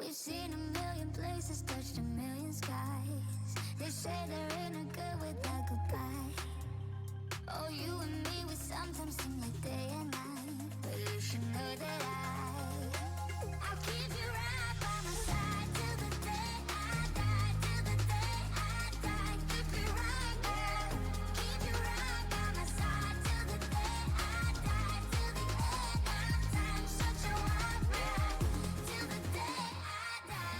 We've seen a million places, touched a million skies. They say they're in a good without goodbye. Oh, you and me, we sometimes seem like day and night. But you should know that I'll keep you right by my side till the day I die. Till the day I die. Keep you right there. Keep you right by my side till the day I die. Till the end of time, such a wild ride. Till the day I die.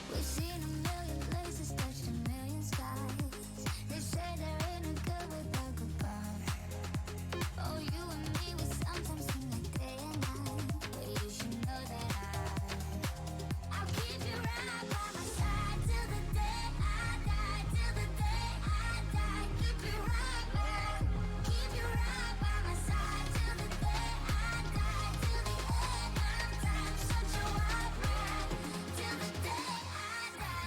We've seen a million places, touched a million skies. They say they're in a good without goodbye. Oh, you and me, we sometimes seem like day and night. But you should know that I'll keep you right by my side till the day I die. Till the day I die. Keep you right there. Keep you right by my side till the day I die. Till the end of time, such a wild ride. Till the day I die.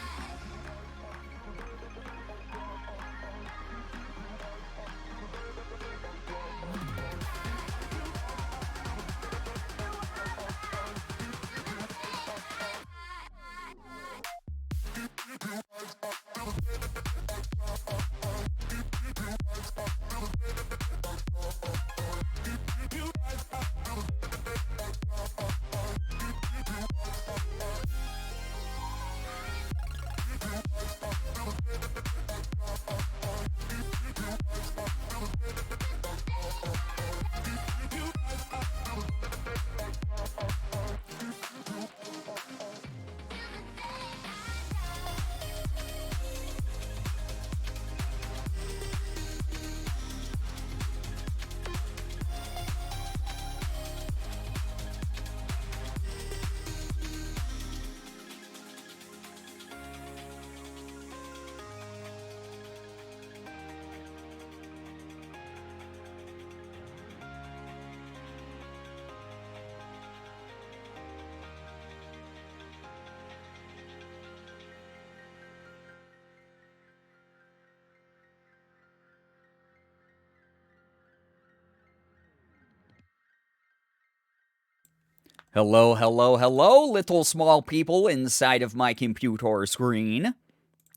Hello, hello, hello, little small people inside of my computer screen.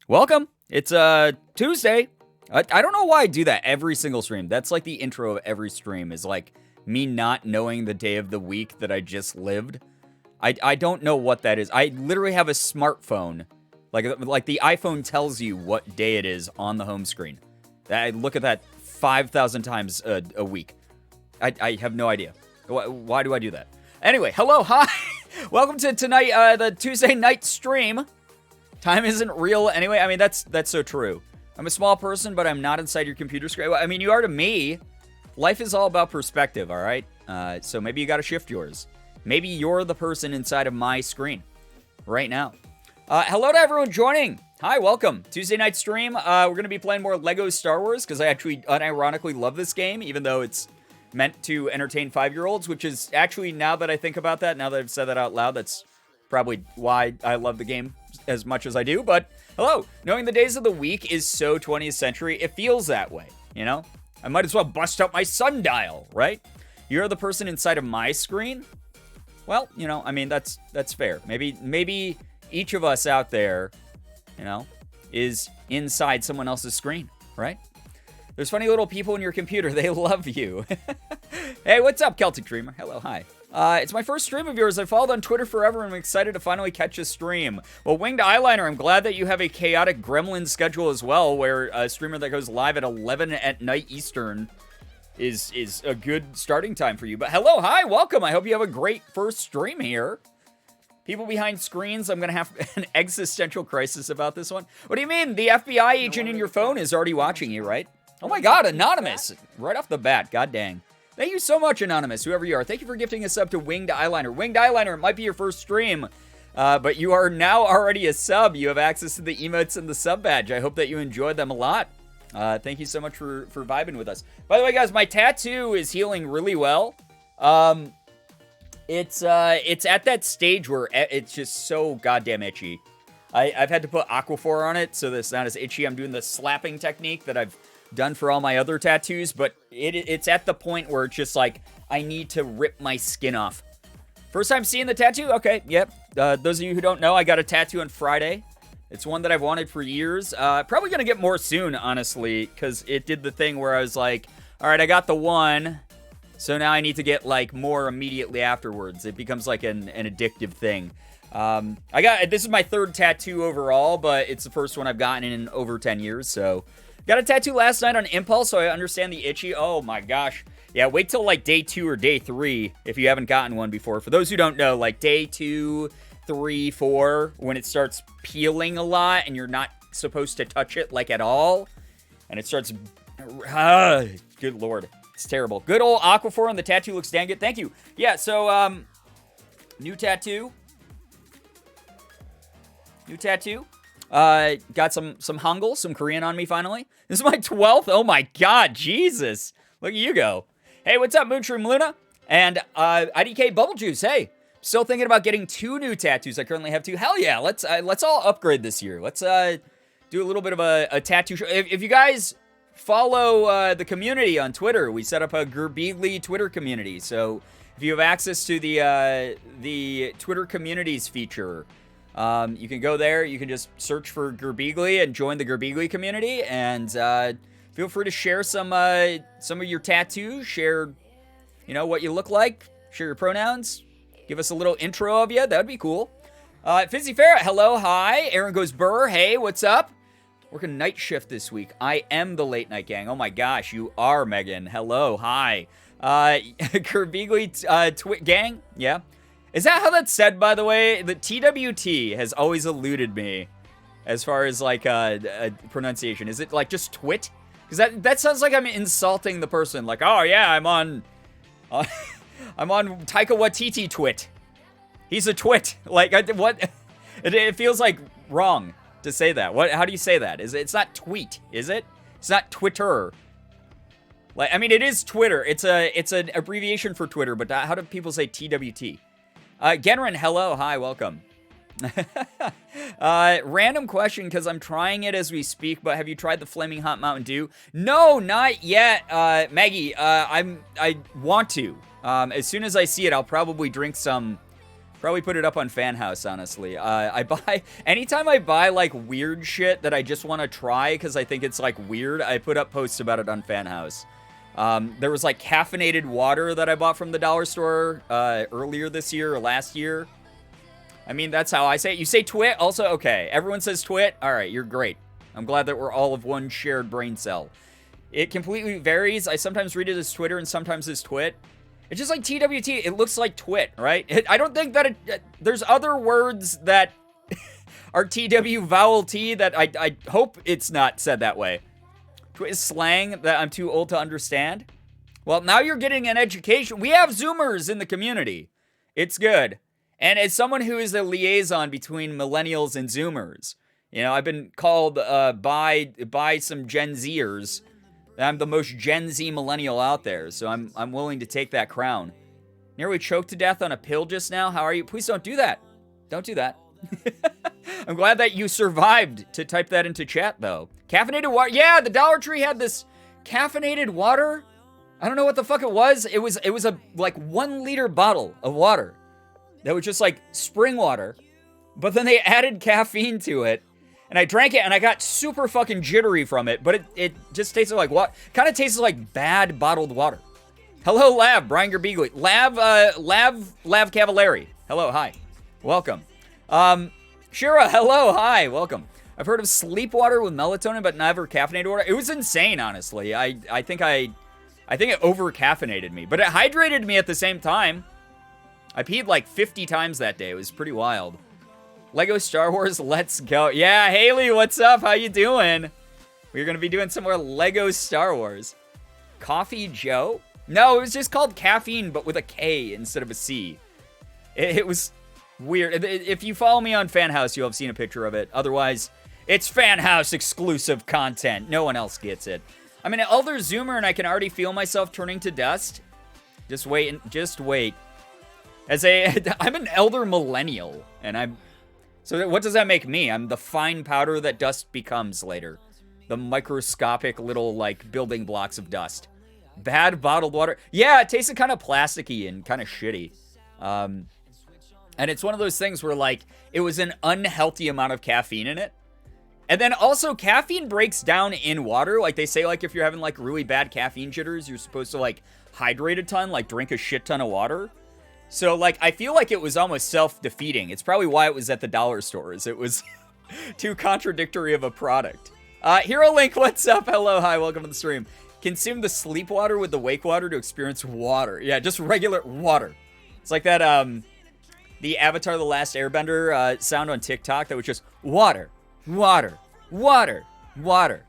Welcome. It's Tuesday. I don't know why I do that every single stream. That's like the intro of every stream, is like me not knowing the day of the week that I just lived. I don't know what that is. I literally have a smartphone. Like the iPhone tells you what day it is on the home screen. I look at that 5,000 times a week. I have no idea. Why do I do that? Anyway, hello, hi. Welcome to tonight, the Tuesday night stream. Time isn't real anyway. I mean, that's so true. I'm a small person, but I'm not inside your computer screen. I mean, you are to me. Life is all about perspective, all right? So maybe you got to shift yours. Maybe you're the person inside of my screen right now. Hello to everyone joining. Hi, welcome. Tuesday night stream. We're going to be playing more Lego Star Wars because I actually unironically love this game, even though it's meant to entertain 5-year-olds, which is actually, now that I think about that, now that I've said that out loud, that's probably why I love the game as much as I do. But hello, knowing the days of the week is so 20th century, it feels that way, you know? I might as well bust out my sundial, right? You're the person inside of my screen? Well, you know, I mean, that's fair. Maybe each of us out there, you know, is inside someone else's screen, right? There's funny little people in your computer. They love you. Hey, what's up, Celtic Dreamer? Hello, hi. It's my first stream of yours. I followed on Twitter forever and I'm excited to finally catch a stream. Well, Winged Eyeliner, I'm glad that you have a chaotic gremlin schedule as well, where a streamer that goes live at 11 at night Eastern is a good starting time for you. But hello, hi, welcome. I hope you have a great first stream here. People behind screens, I'm going to have an existential crisis about this one. What do you mean? The FBI agent in your phone is already watching you, right? Oh my god, Anonymous! Right off the bat, god dang. Thank you so much, Anonymous, whoever you are. Thank you for gifting a sub to Winged Eyeliner. Winged Eyeliner, it might be your first stream, but you are now already a sub. You have access to the emotes and the sub badge. I hope that you enjoyed them a lot. Thank you so much for vibing with us. By the way, guys, my tattoo is healing really well. It's at that stage where it's just so goddamn itchy. I've had to put Aquaphor on it so that it's not as itchy. I'm doing the slapping technique that I've done for all my other tattoos, but it's at the point where it's just like, I need to rip my skin off. First time seeing the tattoo? Okay, yep. Those of you who don't know, I got a tattoo on Friday. It's one that I've wanted for years. Probably gonna get more soon, honestly, because it did the thing where I was like, all right, I got the one, so now I need to get, like, more immediately afterwards. It becomes, like, an addictive thing. This is my third tattoo overall, but it's the first one I've gotten in over 10 years, so. Got a tattoo last night on impulse, so I understand the itchy. Oh, my gosh. Yeah, wait till, like, day 2 or day 3 if you haven't gotten one before. For those who don't know, like, day 2, 3, 4, when it starts peeling a lot and you're not supposed to touch it, like, at all, and it starts... good lord. It's terrible. Good old Aquaphor, and the tattoo looks dang good. Thank you. Yeah, so, new tattoo. New tattoo. Got some Hangul, some Korean on me finally. This is my 12th. Oh my god, Jesus. Look at you go. Hey, what's up, Moonshroom Luna? And, IDK Bubble Juice, hey. Still thinking about getting 2 new tattoos. I currently have 2. Hell yeah, let's all upgrade this year. Let's, do a little bit of a tattoo show. If you guys... follow the community on Twitter. We set up a Girbeagly Twitter community. So if you have access to the Twitter communities feature, you can go there. You can just search for Girbeagly and join the Girbeagly community. And feel free to share some of your tattoos. Share, what you look like. Share your pronouns. Give us a little intro of you. That would be cool. Fizzy Ferret, hello, hi. Aaron Goes Burr, hey, what's up? Working night shift this week. I am the late night gang. Oh my gosh, you are, Megan. Hello, hi. Girbeagly gang? Yeah. Is that how that's said, by the way? The TWT has always eluded me as far as, like, pronunciation. Is it, like, just twit? Because that sounds like I'm insulting the person. Like, oh yeah, I'm on Taika Waititi twit. He's a twit. Like, what? It feels like wrong to say that. How do you say that? It's not tweet, is it? It's not Twitter. Like, I mean, it is Twitter. It's an abbreviation for Twitter, but how do people say TWT? Genrin, hello, hi, welcome. Random question, because I'm trying it as we speak, but have you tried the Flaming Hot Mountain Dew? No, not yet, Maggie. I want to. As soon as I see it, I'll probably drink some. Probably put it up on Fan House, honestly. Anytime I buy, like, weird shit that I just want to try because I think it's, like, weird, I put up posts about it on Fan House. There was, like, caffeinated water that I bought from the dollar store earlier this year or last year. I mean, that's how I say it. You say twit? Also, okay. Everyone says twit? All right, you're great. I'm glad that we're all of one shared brain cell. It completely varies. I sometimes read it as Twitter and sometimes as twit. It's just like TWT. It looks like twit, right? I don't think that there's other words that are TW vowel T that I hope it's not said that way. Twit is slang that I'm too old to understand. Well, now you're getting an education. We have Zoomers in the community. It's good. And as someone who is a liaison between millennials and Zoomers, I've been called by some Gen Zers. I'm the most Gen Z millennial out there, so I'm willing to take that crown. Nearly choked to death on a pill just now. How are you? Please don't do that. Don't do that. I'm glad that you survived to type that into chat, though. Caffeinated water. Yeah, the Dollar Tree had this caffeinated water. I don't know what the fuck it was. It was a, like, 1 liter bottle of water that was just, like, spring water. But then they added caffeine to it. And I drank it, and I got super fucking jittery from it, but it just tasted like what? Kind of tasted like bad bottled water. Hello, Lav, Brian Girbeagly. Lav Cavallari. Hello, hi. Welcome. Shira, hello, hi, welcome. I've heard of sleep water with melatonin, but never caffeinated water. It was insane, honestly. I think it over-caffeinated me, but it hydrated me at the same time. I peed like 50 times that day. It was pretty wild. Lego Star Wars, let's go. Yeah, Haley, what's up? How you doing? We're going to be doing some more Lego Star Wars. Coffee Joe? No, it was just called Caffeine, but with a K instead of a C. It was weird. If you follow me on Fan House, you'll have seen a picture of it. Otherwise, it's Fan House exclusive content. No one else gets it. I'm an elder Zoomer, and I can already feel myself turning to dust. Just wait. Just wait. I'm an elder millennial, and so what does that make me? I'm the fine powder that dust becomes later. The microscopic little, like, building blocks of dust. Bad bottled water. Yeah, it tasted kind of plasticky and kind of shitty. And it's one of those things where, like, it was an unhealthy amount of caffeine in it. And then also, caffeine breaks down in water. Like, they say, like, if you're having, like, really bad caffeine jitters, you're supposed to, like, hydrate a ton, like, drink a shit ton of water. So, like, I feel like it was almost self-defeating. It's probably why it was at the dollar stores. It was too contradictory of a product. Hero Link, what's up? Hello, hi, welcome to the stream. Consume the sleep water with the wake water to experience water. Yeah, just regular water. It's like that, the Avatar The Last Airbender sound on TikTok that was just water, water, water, water.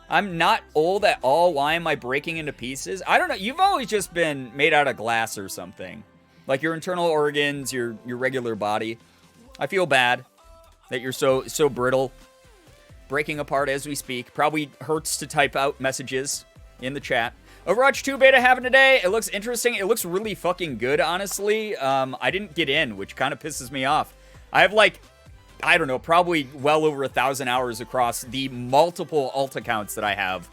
I'm not old at all. Why am I breaking into pieces? I don't know. You've always just been made out of glass or something. Like your internal organs, your regular body. I feel bad that you're so brittle. Breaking apart as we speak. Probably hurts to type out messages in the chat. Overwatch 2 beta happened today. It looks interesting. It looks really fucking good, honestly. I didn't get in, which kind of pisses me off. I have, like, I don't know, probably well over 1,000 hours across the multiple alt accounts that I have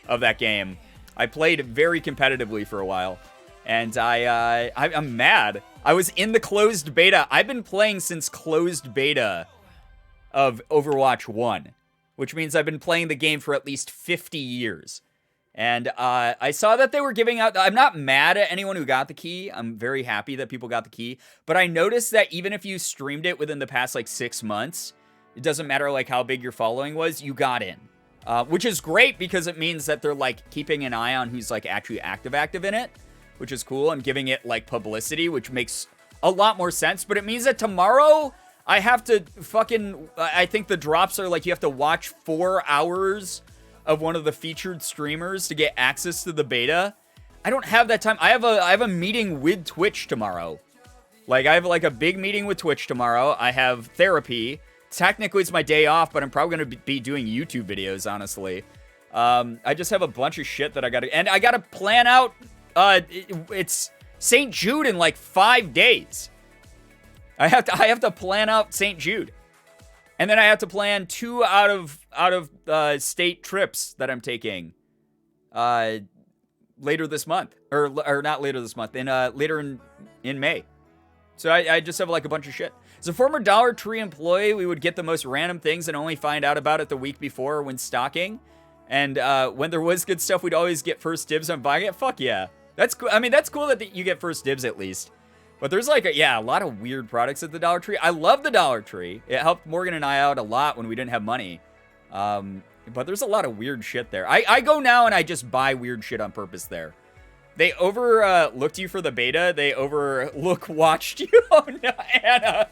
of that game. I played very competitively for a while. And I'm mad. I was in the closed beta. I've been playing since closed beta of Overwatch 1, which means I've been playing the game for at least 50 years. And I saw that they were giving out... I'm not mad at anyone who got the key. I'm very happy that people got the key. But I noticed that even if you streamed it within the past, like, 6 months, it doesn't matter, like, how big your following was, you got in. Which is great because it means that they're, like, keeping an eye on who's, like, actually active in it. Which is cool, and giving it, like, publicity, which makes a lot more sense. But it means that tomorrow, I have to fucking... I think the drops are, like, you have to watch 4 hours of one of the featured streamers to get access to the beta. I don't have that time. I have a meeting with Twitch tomorrow. Like, I have, like, a big meeting with Twitch tomorrow. I have therapy. Technically, it's my day off, but I'm probably going to be doing YouTube videos, honestly. I just have a bunch of shit that I gotta... And I gotta plan out... it's St. Jude in like 5 days. I have to plan out St. Jude, and then I have to plan 2 out of state trips that I'm taking later this month, or not later this month, later in May. So I just have like a bunch of shit. As a former Dollar Tree employee, we would get the most random things and only find out about it the week before when stocking. And when there was good stuff, we'd always get first dibs on buying it. Fuck yeah. That's cool. I mean, that's cool that you get first dibs at least. But there's like, a lot of weird products at the Dollar Tree. I love the Dollar Tree. It helped Morgan and I out a lot when we didn't have money. But there's a lot of weird shit there. I go now and I just buy weird shit on purpose there. They overlooked you for the beta. They watched you. Oh no, Anna.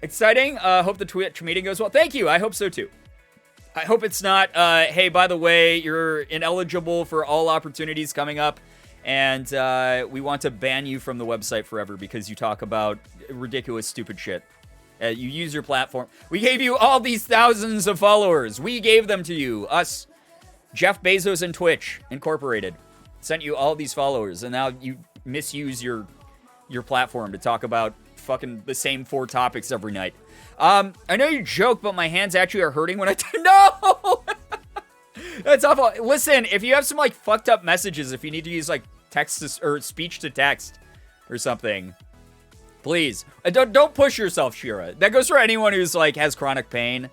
Exciting. Hope the Twitch meeting goes well. Thank you. I hope so too. I hope it's not, hey, by the way, you're ineligible for all opportunities coming up, and we want to ban you from the website forever because you talk about ridiculous, stupid shit. You use your platform. We gave you all these thousands of followers. We gave them to you. Us, Jeff Bezos and Twitch Incorporated, sent you all these followers, and now you misuse your platform to talk about fucking the same 4 topics every night. I know you joke, but my hands actually are hurting when I no! That's awful. Listen, if you have some, like, fucked up messages, if you need to use, like, text or speech to text or something, please. Don't push yourself, Shira. That goes for anyone who's, like, has chronic pain.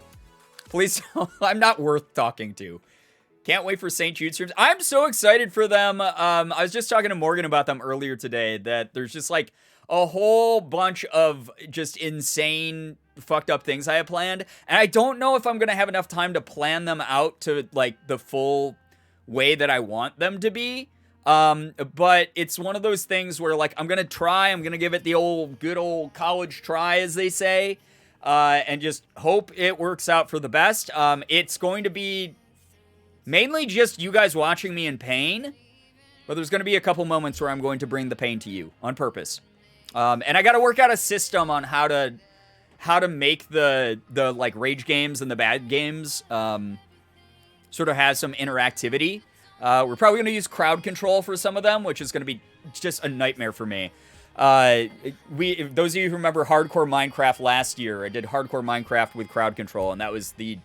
Please, I'm not worth talking to. Can't wait for St. Jude streams. I'm so excited for them. I was just talking to Morgan about them earlier today, that there's just, like, a whole bunch of just insane fucked up things I have planned, and I don't know if I'm gonna have enough time to plan them out to like the full way that I want them to be. But it's one of those things where, like, I'm going to give it the good old college try, as they say, and just hope it works out for the best. It's going to be mainly just you guys watching me in pain, but there's going to be a couple moments where I'm going to bring the pain to you on purpose. And I got to work out a system on how to make the like rage games and the bad games sort of have some interactivity. We're probably going to use crowd control for some of them, which is going to be just a nightmare for me. Those of you who remember Hardcore Minecraft last year, I did Hardcore Minecraft with crowd control, and that was the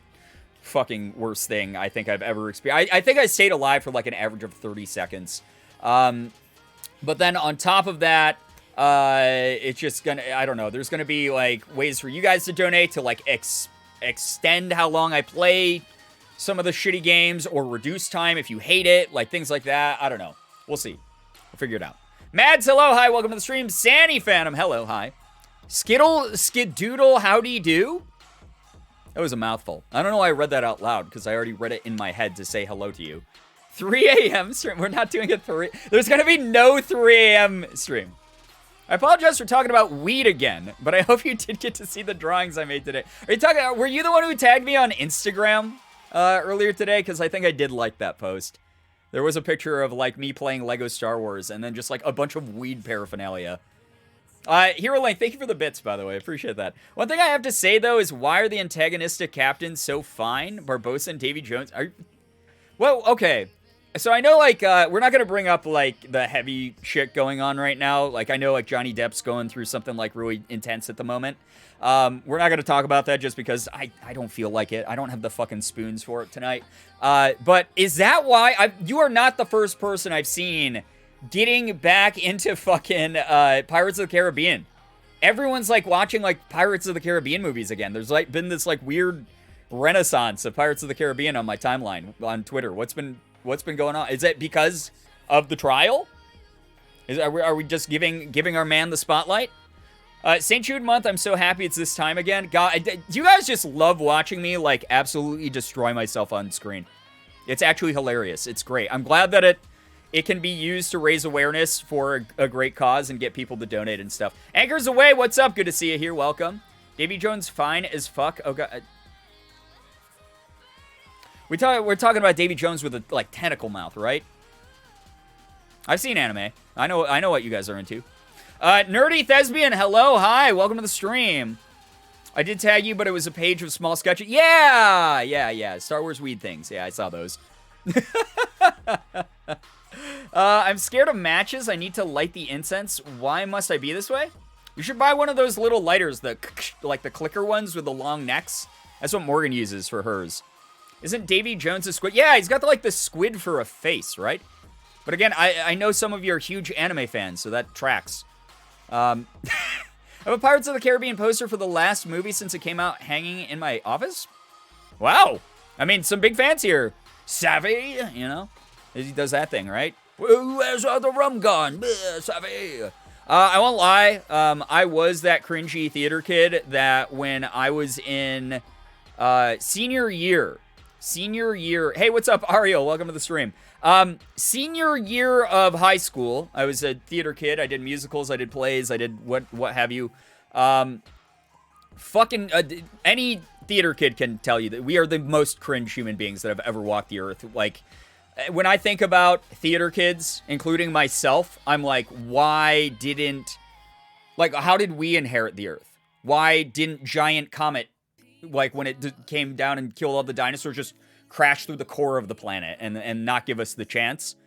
fucking worst thing I think I've ever experienced. I think I stayed alive for like an average of 30 seconds. But then on top of that, it's just gonna, I don't know, there's gonna be like ways for you guys to donate to like extend how long I play some of the shitty games, or reduce time if you hate it, like things like that. I don't know. We'll see. We'll figure it out. Mads, hello, hi, welcome to the stream. Sandy Phantom, hello, hi. Skidoodle, howdy do? That was a mouthful. I don't know why I read that out loud, because I already read it in my head to say hello to you. 3 a.m. stream. We're not doing a 3. There's going to be no 3 a.m. stream. I apologize for talking about weed again, but I hope you did get to see the drawings I made today. Were you the one who tagged me on Instagram earlier today? Because I think I did like that post. There was a picture of like me playing Lego Star Wars and then just like a bunch of weed paraphernalia. Hero Link, thank you for the bits, by the way. I appreciate that. One thing I have to say, though, is why are the antagonistic captains so fine? Barbosa and Davy Jones? Well, okay. So I know, like, we're not going to bring up, like, the heavy shit going on right now. Like, I know, like, Johnny Depp's going through something, like, really intense at the moment. We're not going to talk about that just because I don't feel like it. I don't have the fucking spoons for it tonight. But is that why? You are not the first person I've seen getting back into fucking Pirates of the Caribbean. Everyone's, like, watching, like, Pirates of the Caribbean movies again. There's, like, been this, like, weird renaissance of Pirates of the Caribbean on my timeline on Twitter. What's been going on? Is it because of the trial? Are we just giving our man the spotlight? St. Jude month, I'm so happy it's this time again. God, do you guys just love watching me, like, absolutely destroy myself on screen? It's actually hilarious. It's great. I'm glad that it can be used to raise awareness for a great cause and get people to donate and stuff. Anchors away, what's up? Good to see you here. Welcome. Davy Jones fine as fuck. Oh, God. We're talking about Davy Jones with a, like, tentacle mouth, right? I've seen anime. I know what you guys are into. Nerdy Thespian, hello, hi, welcome to the stream. I did tag you, but it was a page of small sketches. Yeah. Star Wars weed things. Yeah, I saw those. I'm scared of matches. I need to light the incense. Why must I be this way? You should buy one of those little lighters, like the clicker ones with the long necks. That's what Morgan uses for hers. Isn't Davy Jones a squid? Yeah, he's got the squid for a face, right? But again, I know some of you are huge anime fans, so that tracks. I have a Pirates of the Caribbean poster for the last movie since it came out hanging in my office. Wow. I mean, some big fans here. Savvy, you know? He does that thing, right? Where's all the rum gone? Savvy. I won't lie. I was that cringy theater kid that when I was in senior year. Hey, what's up, Ariel? Welcome to the stream. Senior year of high school, I was a theater kid. I did musicals, I did plays, I did what have you. Any theater kid can tell you that we are the most cringe human beings that have ever walked the earth. Like, when I think about theater kids, including myself, I'm like, how did we inherit the earth? Why didn't giant comet, like when it came down and killed all the dinosaurs, just crash through the core of the planet and not give us the chance?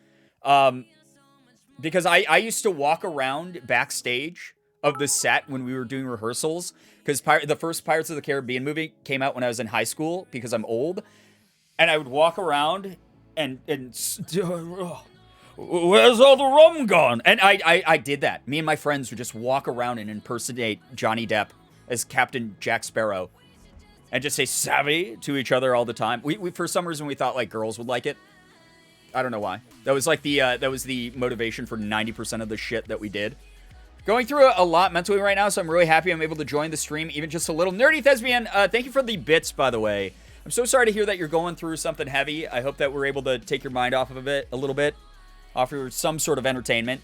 Because I used to walk around backstage of the set when we were doing rehearsals, because the first Pirates of the Caribbean movie came out when I was in high school, because I'm old, and I would walk around and where's all the rum gone? And I did that. Me and my friends would just walk around and impersonate Johnny Depp as Captain Jack Sparrow and just say savvy to each other all the time. We for some reason we thought like girls would like it. I don't know why. That was like the motivation for 90% of the shit that we did. Going through a lot mentally right now, so I'm really happy I'm able to join the stream, even just a little. Nerdy Thespian, thank you for the bits, by the way. I'm so sorry to hear that you're going through something heavy. I hope that we're able to take your mind off of it a little bit. offer some sort of entertainment,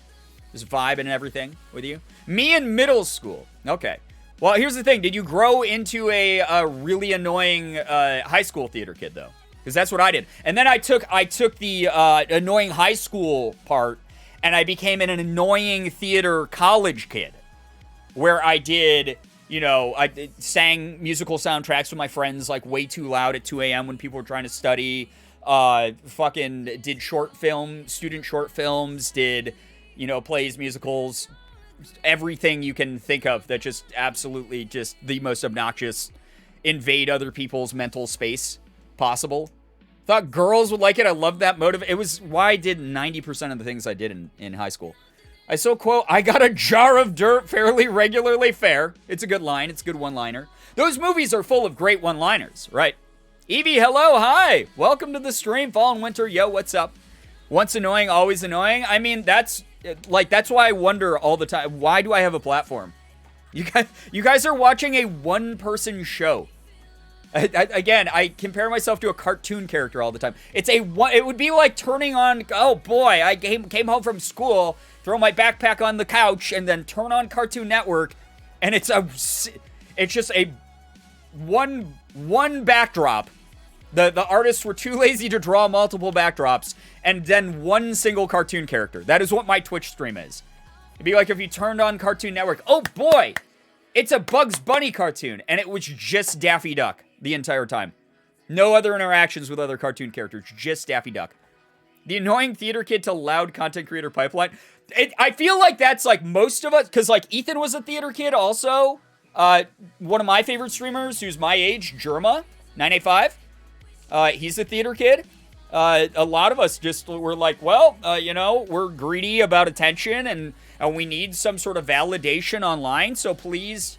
just vibe and everything with you. Me in middle school. Okay. Well, here's the thing. Did you grow into a really annoying high school theater kid, though? Because that's what I did. And then I took the annoying high school part, and I became an annoying theater college kid, where I did, I sang musical soundtracks with my friends, like, way too loud at 2 a.m. when people were trying to study. Fucking did student short films, did, plays, musicals, everything you can think of that just absolutely just the most obnoxious, invade other people's mental space possible. Thought girls would like it. I loved that motive. It was why I did 90% of the things I did in high school. I still quote, I got a jar of dirt fairly regularly fair. It's a good line. It's a good one-liner. Those movies are full of great one-liners, right? Evie, hello, hi. Welcome to the stream, Fall and Winter. Yo, what's up? Once annoying, always annoying. I mean, that's why I wonder all the time, why do I have a platform? You guys are watching a one-person show. Again, I compare myself to a cartoon character all the time. It would be like turning on, oh boy, I came home from school, throw my backpack on the couch, and then turn on Cartoon Network, and it's just a one backdrop. The artists were too lazy to draw multiple backdrops, and then one single cartoon character. That is what my Twitch stream is. It'd be like if you turned on Cartoon Network, oh boy, it's a Bugs Bunny cartoon, and it was just Daffy Duck the entire time. No other interactions with other cartoon characters, just Daffy Duck. The annoying theater kid to loud content creator pipeline. I feel like that's like most of us, because like Ethan was a theater kid also. One of my favorite streamers who's my age, Germa985. He's a theater kid. A lot of us just were like, well, we're greedy about attention and we need some sort of validation online. So please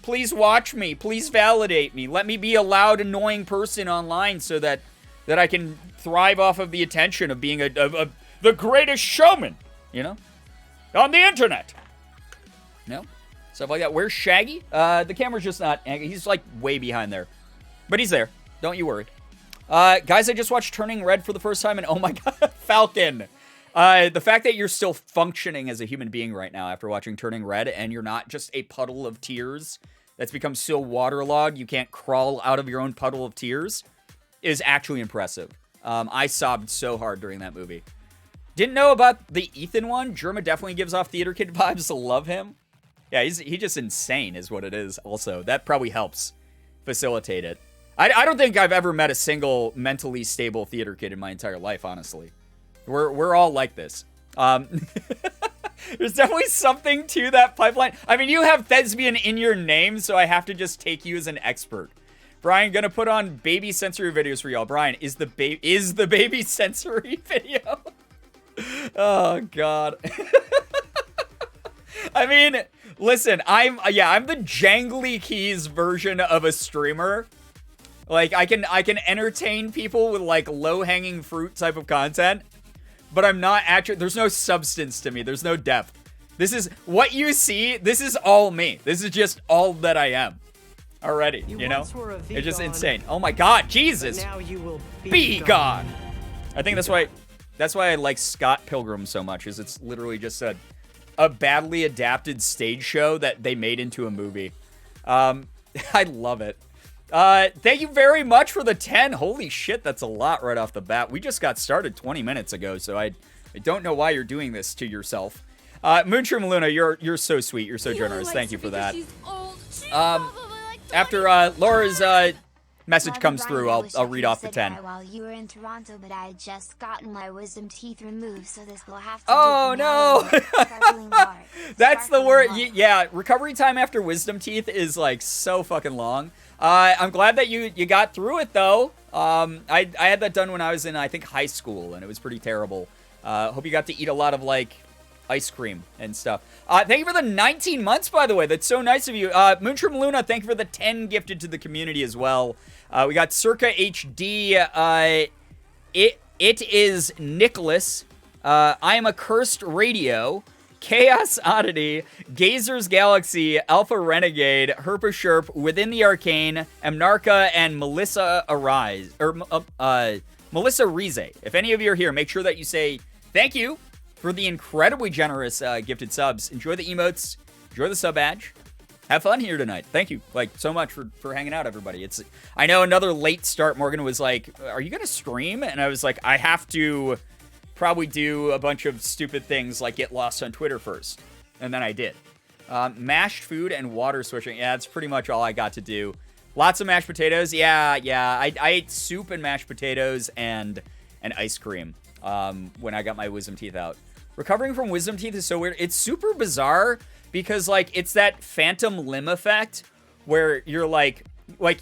watch me. Please validate me. Let me be a loud, annoying person online so that I can thrive off of the attention of being the greatest showman, on the internet. Stuff like that. Where's Shaggy? The camera's just not, he's like way behind there. But he's there. Don't you worry. Guys, I just watched Turning Red for the first time, and oh my god, Falcon. The fact that you're still functioning as a human being right now after watching Turning Red, and you're not just a puddle of tears that's become so waterlogged you can't crawl out of your own puddle of tears, is actually impressive. I sobbed so hard during that movie. Didn't know about the Ethan one. Germa definitely gives off theater kid vibes. Love him. Yeah, he's just insane is what it is also. That probably helps facilitate it. I don't think I've ever met a single mentally stable theater kid in my entire life, honestly. We're all like this. There's definitely something to that pipeline. I mean, you have thespian in your name, so I have to just take you as an expert. Brian, gonna put on baby sensory videos for y'all. Brian, is the baby sensory video? Oh, God. I mean, listen, I'm the jangly keys version of a streamer. Like, I can entertain people with, like, low-hanging fruit type of content, but I'm not actually, there's no substance to me. There's no depth. This is, what you see, this is all me. This is just all that I am already, It's just insane. Oh my god, Jesus! Now you will be gone! I think that's why I like Scott Pilgrim so much, is it's literally just a badly adapted stage show that they made into a movie. I love it. Thank you very much for the 10. Holy shit, that's a lot right off the bat. We just got started 20 minutes ago, so I don't know why you're doing this to yourself. Moonshroom Luna, you're so sweet. You're so generous. Thank you for that. After Laura's message comes through, I'll read off the 10. While you were in Toronto, but I had just gotten my wisdom teeth removed, so this will have to Oh no! That's the word. Hard. Yeah, recovery time after wisdom teeth is like so fucking long. I'm glad that you got through it though. I had that done when I was in, I think, high school, and it was pretty terrible. Hope you got to eat a lot of like ice cream and stuff. Thank you for the 19 months, by the way. That's so nice of you. Moonshroom Luna, thank you for the 10 gifted to the community as well. We got Circa HD. It is Nicholas. I am a cursed radio. Chaos Oddity, Gazer's Galaxy, Alpha Renegade, Herpa Sherp, Within the Arcane, Amnarka, and Melissa Arise, or Melissa Rize. If any of you are here, make sure that you say thank you for the incredibly generous gifted subs. Enjoy the emotes. Enjoy the sub badge. Have fun here tonight. Thank you, like, so much for hanging out, everybody. I know another late start. Morgan was like, "Are you gonna stream?" And I was like, "I have to probably do a bunch of stupid things like get lost on Twitter first," and then I did. Mashed food and water switching. Yeah, that's pretty much all I got to do. Lots of mashed potatoes. Yeah. I ate soup and mashed potatoes and ice cream when I got my wisdom teeth out. Recovering from wisdom teeth is so weird. It's super bizarre. Because, like, it's that phantom limb effect where you're, like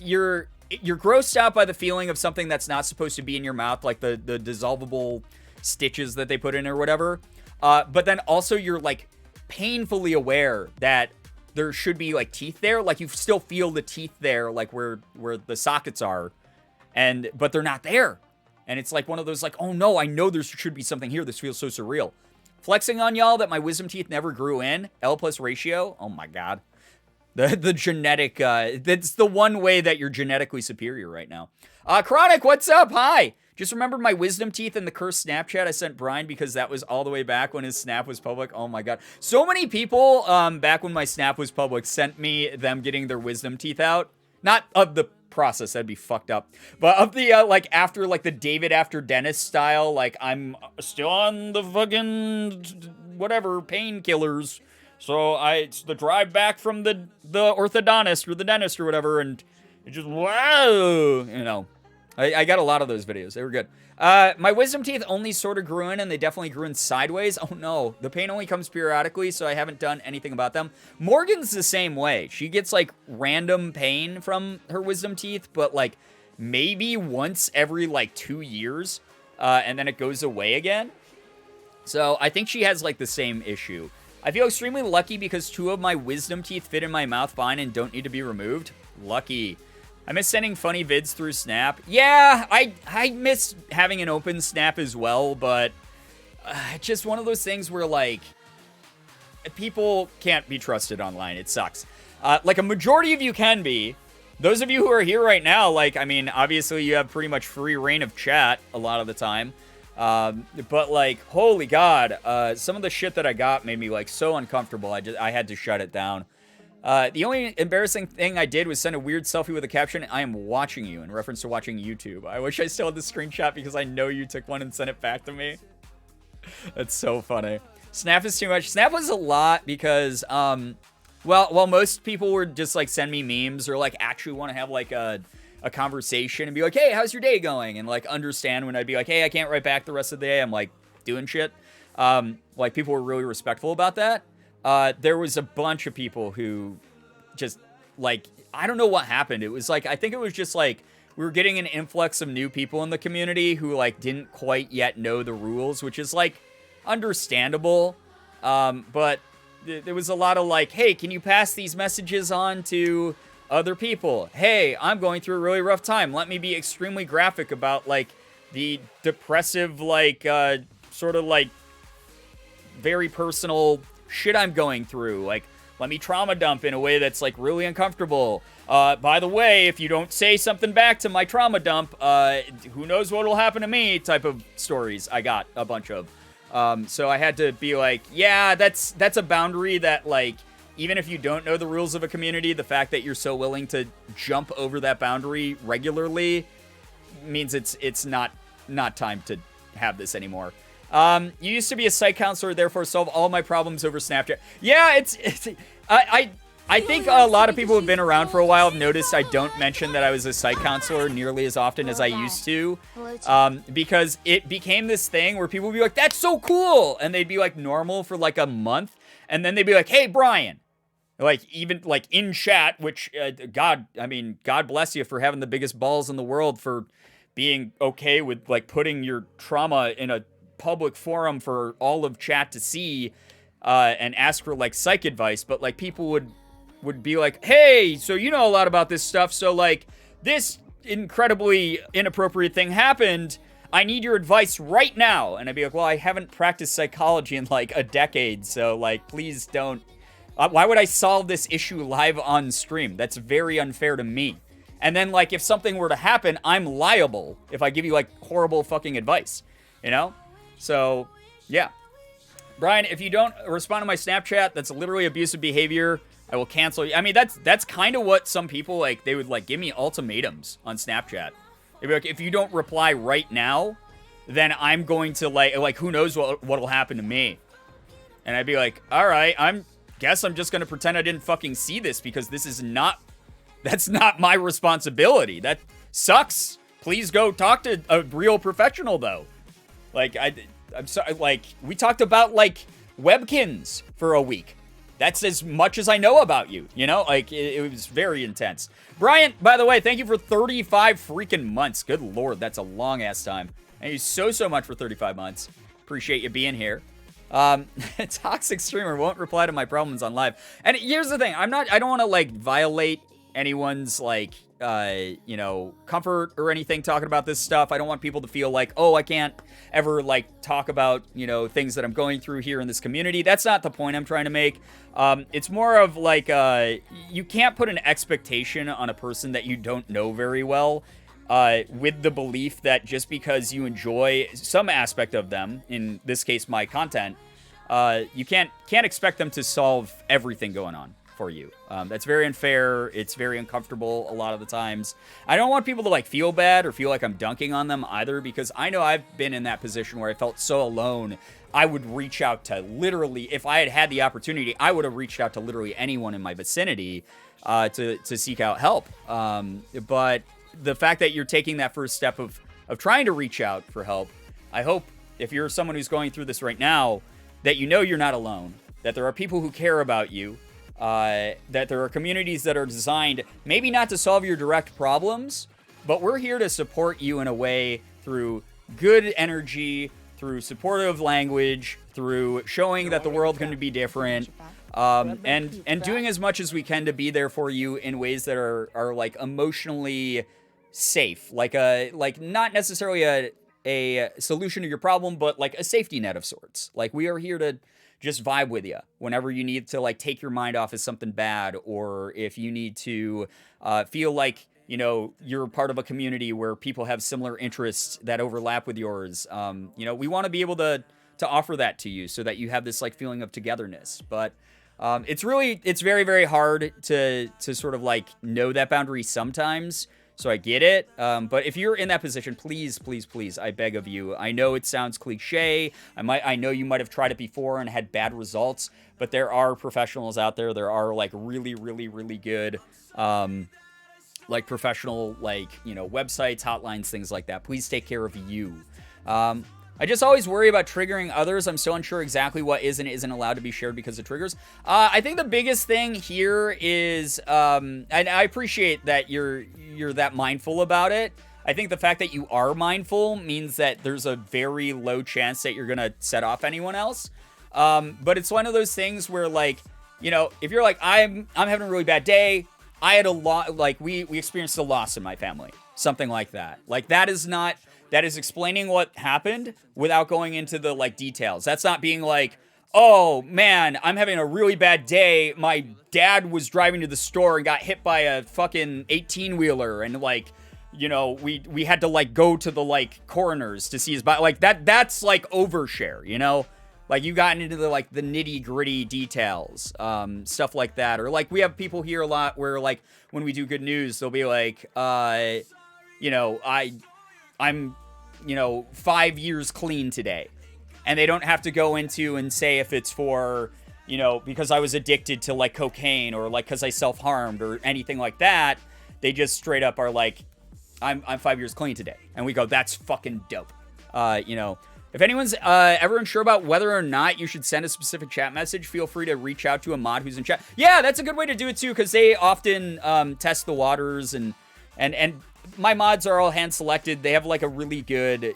you're grossed out by the feeling of something that's not supposed to be in your mouth, like the dissolvable stitches that they put in or whatever. But then also you're, like, painfully aware that there should be, like, teeth there. Like, you still feel the teeth there, like, where the sockets are. But they're not there. And it's, like, one of those, like, oh, no, I know there should be something here. This feels so surreal. Flexing on y'all that my wisdom teeth never grew in. L plus ratio. Oh my god. The genetic, that's the one way that you're genetically superior right now. Chronic, what's up? Hi. Just remembered my wisdom teeth in the cursed Snapchat I sent Brian because that was all the way back when his Snap was public. Oh my god. So many people, back when my Snap was public, sent me them getting their wisdom teeth out. Not of the process, that'd be fucked up, but of the like after like the David after Dennis style, like I'm still on the fucking whatever painkillers, so it's the drive back from the orthodontist or the dentist or whatever, and it just wow, you know. I got a lot of those videos. They were good. My wisdom teeth only sort of grew in, and they definitely grew in sideways. Oh no, the pain only comes periodically, so I haven't done anything about them. Morgan's the same way. She gets like random pain from her wisdom teeth, but like maybe once every like 2 years, and then it goes away again. So I think she has like the same issue. I feel extremely lucky because 2 of my wisdom teeth fit in my mouth fine and don't need to be removed. Lucky. I miss sending funny vids through Snap. Yeah, I miss having an open Snap as well, but it's just one of those things where, like, people can't be trusted online. It sucks. Like, a majority of you can be. Those of you who are here right now, like, I mean, obviously you have pretty much free reign of chat a lot of the time. But, like, holy God, some of the shit that I got made me, like, so uncomfortable. I had to shut it down. The only embarrassing thing I did was send a weird selfie with a caption, "I am watching you," in reference to watching YouTube. I wish I still had the screenshot because I know you took one and sent it back to me. That's so funny. Snap is too much. Snap was a lot because, while most people would just, like, send me memes or, like, actually want to have, like, a conversation and be like, "Hey, how's your day going?" And, like, understand when I'd be like, "Hey, I can't write back the rest of the day. I'm, like, doing shit." Like, people were really respectful about that. There was a bunch of people who just, like, I don't know what happened. It was like, I think it was just like, we were getting an influx of new people in the community who, like, didn't quite yet know the rules, which is, like, understandable. But there was a lot of, like, hey, can you pass these messages on to other people? Hey, I'm going through a really rough time. Let me be extremely graphic about, like, the depressive, like, sort of, like, very personal shit I'm going through. Like, let me trauma dump in a way that's, like, really uncomfortable. By the way, if you don't say something back to my trauma dump, who knows what'll happen to me type of stories I got a bunch of. So I had to be like, yeah, that's a boundary that, like, even if you don't know the rules of a community, the fact that you're so willing to jump over that boundary regularly means it's not time to have this anymore. You used to be a psych counselor, therefore solve all my problems over Snapchat. Yeah, I think a lot of people who have been around for a while have noticed I don't mention that I was a psych counselor nearly as often as I used to. Because it became this thing where people would be like, "That's so cool!" And they'd be, like, normal for, like, a month. And then they'd be like, "Hey, Brian." Like, even, like, in chat, which, God bless you for having the biggest balls in the world for being okay with, like, putting your trauma in a public forum for all of chat to see, and ask for, like, psych advice. But, like, people would be like, "Hey, so you know a lot about this stuff, so, like, this incredibly inappropriate thing happened. I need your advice right now." And I'd be like, "Well, I haven't practiced psychology in, like, a decade, so, like, please don't. Why would I solve this issue live on stream? That's very unfair to me. And then, like, if something were to happen, I'm liable if I give you, like, horrible fucking advice, you know?" So, yeah. Brian, if you don't respond to my Snapchat, that's literally abusive behavior. I will cancel you. I mean, that's kind of what some people, like, they would, like, give me ultimatums on Snapchat. They'd be like, if you don't reply right now, then I'm going to, like who knows what'll happen to me. And I'd be like, all right, guess I'm just going to pretend I didn't fucking see this because that's not my responsibility. That sucks. Please go talk to a real professional, though. Like, I'm sorry, like, we talked about, like, Webkins for a week. That's as much as I know about you, you know? Like, it was very intense. Brian, by the way, thank you for 35 freaking months. Good lord, that's a long-ass time. Thank you so much for 35 months. Appreciate you being here. Toxic streamer won't reply to my problems on live. And here's the thing. I don't want to, like, violate anyone's, like, comfort or anything talking about this stuff. I don't want people to feel like, oh, I can't ever, like, talk about, things that I'm going through here in this community. That's not the point I'm trying to make. It's more of, like, you can't put an expectation on a person that you don't know very well, with the belief that just because you enjoy some aspect of them, in this case, my content, you can't expect them to solve everything going on for you. That's very unfair. It's very uncomfortable a lot of the times. I don't want people to, like, feel bad or feel like I'm dunking on them either, because I know I've been in that position where I felt so alone. I would reach out to literally, if I had the opportunity, I would have reached out to literally anyone in my vicinity to seek out help. But the fact that you're taking that first step of trying to reach out for help, I hope if you're someone who's going through this right now, that you know you're not alone, that there are people who care about you, that there are communities that are designed maybe not to solve your direct problems, but we're here to support you in a way through good energy, through supportive language, through showing that the world can be different, and doing as much as we can to be there for you in ways that are like emotionally safe, like not necessarily a solution to your problem, but like a safety net of sorts. Like, we are here to just vibe with you whenever you need to, like, take your mind off of something bad, or if you need to feel like, you're part of a community where people have similar interests that overlap with yours. We want to be able to offer that to you so that you have this, like, feeling of togetherness. But it's very, very hard to sort of, like, know that boundary sometimes. So I get it. But if you're in that position, please, please, please, I beg of you. I know it sounds cliche. I know you might have tried it before and had bad results, but there are professionals out there. There are, like, really, really, really good, like, professional, like, websites, hotlines, things like that. Please take care of you. I just always worry about triggering others. I'm still unsure exactly what is and isn't allowed to be shared because of triggers. I think the biggest thing here is, and I appreciate that you're that mindful about it. I think the fact that you are mindful means that there's a very low chance that you're gonna set off anyone else. But it's one of those things where, like, if you're like, I'm having a really bad day. I had a lot, like, we experienced a loss in my family, something like that. Like, that is explaining what happened without going into the, like, details. That's not being like, oh, man, I'm having a really bad day. My dad was driving to the store and got hit by a fucking 18-wheeler. And, like, we had to, like, go to the, like, coroners to see his body. Like, that's, like, overshare, Like, you gotten into the, like, the nitty-gritty details, stuff like that. Or, like, we have people here a lot where, like, when we do good news, they'll be like, I'm 5 years clean today. And they don't have to go into and say if it's for, because I was addicted to, like, cocaine, or, like, because I self-harmed or anything like that. They just straight up are like, I'm 5 years clean today. And we go, that's fucking dope. If anyone's ever unsure about whether or not you should send a specific chat message, feel free to reach out to a mod who's in chat. Yeah, that's a good way to do it too, because they often test the waters, and my mods are all hand selected. They have, like, a really good,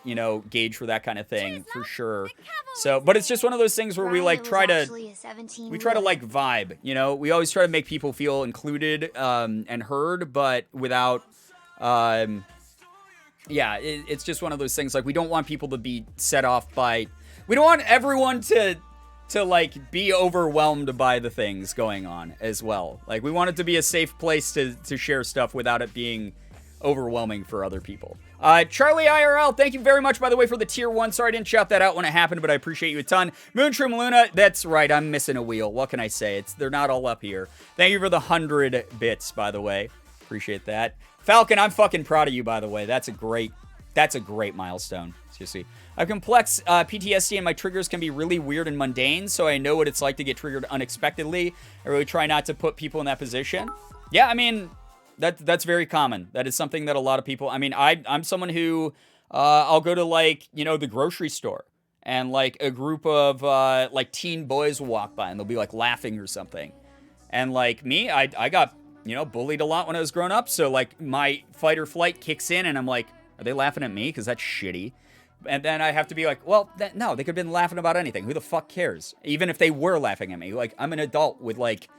gauge for that kind of thing, for sure. So, but it's just one of those things where we, like, try to like vibe, we always try to make people feel included and heard, but without it's just one of those things. Like, we don't want people to be set off by, we don't want everyone to like be overwhelmed by the things going on as well. Like, we want it to be a safe place to share stuff without it being overwhelming for other people. Charlie IRL, thank you very much, by the way, for the tier 1. Sorry I didn't shout that out when it happened, but I appreciate you a ton. Moonshroom Luna, that's right, I'm missing a wheel. What can I say? They're not all up here. Thank you for the 100 bits, by the way. Appreciate that. Falcon, I'm fucking proud of you, by the way. That's a great milestone. Seriously. I have complex PTSD, and my triggers can be really weird and mundane, so I know what it's like to get triggered unexpectedly. I really try not to put people in that position. Yeah, I mean, that's very common. That is something that a lot of people, I mean, I'm someone who, I'll go to, like, you know, the grocery store, and, like, a group of, like, teen boys will walk by, and they'll be, like, laughing or something. And, like, me, I got, you know, bullied a lot when I was growing up, so, like, my fight or flight kicks in, and I'm like, are they laughing at me? Because that's shitty. And then I have to be like, well, no, they could have been laughing about anything. Who the fuck cares? Even if they were laughing at me. Like, I'm an adult with, like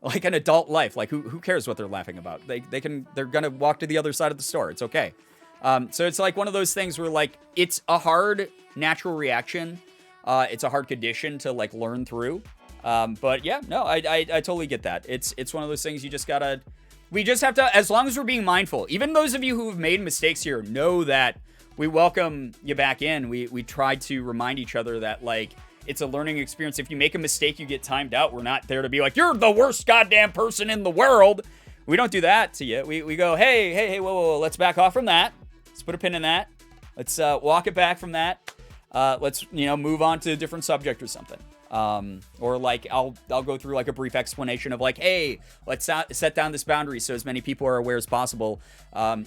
an adult life. Like, who cares what they're laughing about? They're gonna walk to the other side of the store. It's okay. So it's like one of those things where, like, it's a hard natural reaction. It's a hard condition to, like, learn through. But yeah, no, I totally get that. It's one of those things we just have to, as long as we're being mindful, even those of you who have made mistakes here, know that we welcome you back in. We try to remind each other that, like, it's a learning experience. If you make a mistake, you get timed out. We're not there to be like, you're the worst goddamn person in the world. We don't do that to you. We go, hey, whoa, let's back off from that. Let's put a pin in that. Let's walk it back from that. Let's, you know, move on to a different subject or something. Or, like, I'll go through, like, a brief explanation of, like, hey, let's set down this boundary so as many people are aware as possible.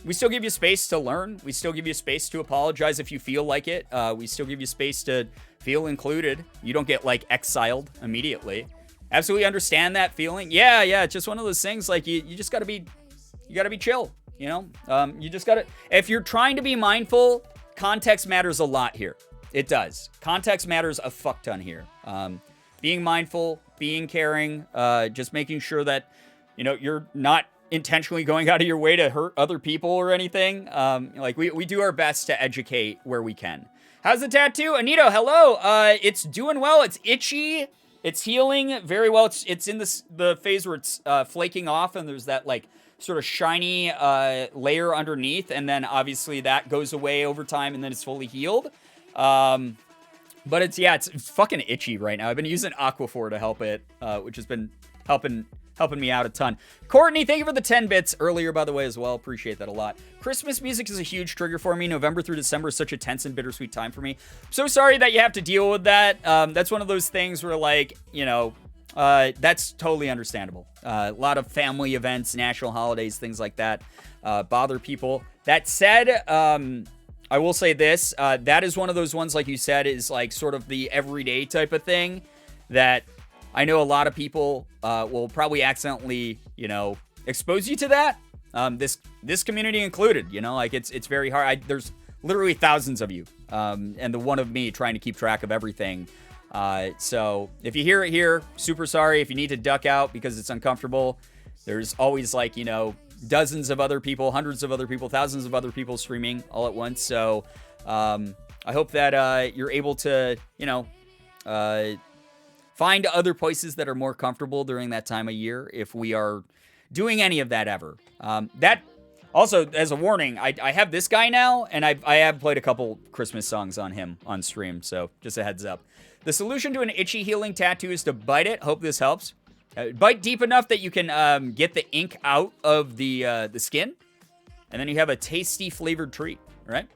We still give you space to learn. We still give you space to apologize if you feel like it. We still give you space to feel included. You don't get, like, exiled immediately. Absolutely understand that feeling. Yeah, it's just one of those things, like, you just gotta be chill, you know? You just gotta, if you're trying to be mindful, context matters a lot here. It does. Context matters a fuck ton here. Being mindful, being caring, just making sure that, you know, you're not intentionally going out of your way to hurt other people or anything. Like, we do our best to educate where we can. How's the tattoo? Anito, hello. It's doing well. It's itchy. It's healing very well. It's in the phase where it's flaking off, and there's that, like, sort of shiny layer underneath, and then obviously that goes away over time, and then it's fully healed. But it's fucking itchy right now. I've been using Aquaphor to help it, which has been helping me out a ton. Courtney, thank you for the 10 bits earlier, by the way, as well. Appreciate that a lot. Christmas music is a huge trigger for me. November through December is such a tense and bittersweet time for me. So sorry that you have to deal with that. That's one of those things where, like, you know, that's totally understandable. A lot of family events, national holidays, things like that, bother people. That said, I will say this, that is one of those ones, like you said, is, like, sort of the everyday type of thing that I know a lot of people will probably accidentally, you know, expose you to that. This community included, you know, like, it's very hard. There's literally thousands of you, and the one of me trying to keep track of everything. So if you hear it here, super sorry. If you need to duck out because it's uncomfortable, there's always, like, you know, dozens of other people, hundreds of other people, thousands of other people streaming all at once. So I hope that you're able to, you know, find other places that are more comfortable during that time of year if we are doing any of that ever. That also, as a warning, I have this guy now, and I have played a couple Christmas songs on him on stream, so just a heads up. The solution to an itchy healing tattoo is to bite it. Hope this helps. Bite deep enough that you can get the ink out of the skin, and then you have a tasty flavored treat, right?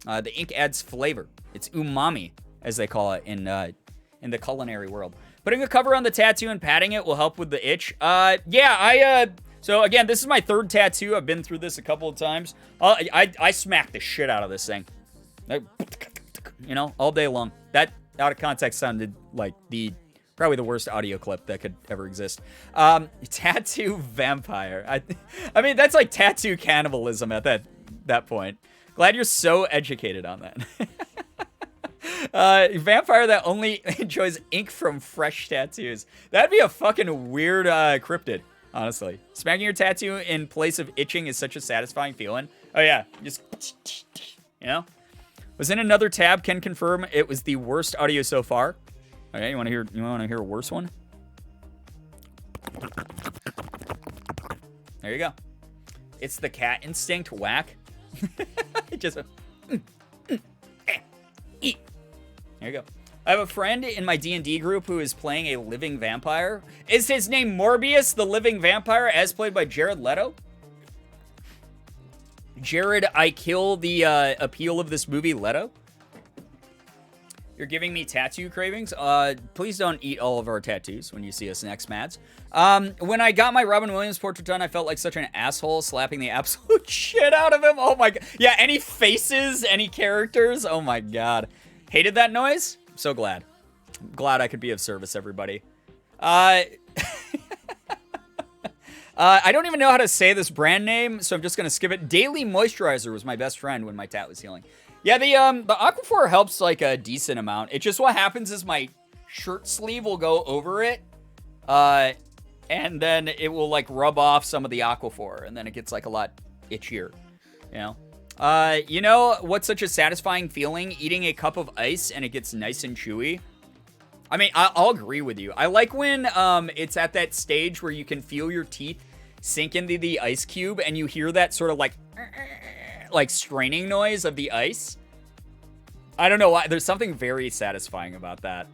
The ink adds flavor. It's umami, as they call it in the culinary world. Putting a cover on the tattoo and patting it will help with the itch. So again, this is my third tattoo. I've been through this a couple of times. I smacked the shit out of this thing, you know, all day long. That out of context sounded like probably the worst audio clip that could ever exist. Tattoo vampire. I mean, that's like tattoo cannibalism at that point. Glad you're so educated on that. Vampire that only enjoys ink from fresh tattoos. That'd be a fucking weird cryptid, honestly. Smacking your tattoo in place of itching is such a satisfying feeling. Oh yeah, just, you know? Was in another tab, can confirm it was the worst audio so far. Okay, you want to hear a worse one? There you go. It's the cat instinct. Whack. Just eat. There you go. I have a friend in my D&D group who is playing a living vampire. Is his name Morbius, the living vampire, as played by Jared Leto? Jared, I kill the appeal of this movie, Leto. You're giving me tattoo cravings? Please don't eat all of our tattoos when you see us next, Mads. When I got my Robin Williams portrait done, I felt like such an asshole slapping the absolute shit out of him. Oh my god. Yeah, any faces, any characters? Oh my god. Hated that noise? So glad. Glad I could be of service, everybody. I don't even know how to say this brand name, so I'm just gonna skip it. Daily Moisturizer was my best friend when my tat was healing. Yeah, the Aquaphor helps like a decent amount. It just what happens is my shirt sleeve will go over it, and then it will like rub off some of the Aquaphor, and then it gets like a lot itchier, you know? You know what's such a satisfying feeling? Eating a cup of ice and it gets nice and chewy. I mean, I'll agree with you. I like when it's at that stage where you can feel your teeth sink into the ice cube and you hear that sort of like straining noise of the ice. I don't know why. There's something very satisfying about that.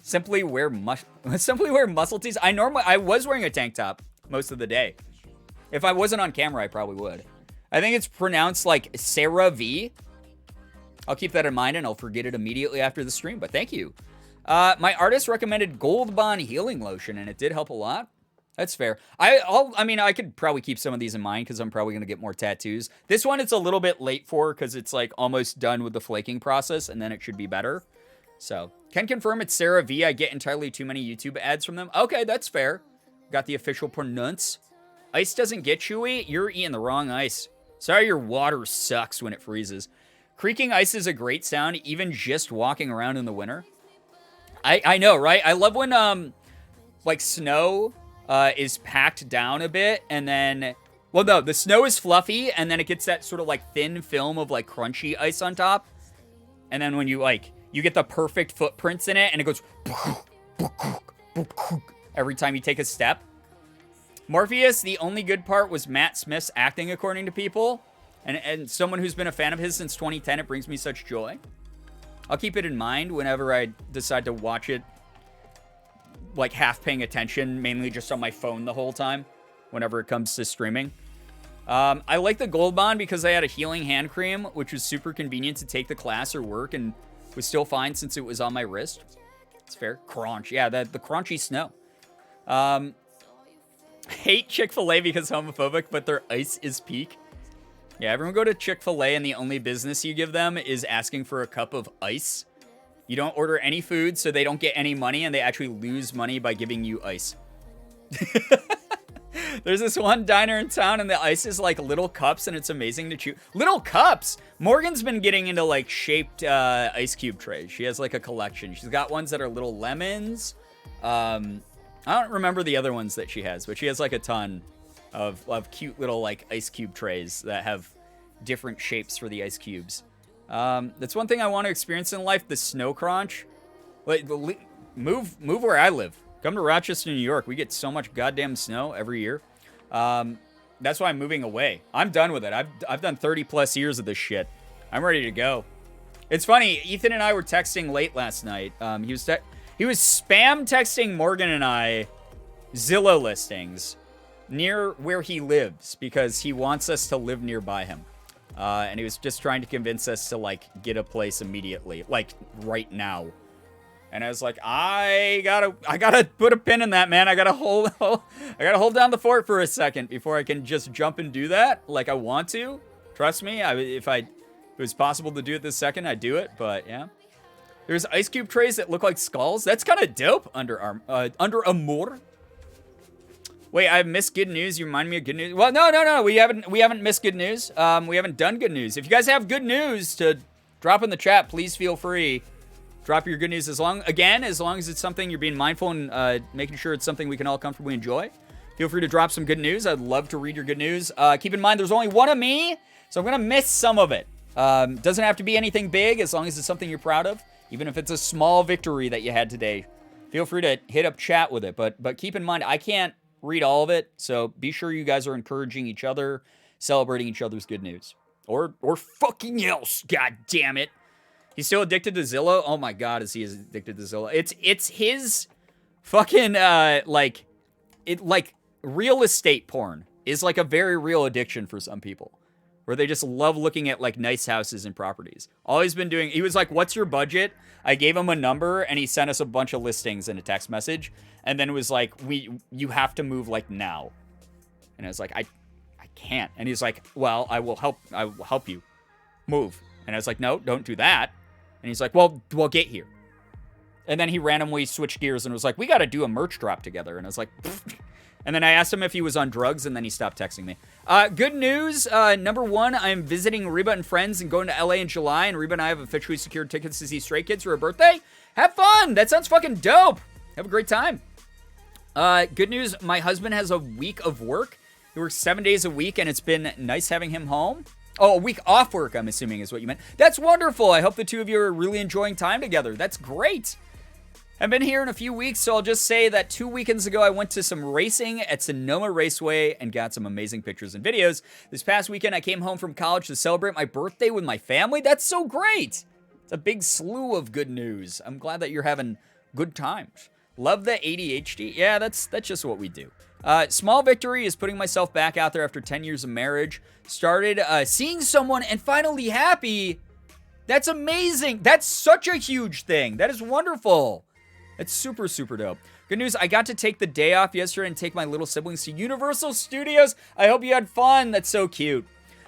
Simply wear muscle tees. I was wearing a tank top most of the day. If I wasn't on camera, I probably would. I think it's pronounced like Sarah V. I'll keep that in mind and I'll forget it immediately after the stream, but thank you. My artist recommended Gold Bond Healing Lotion, and it did help a lot. That's fair. I mean, I could probably keep some of these in mind because I'm probably going to get more tattoos. This one, it's a little bit late for because it's like almost done with the flaking process, and then it should be better. So, can confirm it's Sarah V. I get entirely too many YouTube ads from them. Okay, that's fair. Got the official pronounce. Ice doesn't get chewy. You're eating the wrong ice. Sorry, your water sucks when it freezes. Creaking ice is a great sound, even just walking around in the winter. I know, right? I love when, like, snow is packed down a bit, and then... Well, no, the snow is fluffy, and then it gets that sort of, like, thin film of, like, crunchy ice on top. And then when you, like, you get the perfect footprints in it, and it goes... every time you take a step. Morpheus, the only good part was Matt Smith's acting, according to people. And someone who's been a fan of his since 2010, it brings me such joy. I'll keep it in mind whenever I decide to watch it, like half paying attention, mainly just on my phone the whole time, whenever it comes to streaming. I like the Gold Bond because I had a healing hand cream, which was super convenient to take to class or work, and was still fine since it was on my wrist. It's fair. Crunch. Yeah, the crunchy snow. Hate Chick-fil-A because homophobic, but their ice is peak. Yeah, everyone go to Chick-fil-A and the only business you give them is asking for a cup of ice. You don't order any food, so they don't get any money, and they actually lose money by giving you ice. There's this one diner in town, and the ice is like little cups, and it's amazing to chew. Little cups! Morgan's been getting into like shaped ice cube trays. She has like a collection. She's got ones that are little lemons. I don't remember the other ones that she has, but she has like a ton of cute little like ice cube trays that have different shapes for the ice cubes. That's one thing I want to experience in life, the snow crunch. Like, move where I live. Come to Rochester, New York. We get so much goddamn snow every year. That's why I'm moving away. I'm done with it. I've done 30 plus years of this shit. I'm ready to go. It's funny, Ethan and I were texting late last night. He was spam texting Morgan and I Zillow listings near where he lives because he wants us to live nearby him. And he was just trying to convince us to, like, get a place immediately, like, right now. And I was like, I gotta put a pin in that, man. I gotta hold down the fort for a second before I can just jump and do that like I want to. Trust me, if it was possible to do it this second, I'd do it, but yeah. There's ice cube trays that look like skulls. That's kind of dope, Under Amour. Wait, I missed good news. You remind me of good news. Well, no. We haven't missed good news. We haven't done good news. If you guys have good news to drop in the chat, please feel free. Drop your good news as long as it's something you're being mindful and making sure it's something we can all comfortably enjoy. Feel free to drop some good news. I'd love to read your good news. Keep in mind, there's only one of me, so I'm gonna miss some of it. Doesn't have to be anything big as long as it's something you're proud of. Even if it's a small victory that you had today, feel free to hit up chat with it. But keep in mind, I can't read all of it. So be sure you guys are encouraging each other, celebrating each other's good news. Or fucking else, god damn it. He's still addicted to Zillow? Oh my god, is he addicted to Zillow? It's his fucking, real estate porn is like a very real addiction for some people. Where they just love looking at like nice houses and properties. All he's been doing, he was like, what's your budget? I gave him a number and he sent us a bunch of listings in a text message. And then it was like, you have to move like now. And I was like, I can't. And he's like, well, I will help you move. And I was like, no, don't do that. And he's like, well, get here. And then he randomly switched gears and was like, we got to do a merch drop together. And I was like, pfft. And then I asked him if he was on drugs, and then he stopped texting me. Good news. Number one, I'm visiting Reba and friends and going to LA in July, and Reba and I have officially secured tickets to see Stray Kids for her birthday. Have fun. That sounds fucking dope. Have a great time. Good news. My husband has a week of work. He works 7 days a week, and it's been nice having him home. Oh, a week off work, I'm assuming is what you meant. That's wonderful. I hope the two of you are really enjoying time together. That's great. I've been here in a few weeks, so I'll just say that 2 weekends ago, I went to some racing at Sonoma Raceway and got some amazing pictures and videos. This past weekend, I came home from college to celebrate my birthday with my family. That's so great. It's a big slew of good news. I'm glad that you're having good times. Love the ADHD. Yeah, that's just what we do. Small victory is putting myself back out there after 10 years of marriage. Started seeing someone and finally happy. That's amazing. That's such a huge thing. That is wonderful. It's super, super dope. Good news, I got to take the day off yesterday and take my little siblings to Universal Studios. I hope you had fun. That's so cute.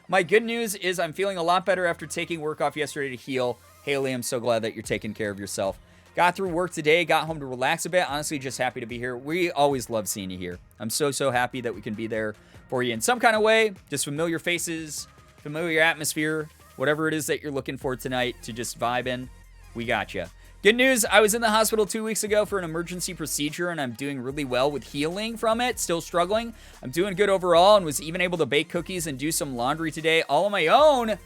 My good news is I'm feeling a lot better after taking work off yesterday to heal. Haley, I'm so glad that you're taking care of yourself. Got through work today, got home to relax a bit. Honestly, just happy to be here. We always love seeing you here. I'm so, so happy that we can be there for you in some kind of way. Just familiar faces, familiar atmosphere, whatever it is that you're looking for tonight to just vibe in. We got you. Good news, I was in the hospital 2 weeks ago for an emergency procedure, and I'm doing really well with healing from it. Still struggling. I'm doing good overall and was even able to bake cookies and do some laundry today all on my own.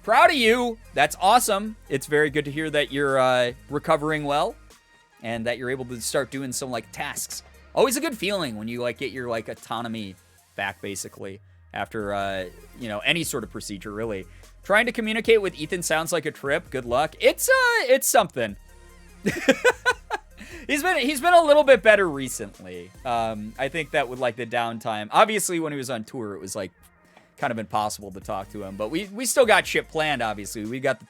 Proud of you. That's awesome. It's very good to hear that you're recovering well and that you're able to start doing some like tasks. Always a good feeling when you like get your like autonomy back basically after any sort of procedure really. Trying to communicate with Ethan sounds like a trip. Good luck. It's something. He's been a little bit better recently. I think that with like the downtime. Obviously when he was on tour it was like kind of impossible to talk to him, but we still got shit planned, obviously. We got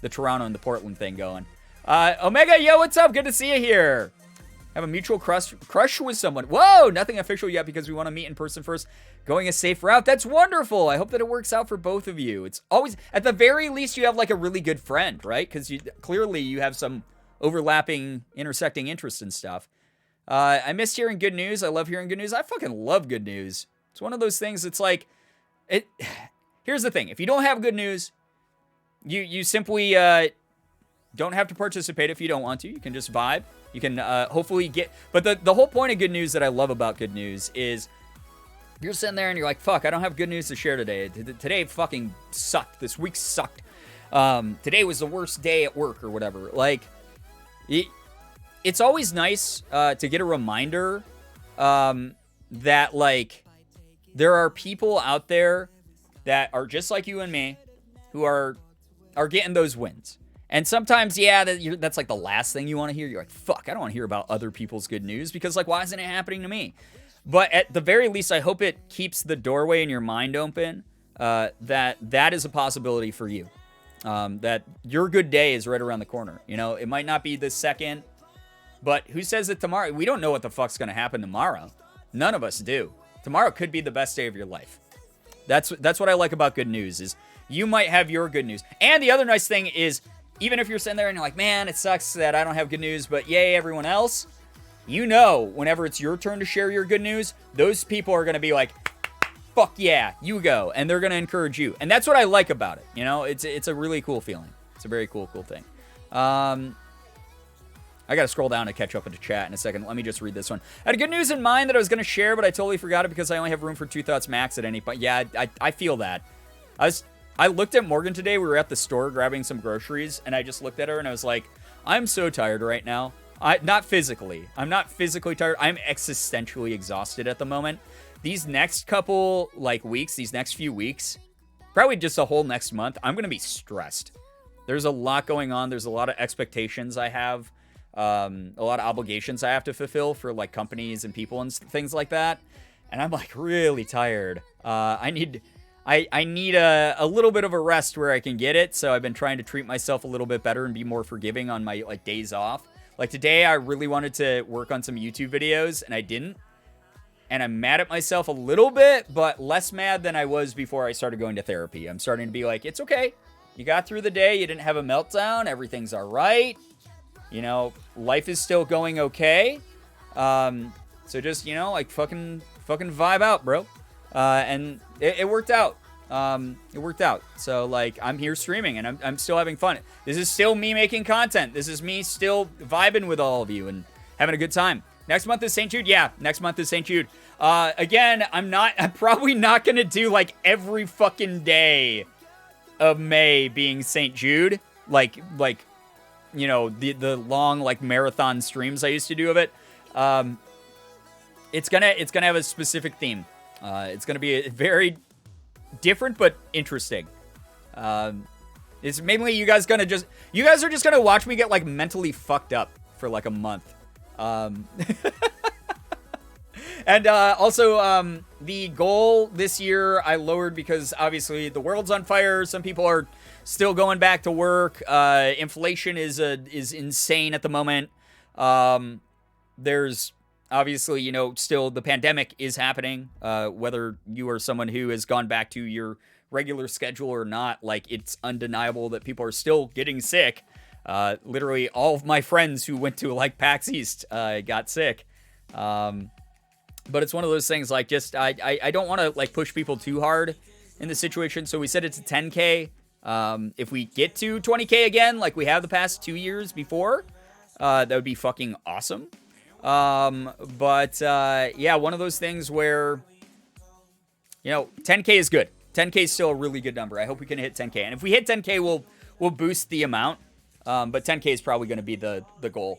the Toronto and the Portland thing going. Omega, yo, what's up? Good to see you here. Have a mutual crush with someone. Whoa, nothing official yet because we want to meet in person first. Going a safe route. That's wonderful. I hope that it works out for both of you. It's always, at the very least, you have like a really good friend, right? Because clearly you have some overlapping, intersecting interests and stuff. I missed hearing good news. I love hearing good news. I fucking love good news. It's one of those things. It's like, here's the thing. If you don't have good news, you simply don't have to participate if you don't want to. You can just vibe. You can hopefully get... But the whole point of good news that I love about good news is you're sitting there and you're like, fuck, I don't have good news to share today. Today fucking sucked. This week sucked. Today was the worst day at work or whatever. Like, it's always nice to get a reminder that, like, there are people out there that are just like you and me who are getting those wins. And sometimes, yeah, that's like the last thing you want to hear. You're like, fuck, I don't want to hear about other people's good news because, like, why isn't it happening to me? But at the very least, I hope it keeps the doorway in your mind open that is a possibility for you. That your good day is right around the corner. You know, it might not be this second, but who says that tomorrow? We don't know what the fuck's going to happen tomorrow. None of us do. Tomorrow could be the best day of your life. That's what I like about good news is you might have your good news. And the other nice thing is, even if you're sitting there and you're like, man, it sucks that I don't have good news, but yay, everyone else, you know, whenever it's your turn to share your good news, those people are going to be like, fuck yeah, you go. And they're going to encourage you. And that's what I like about it. You know, it's a really cool feeling. It's a very cool thing. I got to scroll down to catch up with the chat in a second. Let me just read this one. I had good news in mind that I was going to share, but I totally forgot it because I only have room for 2 thoughts max at any point. Yeah, I feel that. I looked at Morgan today. We were at the store grabbing some groceries, and I just looked at her, and I was like, I'm so tired right now. Not physically. I'm not physically tired. I'm existentially exhausted at the moment. These next couple, like, weeks, these next few weeks, probably just a whole next month, I'm going to be stressed. There's a lot going on. There's a lot of expectations I have. A lot of obligations I have to fulfill for, like, companies and people and things like that. And I'm, like, really tired. I need a little bit of a rest where I can get it. So I've been trying to treat myself a little bit better and be more forgiving on my, like, days off. Like, today, I really wanted to work on some YouTube videos, and I didn't. And I'm mad at myself a little bit, but less mad than I was before I started going to therapy. I'm starting to be like, it's okay. You got through the day. You didn't have a meltdown. Everything's all right. You know, life is still going okay. So just, you know, like, fucking vibe out, bro. And it worked out. It worked out. So, like, I'm here streaming, and I'm still having fun. This is still me making content. This is me still vibing with all of you and having a good time. Next month is St. Jude? Yeah, next month is St. Jude. Again, I'm probably not going to do, like, every fucking day of May being St. Jude. Like, you know, the long, like, marathon streams I used to do of it. It's gonna have a specific theme. It's gonna be a very different but interesting. It's mainly you guys are just gonna watch me get, like, mentally fucked up for, like, a month. And also the goal this year I lowered because obviously the world's on fire. Some people are still going back to work. Inflation is insane at the moment. There's obviously, you know, still the pandemic is happening. Whether you are someone who has gone back to your regular schedule or not, like, it's undeniable that people are still getting sick. Literally all of my friends who went to, like, PAX East got sick. But it's one of those things, like, just I don't want to, like, push people too hard in the situation. So we said it's a 10K. If we get to 20K again, like we have the past 2 years before, that would be fucking awesome. But yeah, one of those things where, you know, 10K is good. 10K is still a really good number. I hope we can hit 10K. And if we hit 10K, we'll boost the amount. But 10K is probably going to be the goal.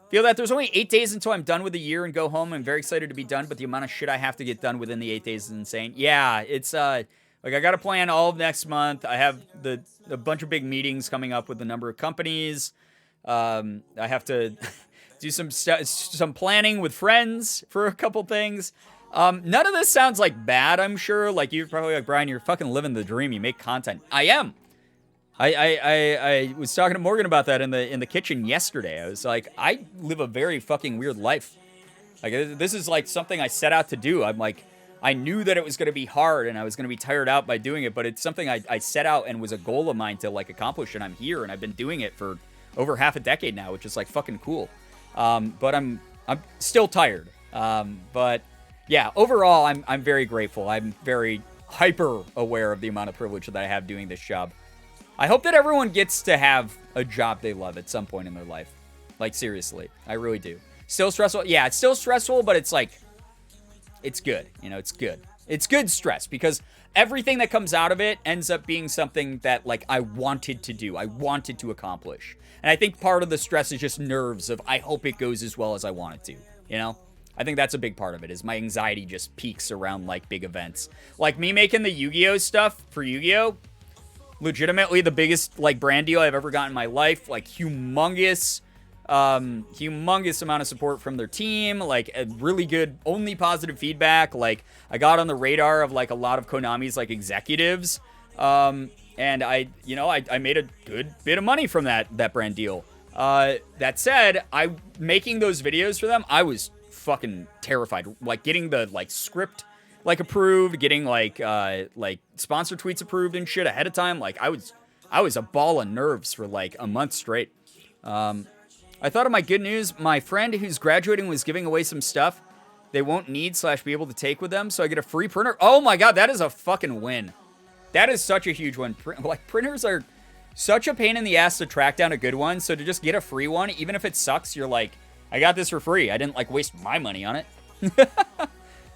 Feel that there's only 8 days until I'm done with the year and go home. I'm very excited to be done, but the amount of shit I have to get done within the 8 days is insane. Yeah, it's like, I got to plan all of next month. I have a bunch of big meetings coming up with a number of companies. I have to do some planning with friends for a couple things. None of this sounds like bad, I'm sure. Like, you're probably like, Brian, you're fucking living the dream. You make content. I am. I was talking to Morgan about that in the kitchen yesterday. I was like, I live a very fucking weird life. Like, this is like something I set out to do. I'm like, I knew that it was going to be hard and I was going to be tired out by doing it, but it's something I set out and was a goal of mine to, like, accomplish, and I'm here, and I've been doing it for over half a decade now, which is, like, fucking cool. But I'm still tired. But yeah, overall, I'm very grateful. I'm very hyper aware of the amount of privilege that I have doing this job. I hope that everyone gets to have a job they love at some point in their life. Like, seriously. I really do. Still stressful? Yeah, it's still stressful, but it's like, it's good. You know, it's good. It's good stress because everything that comes out of it ends up being something that, like, I wanted to do. I wanted to accomplish. And I think part of the stress is just nerves of, I hope it goes as well as I want it to. You know? I think that's a big part of it, is my anxiety just peaks around, like, big events. Like, me making the Yu-Gi-Oh stuff for Yu-Gi-Oh! Legitimately the biggest, like, brand deal I've ever gotten in my life. Like, humongous amount of support from their team. Like, a really good, only positive feedback. Like, I got on the radar of, like, a lot of Konami's, like, executives. And I made a good bit of money from that brand deal. That said, making those videos for them, I was fucking terrified. Like, getting the, like, script, like, approved, getting, like sponsor tweets approved and shit ahead of time. Like, I was a ball of nerves for, like, a month straight. I thought of my good news. My friend who's graduating was giving away some stuff they won't need / be able to take with them, so I get a free printer. Oh my god, that is a fucking win. That is such a huge win. Like, printers are such a pain in the ass to track down a good one, so to just get a free one, even if it sucks, you're like, I got this for free. I didn't, like, waste my money on it.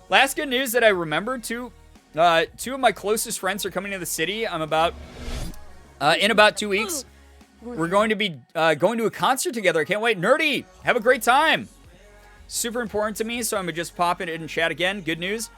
Last good news that I remembered, two of my closest friends are coming to the city. I'm in about 2 weeks. We're going to be going to a concert together. I can't wait. Nerdy, have a great time. Super important to me, so I'm going to just pop it in chat again. Good news.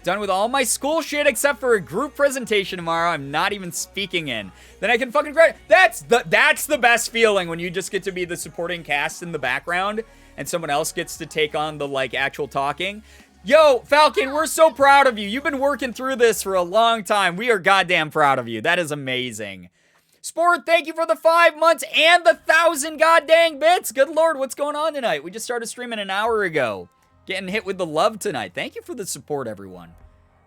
Done with all my school shit except for a group presentation tomorrow. I'm not even speaking in. Then I can fucking grad. That's the best feeling when you just get to be the supporting cast in the background and someone else gets to take on the, like, actual talking. Yo, Falcon, we're so proud of you. You've been working through this for a long time. We are goddamn proud of you. That is amazing. Sport, thank you for the 5 months and the 1,000 goddamn bits. Good lord, what's going on tonight? We just started streaming an hour ago. Getting hit with the love tonight. Thank you for the support, everyone.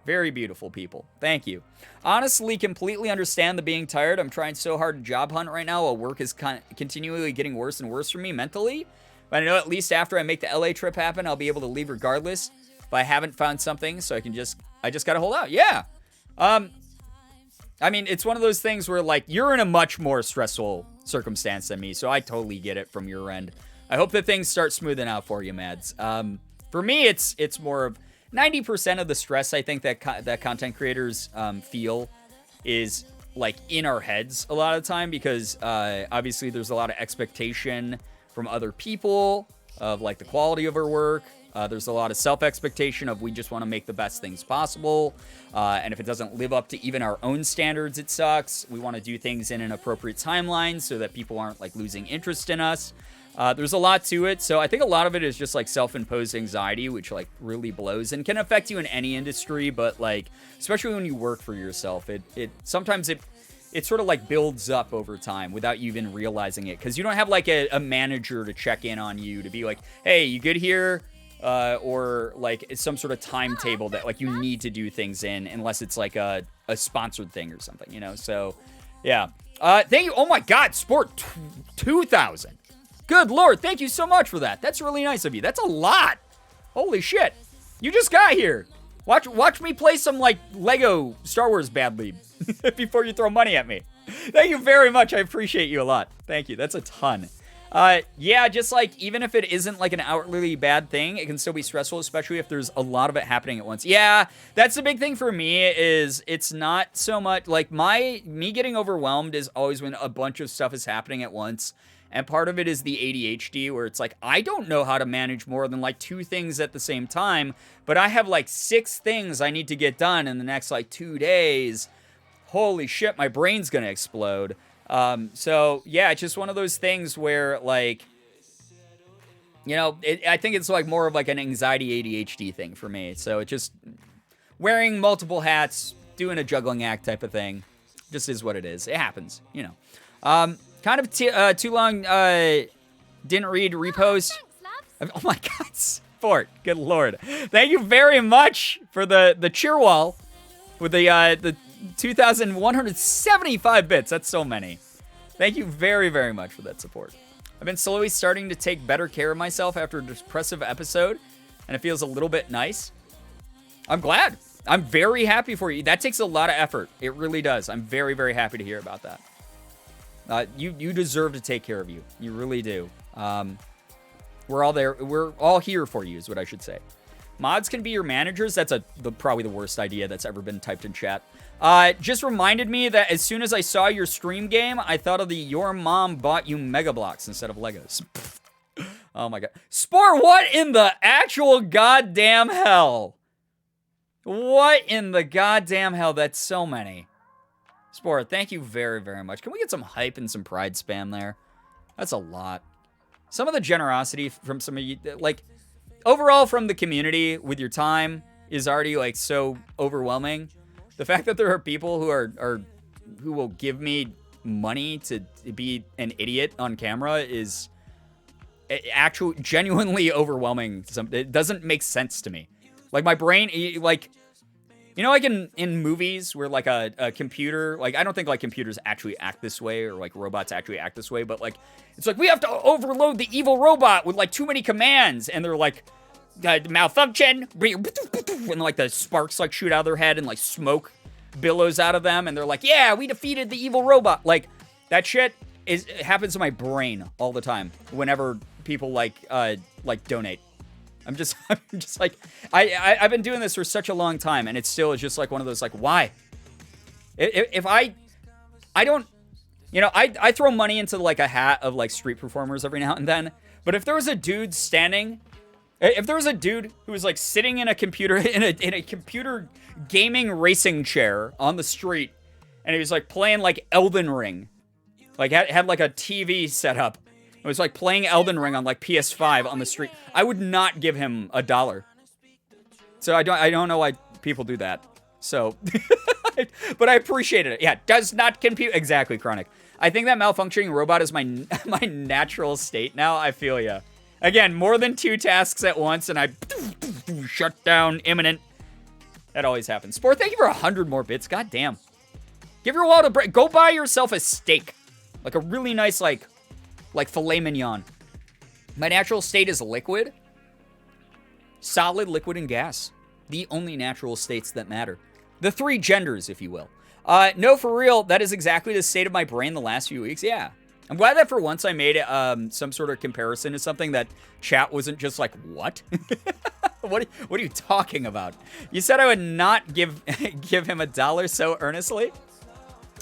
Very beautiful people. Thank you. Honestly, completely understand the being tired. I'm trying so hard to job hunt right now while work is continually getting worse and worse for me mentally. But I know at least after I make the LA trip happen, I'll be able to leave regardless. If I haven't found something, so I just gotta hold out. Yeah. I mean, it's one of those things where, like, you're in a much more stressful circumstance than me, so I totally get it from your end. I hope that things start smoothing out for you, Mads. For me, it's more of 90% of the stress I think that content creators feel is, like, in our heads a lot of the time because, obviously, there's a lot of expectation from other people of, like, the quality of our work. There's a lot of self-expectation of we just want to make the best things possible. And if it doesn't live up to even our own standards, it sucks. We want to do things in an appropriate timeline so that people aren't, like, losing interest in us. There's a lot to it. So I think a lot of it is just, like, self-imposed anxiety, which, like, really blows and can affect you in any industry. But, like, especially when you work for yourself, sometimes it sort of, like, builds up over time without you even realizing it. Because you don't have, like, a manager to check in on you to be like, hey, you good here? Or, like, some sort of timetable that, like, you need to do things in unless it's, like, a sponsored thing or something, you know? So, yeah. Thank you. Oh, my God. Sport 2,000. Good Lord. Thank you so much for that. That's really nice of you. That's a lot. Holy shit. You just got here. Watch me play some, like, Lego Star Wars Bad League before you throw money at me. Thank you very much. I appreciate you a lot. Thank you. That's a ton. Yeah, just, like, even if it isn't, like, an outwardly bad thing, it can still be stressful, especially if there's a lot of it happening at once. Yeah, that's the big thing for me is it's not so much, like, me getting overwhelmed is always when a bunch of stuff is happening at once, and part of it is the ADHD, where it's like, I don't know how to manage more than, like, 2 things at the same time, but I have, like, 6 things I need to get done in the next, like, 2 days. Holy shit, my brain's gonna explode. So, yeah, it's just one of those things where, like, you know, I think it's, like, more of, like, an anxiety ADHD thing for me. So it's just wearing multiple hats, doing a juggling act type of thing. Just is what it is. It happens, you know. Kind of too long, didn't read, repost. Oh, my God, Sport. Good Lord. Thank you very much for the cheer wall with the 2,175 bits. That's so many. Thank you very, very much for that support. I've been slowly starting to take better care of myself after a depressive episode, and it feels a little bit nice. I'm glad. I'm very happy for you. That takes a lot of effort. It really does. I'm very, very happy to hear about that. You deserve to take care of you. You really do. We're all there. We're all here for you is what I should say. Mods can be your managers. That's probably the worst idea that's ever been typed in chat. Just reminded me that as soon as I saw your stream game, I thought of the your mom bought you Mega Bloks instead of Legos. Oh my God. Sport, what in the actual goddamn hell? What in the goddamn hell? That's so many. Sport, thank you very, very much. Can we get some hype and some pride spam there? That's a lot. Some of the generosity from some of you, like, overall from the community with your time is already, like, so overwhelming. The fact that there are people who will give me money to be an idiot on camera is genuinely overwhelming. It doesn't make sense to me. Like, my brain, like, you know, like in movies where, like, a computer, like, I don't think, like, computers actually act this way or, like, robots actually act this way, but, like, it's like, we have to overload the evil robot with, like, too many commands, and they're like, malfunction, and, like, the sparks, like, shoot out of their head, and, like, smoke billows out of them, and they're like, yeah, we defeated the evil robot. Like, that shit it happens in my brain all the time whenever people, like, donate. I'm just like, I've been doing this for such a long time, and it still is just, like, one of those, like, why? If I don't, You know, I throw money into like a hat of like street performers every now and then. But if there was a dude if there was a dude who was like sitting in a computer in a computer gaming racing chair on the street, and he was like playing like Elden Ring, like had like a TV set up, it was like playing Elden Ring on like PS5 on the street, I would not give him $1. So I don't know why people do that. So, but I appreciated it. Yeah, does not compute exactly, Chronic. I think that malfunctioning robot is my natural state now. I feel ya. Again, more than 2 tasks at once, and I shut down imminent. That always happens. Sport, thank you for 100 more bits. God damn. Give your wallet a break. Go buy yourself a steak, like a really nice like filet mignon. My natural state is liquid, solid, liquid, and gas. The only natural states that matter. The 3 genders, if you will. No, for real, that is exactly the state of my brain the last few weeks. Yeah. I'm glad that for once I made some sort of comparison to something that chat wasn't just like, what? What are you talking about? You said I would not give him $1 so earnestly?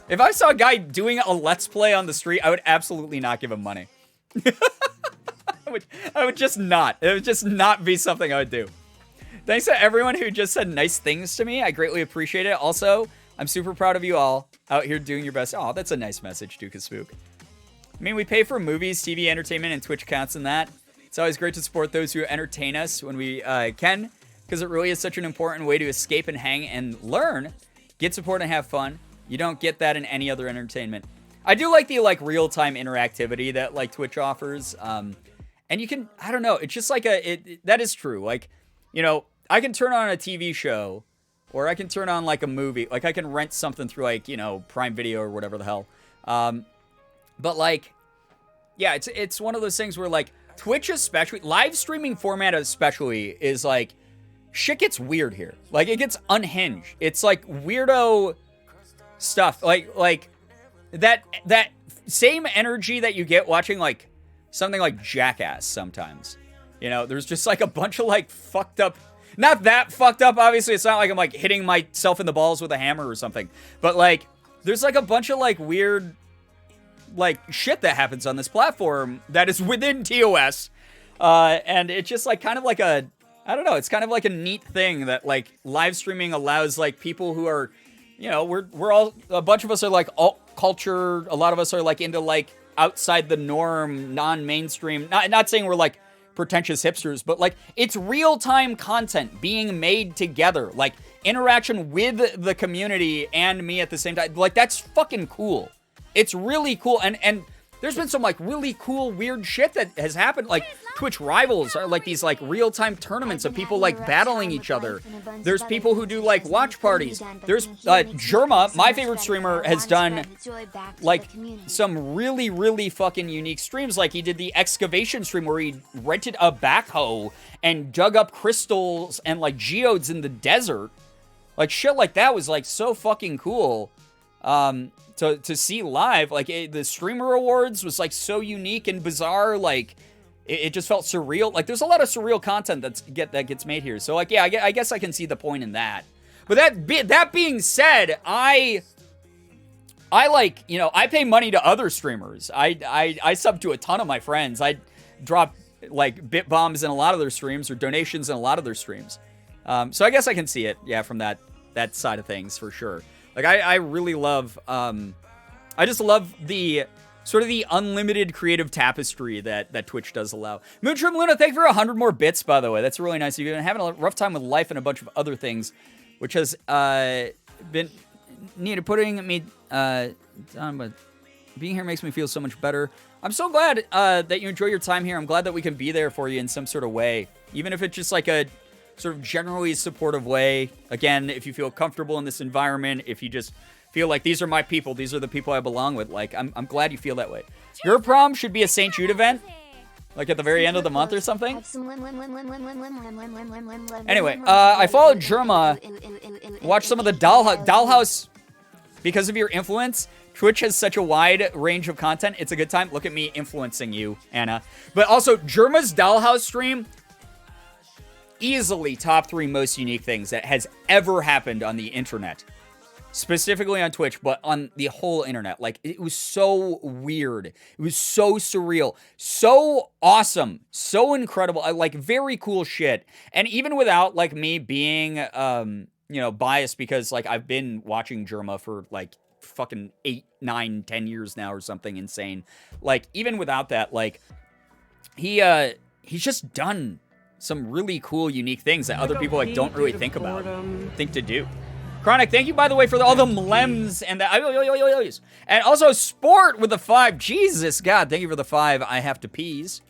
If I saw a guy doing a Let's Play on the street, I would absolutely not give him money. I would just not. It would just not be something I would do. Thanks to everyone who just said nice things to me. I greatly appreciate it. Also, I'm super proud of you all out here doing your best. Oh, that's a nice message, Duke of Spook. I mean, we pay for movies, TV, entertainment, and Twitch accounts and that. It's always great to support those who entertain us when we can, because it really is such an important way to escape and hang and learn, get support and have fun. You don't get that in any other entertainment. I do like the real-time interactivity that Twitch offers. And you can, I don't know, it's just like that is true. Like, you know, I can turn on a TV show, or I can turn on like a movie. Like I can rent something through Prime Video or whatever the hell. But yeah, it's one of those things where Twitch especially, live streaming format especially, is shit gets weird here. It gets unhinged. It's weirdo stuff. Like that same energy that you get watching something like Jackass sometimes. You know, there's just a bunch of fucked up, not that fucked up, obviously. It's not like I'm hitting myself in the balls with a hammer or something. But there's a bunch of weird shit that happens on this platform that is within TOS. And it's just kind of a, I don't know, it's kind of a neat thing that live streaming allows people who are, you know, we're all, a bunch of us are alt culture. A lot of us are into outside the norm, non-mainstream. Not saying we're pretentious hipsters, but it's real-time content being made together, interaction with the community and me at the same time. That's fucking cool. It's really cool, and there's been some really cool weird shit that has happened. Twitch Rivals are these real-time tournaments of people battling each other. There's people who do watch parties. There's Germa, my favorite streamer, has done some really, really fucking unique streams. He did the excavation stream where he rented a backhoe and dug up crystals and geodes in the desert. Shit like that was so fucking cool. To see live, the streamer awards was so unique and bizarre. It just felt surreal. There's a lot of surreal content that gets made here. So yeah, I guess I can see the point in that. But that being said, I I pay money to other streamers. I sub to a ton of my friends. I drop bit bombs in a lot of their streams or donations in a lot of their streams. So I guess I can see it, yeah, from that side of things for sure. I really love, I just love the sort of the unlimited creative tapestry that Twitch does allow. Moonshroom Luna, thank you for 100 more bits, by the way. That's really nice. You've been having a rough time with life and a bunch of other things, which has been needed putting me on, but being here makes me feel so much better. I'm so glad that you enjoy your time here. I'm glad that we can be there for you in some sort of way, even if it's just a sort of generally supportive way. Again, if you feel comfortable in this environment, if you just feel these are my people, these are the people I belong with, I'm glad you feel that way. Your prom should be a St. Jude event, at the very end of the month or something. Anyway, I followed Germa, watched some of the Dollhouse. Because of your influence, Twitch has such a wide range of content. It's a good time. Look at me influencing you, Anna. But also, Germa's Dollhouse stream, easily top 3 most unique things that has ever happened on the internet. specifically on Twitch, but on the whole internet. Like, it was so weird. It was so surreal, so awesome, so incredible. Like, very cool shit. And even without, like, me being, biased, because, like, I've been watching Germa for, like, fucking 8, 9, 10 years now or something insane. Like, even without that, like, he's just done some really cool, unique things that other people, like, don't really think to do. Chronic, thank you, by the way, for all the mlems and the and also Sport with the 5. Jesus, God, thank you for the 5. I have to peas.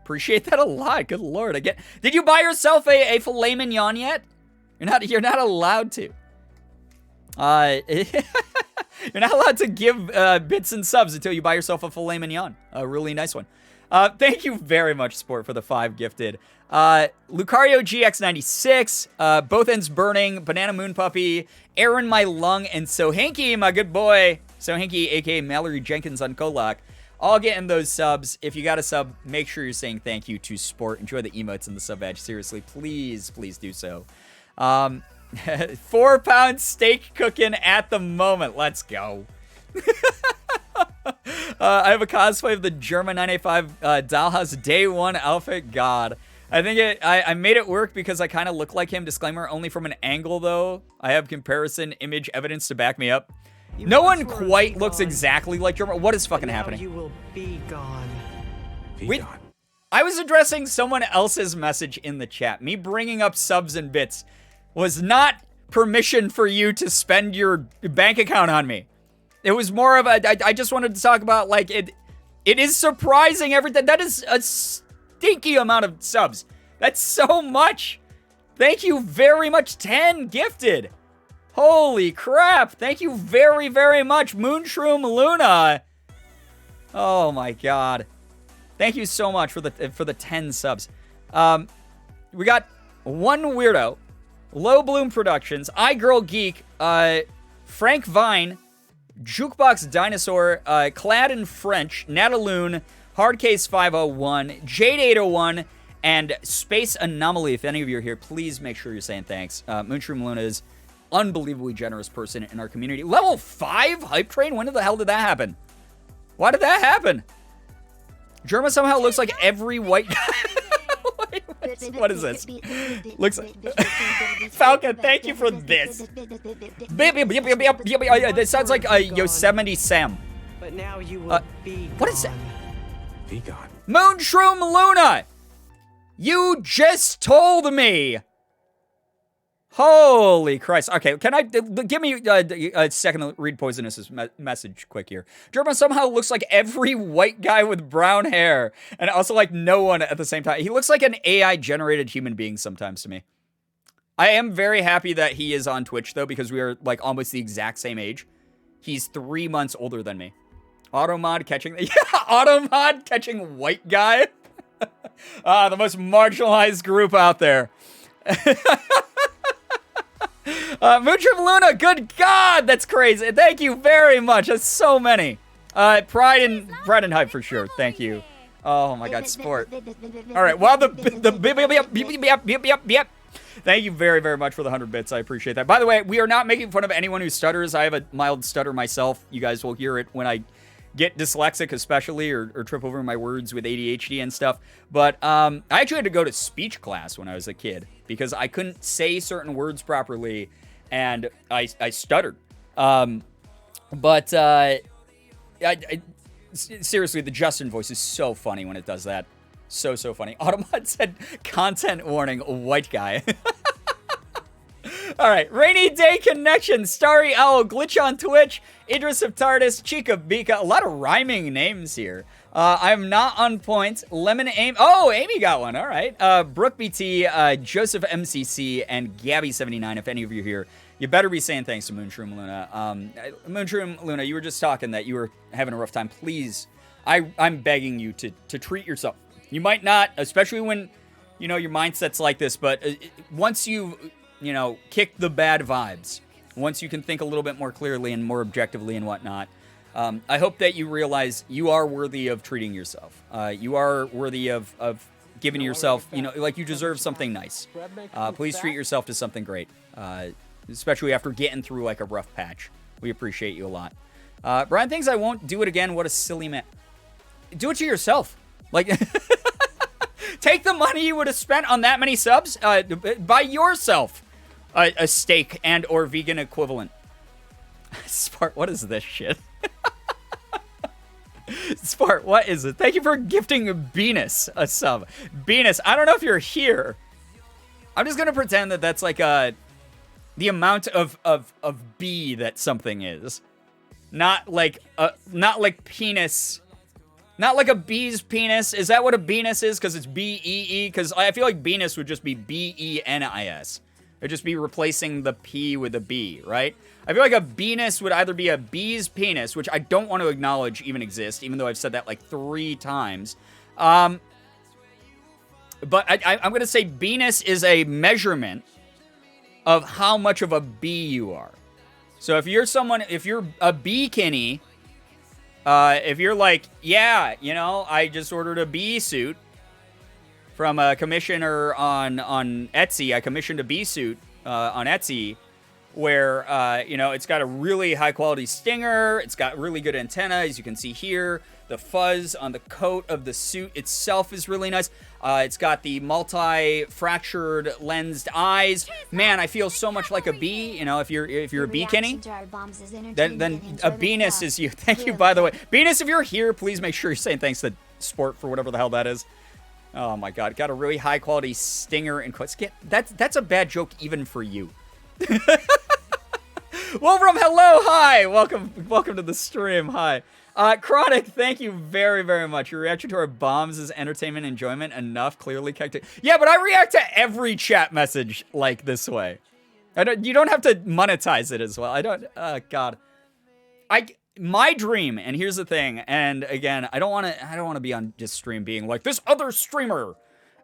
Appreciate that a lot. Good Lord. Did you buy yourself a filet mignon yet? You're not allowed to. You're not allowed to give bits and subs until you buy yourself a filet mignon. A really nice one. Thank you very much, Sport, for the 5 gifted. Lucario GX96, Both Ends Burning, Banana Moon Puppy, Aaron My Lung, and Sohanky, my good boy. Sohanky, aka Mallory Jenkins on Kolak. All getting those subs. If you got a sub, make sure you're saying thank you to Sport. Enjoy the emotes and the sub badge. Seriously, please do so. 4-pound steak cooking at the moment. Let's go. I have a cosplay of the German 985 Dollhouse Day 1 outfit. God. I think I made it work because I kind of look like him. Disclaimer, only from an angle, though. I have comparison image evidence to back me up. No one quite looks exactly like German. What is fucking happening? You will be gone. Gone. I was addressing someone else's message in the chat. Me bringing up subs and bits was not permission for you to spend your bank account on me. It was more of I just wanted to talk about, like, it is surprising everything. That is a stinky amount of subs. That's so much. Thank you very much. 10 gifted. Holy crap. Thank you very, very much, Moonshroom Luna. Oh my God. Thank you so much for the 10 subs. We got one weirdo, Low Bloom Productions, iGirl Geek, Frank Vine, Jukebox Dinosaur, Clad in French, Nataloon, Hardcase 501, Jade 801, and Space Anomaly. If any of you are here, please make sure you're saying thanks. Moonshroom Luna is unbelievably generous person in our community. Level 5 Hype Train? When the hell did that happen? Why did that happen? Germa somehow looks like every white guy. What is this? Looks like Falcon, thank you for this. That sounds like Yosemite Sam. But now you will be what is that? Be gone. Moonshroom Luna! You just told me! Holy Christ. Okay, can I... give me a second to read Poisonous' message quick here. German somehow looks like every white guy with brown hair. And also like no one at the same time. He looks like an AI-generated human being sometimes to me. I am very happy that he is on Twitch, though, because we are like almost the exact same age. He's 3 months older than me. Automod catching... Yeah, Automod catching white guy. The most marginalized group out there. Moonshroom Luna, good God, that's crazy. Thank you very much. That's so many. Pride and Hype for sure. Thank you. Oh my God, Sport. All right, well, thank you very, very much for the 100 bits. I appreciate that. By the way, we are not making fun of anyone who stutters. I have a mild stutter myself. You guys will hear it when I get dyslexic, especially, or trip over my words with ADHD and stuff. But I actually had to go to speech class when I was a kid because I couldn't say certain words properly, and I stuttered. Seriously, the Justin voice is so funny when it does that. So funny. Automod said, content warning, white guy. All right, Rainy Day Connection, Starry Owl, Glitch on Twitch, Idris of Tardis, Chica Bika, a lot of rhyming names here. I'm not on point. Lemon Amy, oh, Amy got one, all right. Brooke BT, Joseph MCC, and Gabby79, if any of you are here, you better be saying thanks to Moonshroom Luna. Moonshroom Luna, you were just talking that you were having a rough time. Please, I'm begging you to treat yourself. You might not, especially when, your mindset's like this, but once you kick the bad vibes, once you can think a little bit more clearly and more objectively and whatnot, I hope that you realize you are worthy of treating yourself. You are worthy of giving yourself, like you deserve something nice. Please treat yourself to something great. especially after getting through like a rough patch. We appreciate you a lot. Brian thinks I won't do it again. What a silly man. Do it to yourself. Like, take the money you would have spent on that many subs, buy yourself a steak and or vegan equivalent. Spart, what is this shit? Spart, what is it? Thank you for gifting Venus a sub. Venus, I don't know if you're here. I'm just gonna pretend that that's like the amount of B that something is. Not like penis. Not like a bee's penis. Is that what a Venus is? Because it's B-E-E? Because I feel like Venus would just be B-E-N-I-S. It'd just be replacing the P with a B, right? I feel like a Venus would either be a bee's penis, which I don't want to acknowledge even exists, even though I've said that like 3 times. But I'm going to say Venus is a measurement of how much of a bee you are. So if you're a bee-kinny, if you're like, yeah, you know, I just ordered a bee suit from a commissioner on Etsy. I commissioned a bee suit on Etsy where, you know, it's got a really high-quality stinger. It's got really good antenna, as you can see here. The fuzz on the coat of the suit itself is really nice. It's got the multi-fractured lensed eyes. Man, I feel so much like a bee. You know, if you're a bee-kinny, then a Venus is you. Thank you, by the way. Venus, if you're here, please make sure you're saying thanks to Sport for whatever the hell that is. Oh my God, got a really high-quality stinger and quotes. That's a bad joke even for you. Wolfram, hello, hi, welcome to the stream, hi. Chronic, thank you very, very much. Your reaction to our bombs is entertainment enjoyment enough, clearly connected. Yeah, but I react to every chat message like this way. You don't have to monetize it as well. I don't, God. My dream, and here's the thing, and again, I don't want to be on this stream being like, this other streamer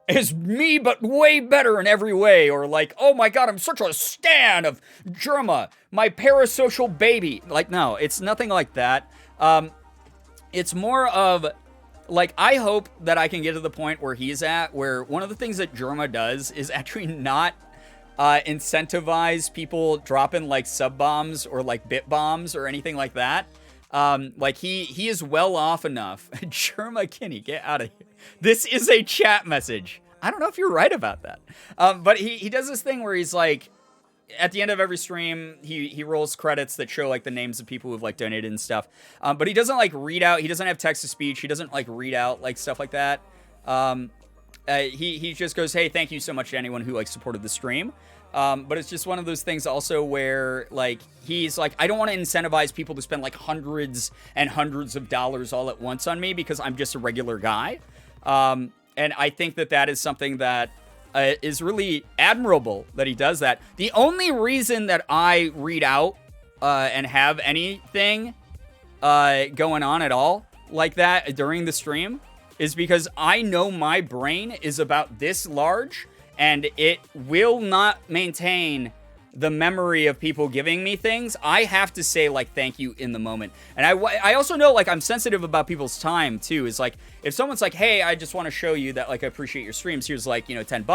is me, but way better in every way, or like, oh my God, I'm such a stan of Germa, my parasocial baby. Like, no, it's nothing like that. It's more of, like, I hope that I can get to the point where he's at, where one of the things that Germa does is actually not incentivize people dropping, like, sub bombs or, like, bit bombs or anything like that. Like, he is well off enough. Germa Kinney, get out of here. This is a chat message. I don't know if you're right about that. But he does this thing where he's like, at the end of every stream, he rolls credits that show, like, the names of people who've, like, donated and stuff. But he doesn't, like, read out. He doesn't have text-to-speech. He doesn't, like, read out, like, stuff like that. He just goes, hey, thank you so much to anyone who, like, supported the stream. But it's just one of those things also where, like, he's like, I don't want to incentivize people to spend, like, hundreds and hundreds of dollars all at once on me because I'm just a regular guy. And I think that is something that is really admirable that he does that. The only reason that I read out and have anything going on at all like that during the stream is because I know my brain is about this large and it will not maintain the memory of people giving me things. I have to say, like, thank you in the moment. And I also know, like, I'm sensitive about people's time, too. It's like, if someone's like, hey, I just want to show you that, like, I appreciate your streams. Here's, like, you know, $10.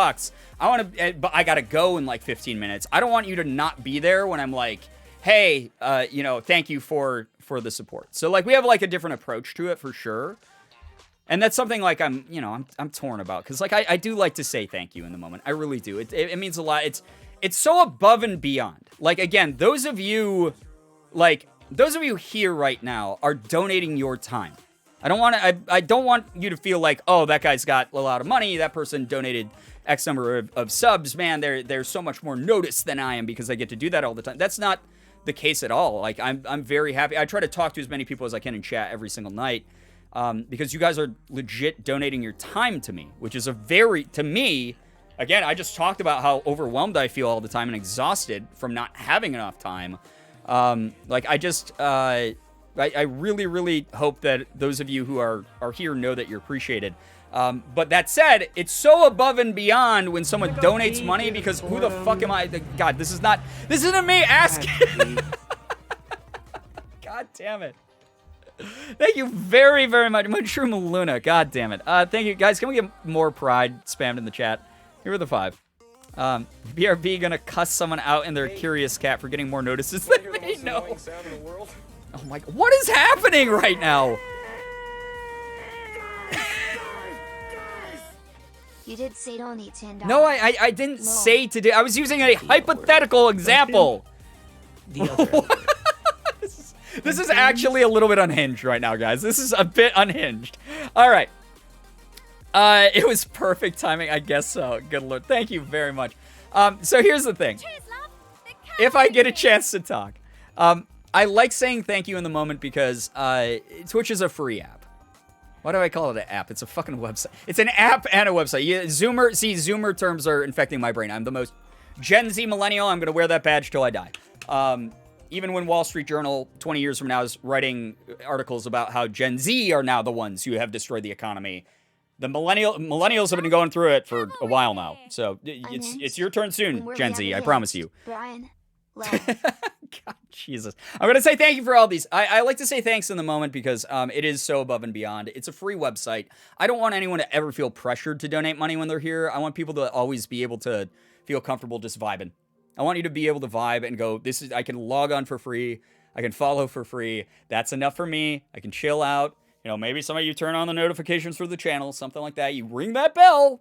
But I gotta go in, like, 15 minutes. I don't want you to not be there when I'm like, hey, you know, thank you for the support. So, like, we have, like, a different approach to it, for sure. And that's something, like, I'm torn about. Because, like, I do like to say thank you in the moment. I really do. It means a lot. It's so above and beyond. Like, again, those of you here right now are donating your time. I don't want you to feel like, oh, that guy's got a lot of money. That person donated X number of subs. Man, they're so much more noticed than I am because I get to do that all the time. That's not the case at all. Like, I'm very happy. I try to talk to as many people as I can in chat every single night because you guys are legit donating your time to me, which is to me, again, I just talked about how overwhelmed I feel all the time and exhausted from not having enough time. Like, I really, really hope that those of you who are here know that you're appreciated. But that said, it's so above and beyond when someone donates money because who the fuck am I? God, this isn't me asking. God damn it. Thank you very, very much. Mushroom Luna. God damn it. Thank you, guys. Can we get more pride spammed in the chat? Here are the 5. BRB gonna cuss someone out in their curious cat for getting more notices than they know. Oh my god, what is happening right now? You did say don't eat $10. No, I didn't say to do. I was using a hypothetical example. The other. This is actually a little bit unhinged right now, guys. This is a bit unhinged. All right. It was perfect timing, I guess so. Good lord. Thank you very much. So here's the thing. If I get a chance to talk, I like saying thank you in the moment because Twitch is a free app. Why do I call it an app? It's a fucking website. It's an app and a website. Zoomer terms are infecting my brain. I'm the most Gen Z millennial. I'm going to wear that badge till I die. Even when Wall Street Journal 20 years from now is writing articles about how Gen Z are now the ones who have destroyed the economy. The millennials have been going through it for a while now. So it's your turn soon, Gen Z. I promise you. Brian, God, Jesus. I'm going to say thank you for all these. I like to say thanks in the moment because it is so above and beyond. It's a free website. I don't want anyone to ever feel pressured to donate money when they're here. I want people to always be able to feel comfortable just vibing. I want you to be able to vibe and go, I can log on for free. I can follow for free. That's enough for me. I can chill out. You know, maybe some of you turn on the notifications for the channel, something like that. You ring that bell.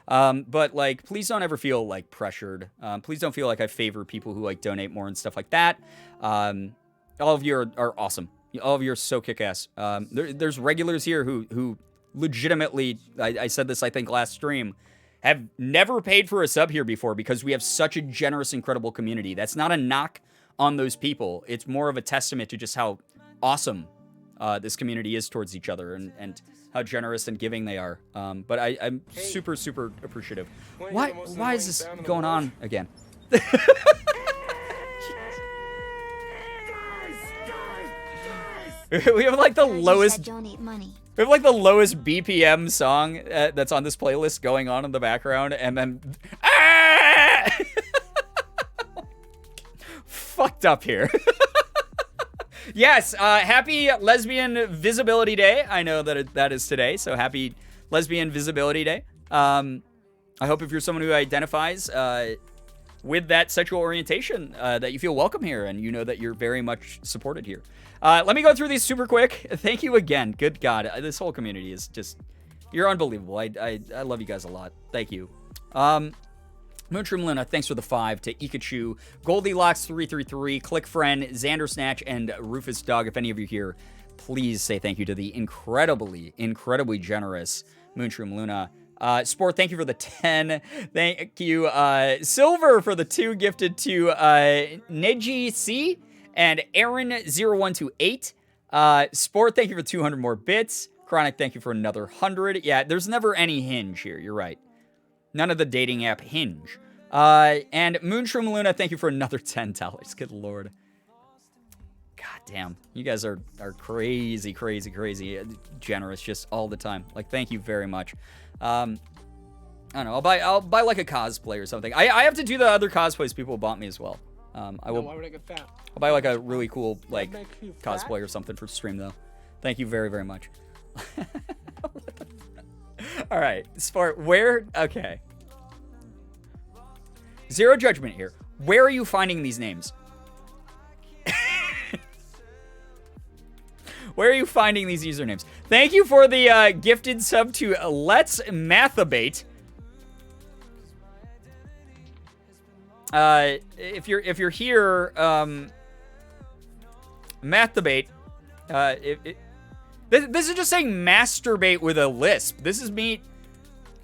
But like, please don't ever feel like pressured. Please don't feel like I favor people who like donate more and stuff like that. All of you are awesome. All of you are so kick-ass. There's regulars here who legitimately, I said this I think last stream, have never paid for a sub here before because we have such a generous, incredible community. That's not a knock on those people. It's more of a testament to just how awesome this community is towards each other and how generous and giving they are. But I'm super, super appreciative. Why is this going on again? We have like the lowest. don't eat money. We have like the lowest BPM song that's on this playlist going on in the background, and then fucked up here. Yes, happy Lesbian Visibility Day. I know that that is today, so happy Lesbian Visibility Day. I hope if you're someone who identifies with that sexual orientation, that you feel welcome here and you know that you're very much supported here. Let me go through these super quick. Thank you again. Good God, this whole community is just, you're unbelievable. I love you guys a lot. Thank you. Moonshroom Luna, thanks for the 5 to Ikachu, Goldilocks333, ClickFriend, Xander Snatch, and Rufus Dog. If any of you here, please say thank you to the incredibly generous Moonshroom Luna. Sport, thank you for the 10. Thank you, Silver, for the 2 gifted to Neji C and Aaron0128. Sport, thank you for 200 more bits. Chronic, thank you for another 100. Yeah, there's never any Hinge here. You're right. None of the dating app Hinge. And Moonshroom Luna, thank you for another $10. Good lord. God damn. You guys are crazy, crazy, crazy generous just all the time. Like, thank you very much. I don't know. I'll buy like a cosplay or something. I have to do the other cosplays people bought me as well. Why would I get that? I'll buy like a really cool like cosplay or something for stream though. Thank you very, very much. All right, Sport, where? Okay. Zero judgment here. Where are you finding these names? Where are you finding these usernames? Thank you for the gifted sub to Let's Mathabate. If you're here, Mathabate. This is just saying masturbate with a lisp. This is me.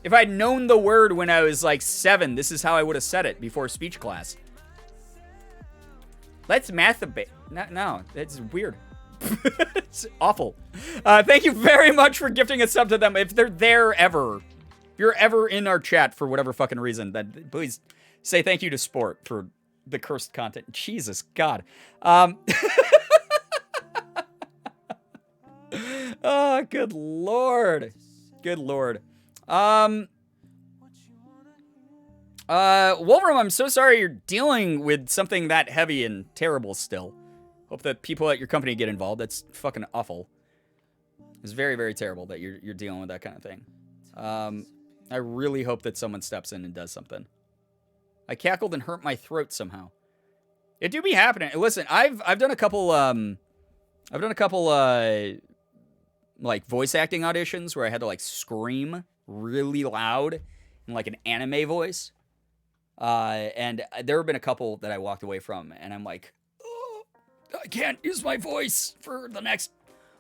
If I'd known the word when I was like 7, this is how I would have said it before speech class. Let's masturbate. No, it's weird. It's awful. Thank you very much for gifting a sub to them. If they're there ever, if you're ever in our chat for whatever fucking reason, then please say thank you to Sport for the cursed content. Jesus God. Oh, good lord. Good lord. Wolverine, I'm so sorry you're dealing with something that heavy and terrible still. Hope that people at your company get involved. That's fucking awful. It's very, very terrible that you're dealing with that kind of thing. I really hope that someone steps in and does something. I cackled and hurt my throat somehow. It do be happening. Listen, I've done a couple like voice acting auditions where I had to like scream really loud in like an anime voice. And there have been a couple that I walked away from, and I'm like, oh, I can't use my voice for the next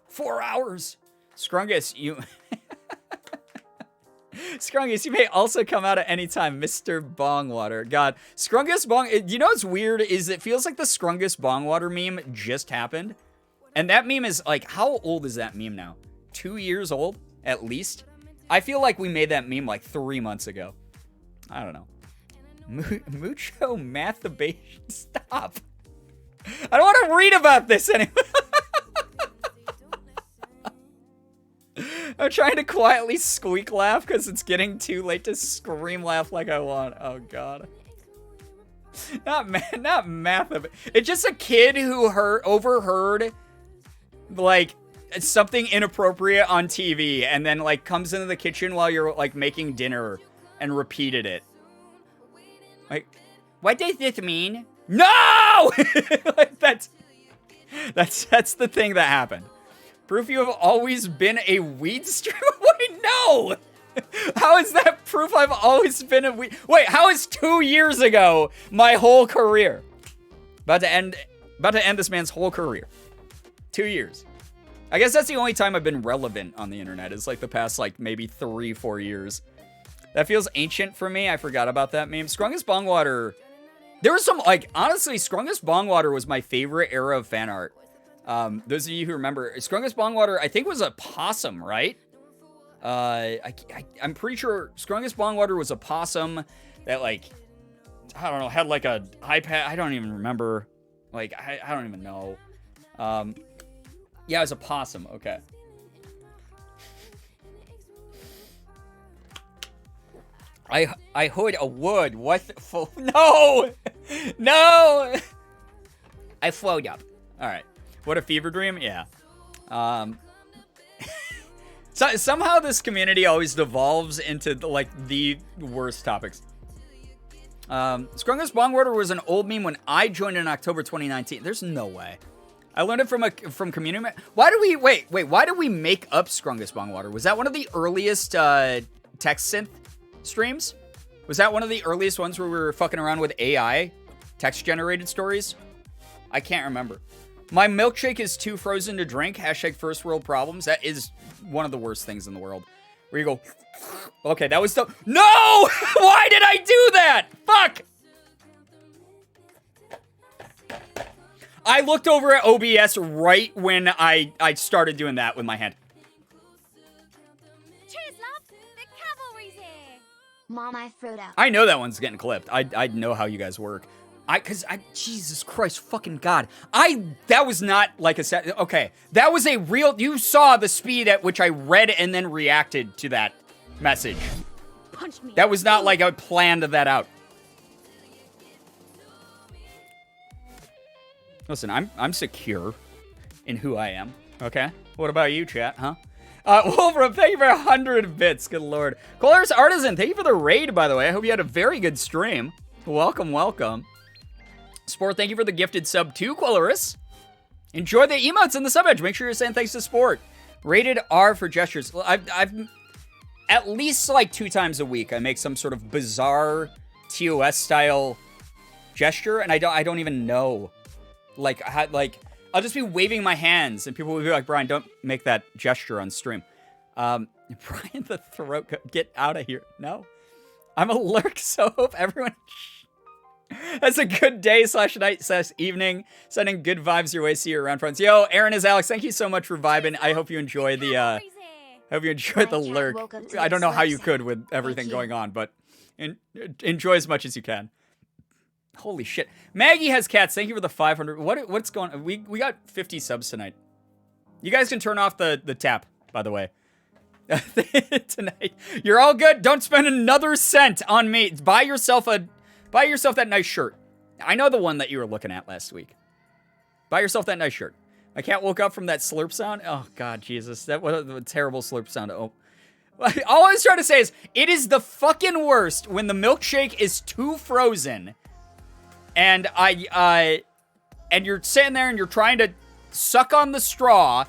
4 hours. Scrungus, you Scrungus, you may also come out at any time, Mr. Bongwater. God, Scrungus Bong, you know what's weird is it feels like the Scrungus Bongwater meme just happened. And that meme is like, how old is that meme now? 2 years old, at least? I feel like we made that meme like 3 months ago. I don't know. Mucho masturbation. Stop. I don't want to read about this anymore. I'm trying to quietly squeak laugh because it's getting too late to scream laugh like I want. Oh, God. Not math. It's just a kid who overheard, like, something inappropriate on TV and then, like, comes into the kitchen while you're, like, making dinner and repeated it. Like, what does this mean? No! Like, that's the thing that happened. Proof you have always been a weed streamer? Wait, no! How is that proof I've always been a weed... Wait, how is 2 years ago my whole career? About to end this man's whole career. 2 years. I guess that's the only time I've been relevant on the internet. Is like the past, like, maybe 3-4 years. That feels ancient for me. I forgot about that meme. Scrungus Bongwater... There was some, like, honestly, Scrungus Bongwater was my favorite era of fan art. Those of you who remember, Scrungus Bongwater, I think was a possum, right? I'm pretty sure Scrungus Bongwater was a possum that, like, I don't know, had like a iPad. I don't even remember. Like, I don't even know. Yeah, it was a possum. Okay. I heard a word. What? No! No! I flowed up. All right. What a fever dream? Yeah. So, somehow this community always devolves into, like, the worst topics. Scrungus Bongwater was an old meme when I joined in October 2019. There's no way. I learned it from community. Why do we... Wait. Why did we make up Scrungus Bongwater? Was that one of the earliest text synth streams? Was that one of the earliest ones where we were fucking around with AI? Text-generated stories? I can't remember. My milkshake is too frozen to drink. Hashtag first world problems. That is one of the worst things in the world. Where you go... Okay, that was the... No! Why did I do that? Fuck! I looked over at OBS right when I started doing that with my hand. Cheers, love. The cavalry's here. Mom, I throwed out. I know that one's getting clipped. I know how you guys work. Jesus Christ, fucking God. That was not like a set. Okay, that was a real, you saw the speed at which I read and then reacted to that message. Punch me. That was not like I planned that out. Listen, I'm secure in who I am, okay? What about you, chat, huh? Wolfram, thank you for 100 bits, good lord. Colors Artisan, thank you for the raid, by the way. I hope you had a very good stream. Welcome, welcome. Sport, thank you for the gifted sub to Quillerus. Enjoy the emotes in the sub edge. Make sure you're saying thanks to Sport. Rated R for gestures. I've at least like 2 times a week I make some sort of bizarre TOS style gesture, and I don't even know. Like I'll just be waving my hands, and people will be like, "Brian, don't make that gesture on stream." Brian, the throat, get out of here. No, I'm a lurk, so hope everyone. That's a good day /night /evening. Sending good vibes your way. See you around, friends. Yo, Aaron is Alex. Thank you so much for vibing. I hope you enjoy the lurk. I don't know how you could with everything going on, but enjoy as much as you can. Holy shit. Maggie has cats. Thank you for the 500. What's going on? We got 50 subs tonight. You guys can turn off the tap, by the way. Tonight. You're all good. Don't spend another cent on me. Buy yourself that nice shirt. I know the one that you were looking at last week. Buy yourself that nice shirt. My cat woke up from that slurp sound. Oh, God, Jesus. What a terrible slurp sound. Oh. All I was trying to say is, it is the fucking worst when the milkshake is too frozen, and and you're sitting there and you're trying to suck on the straw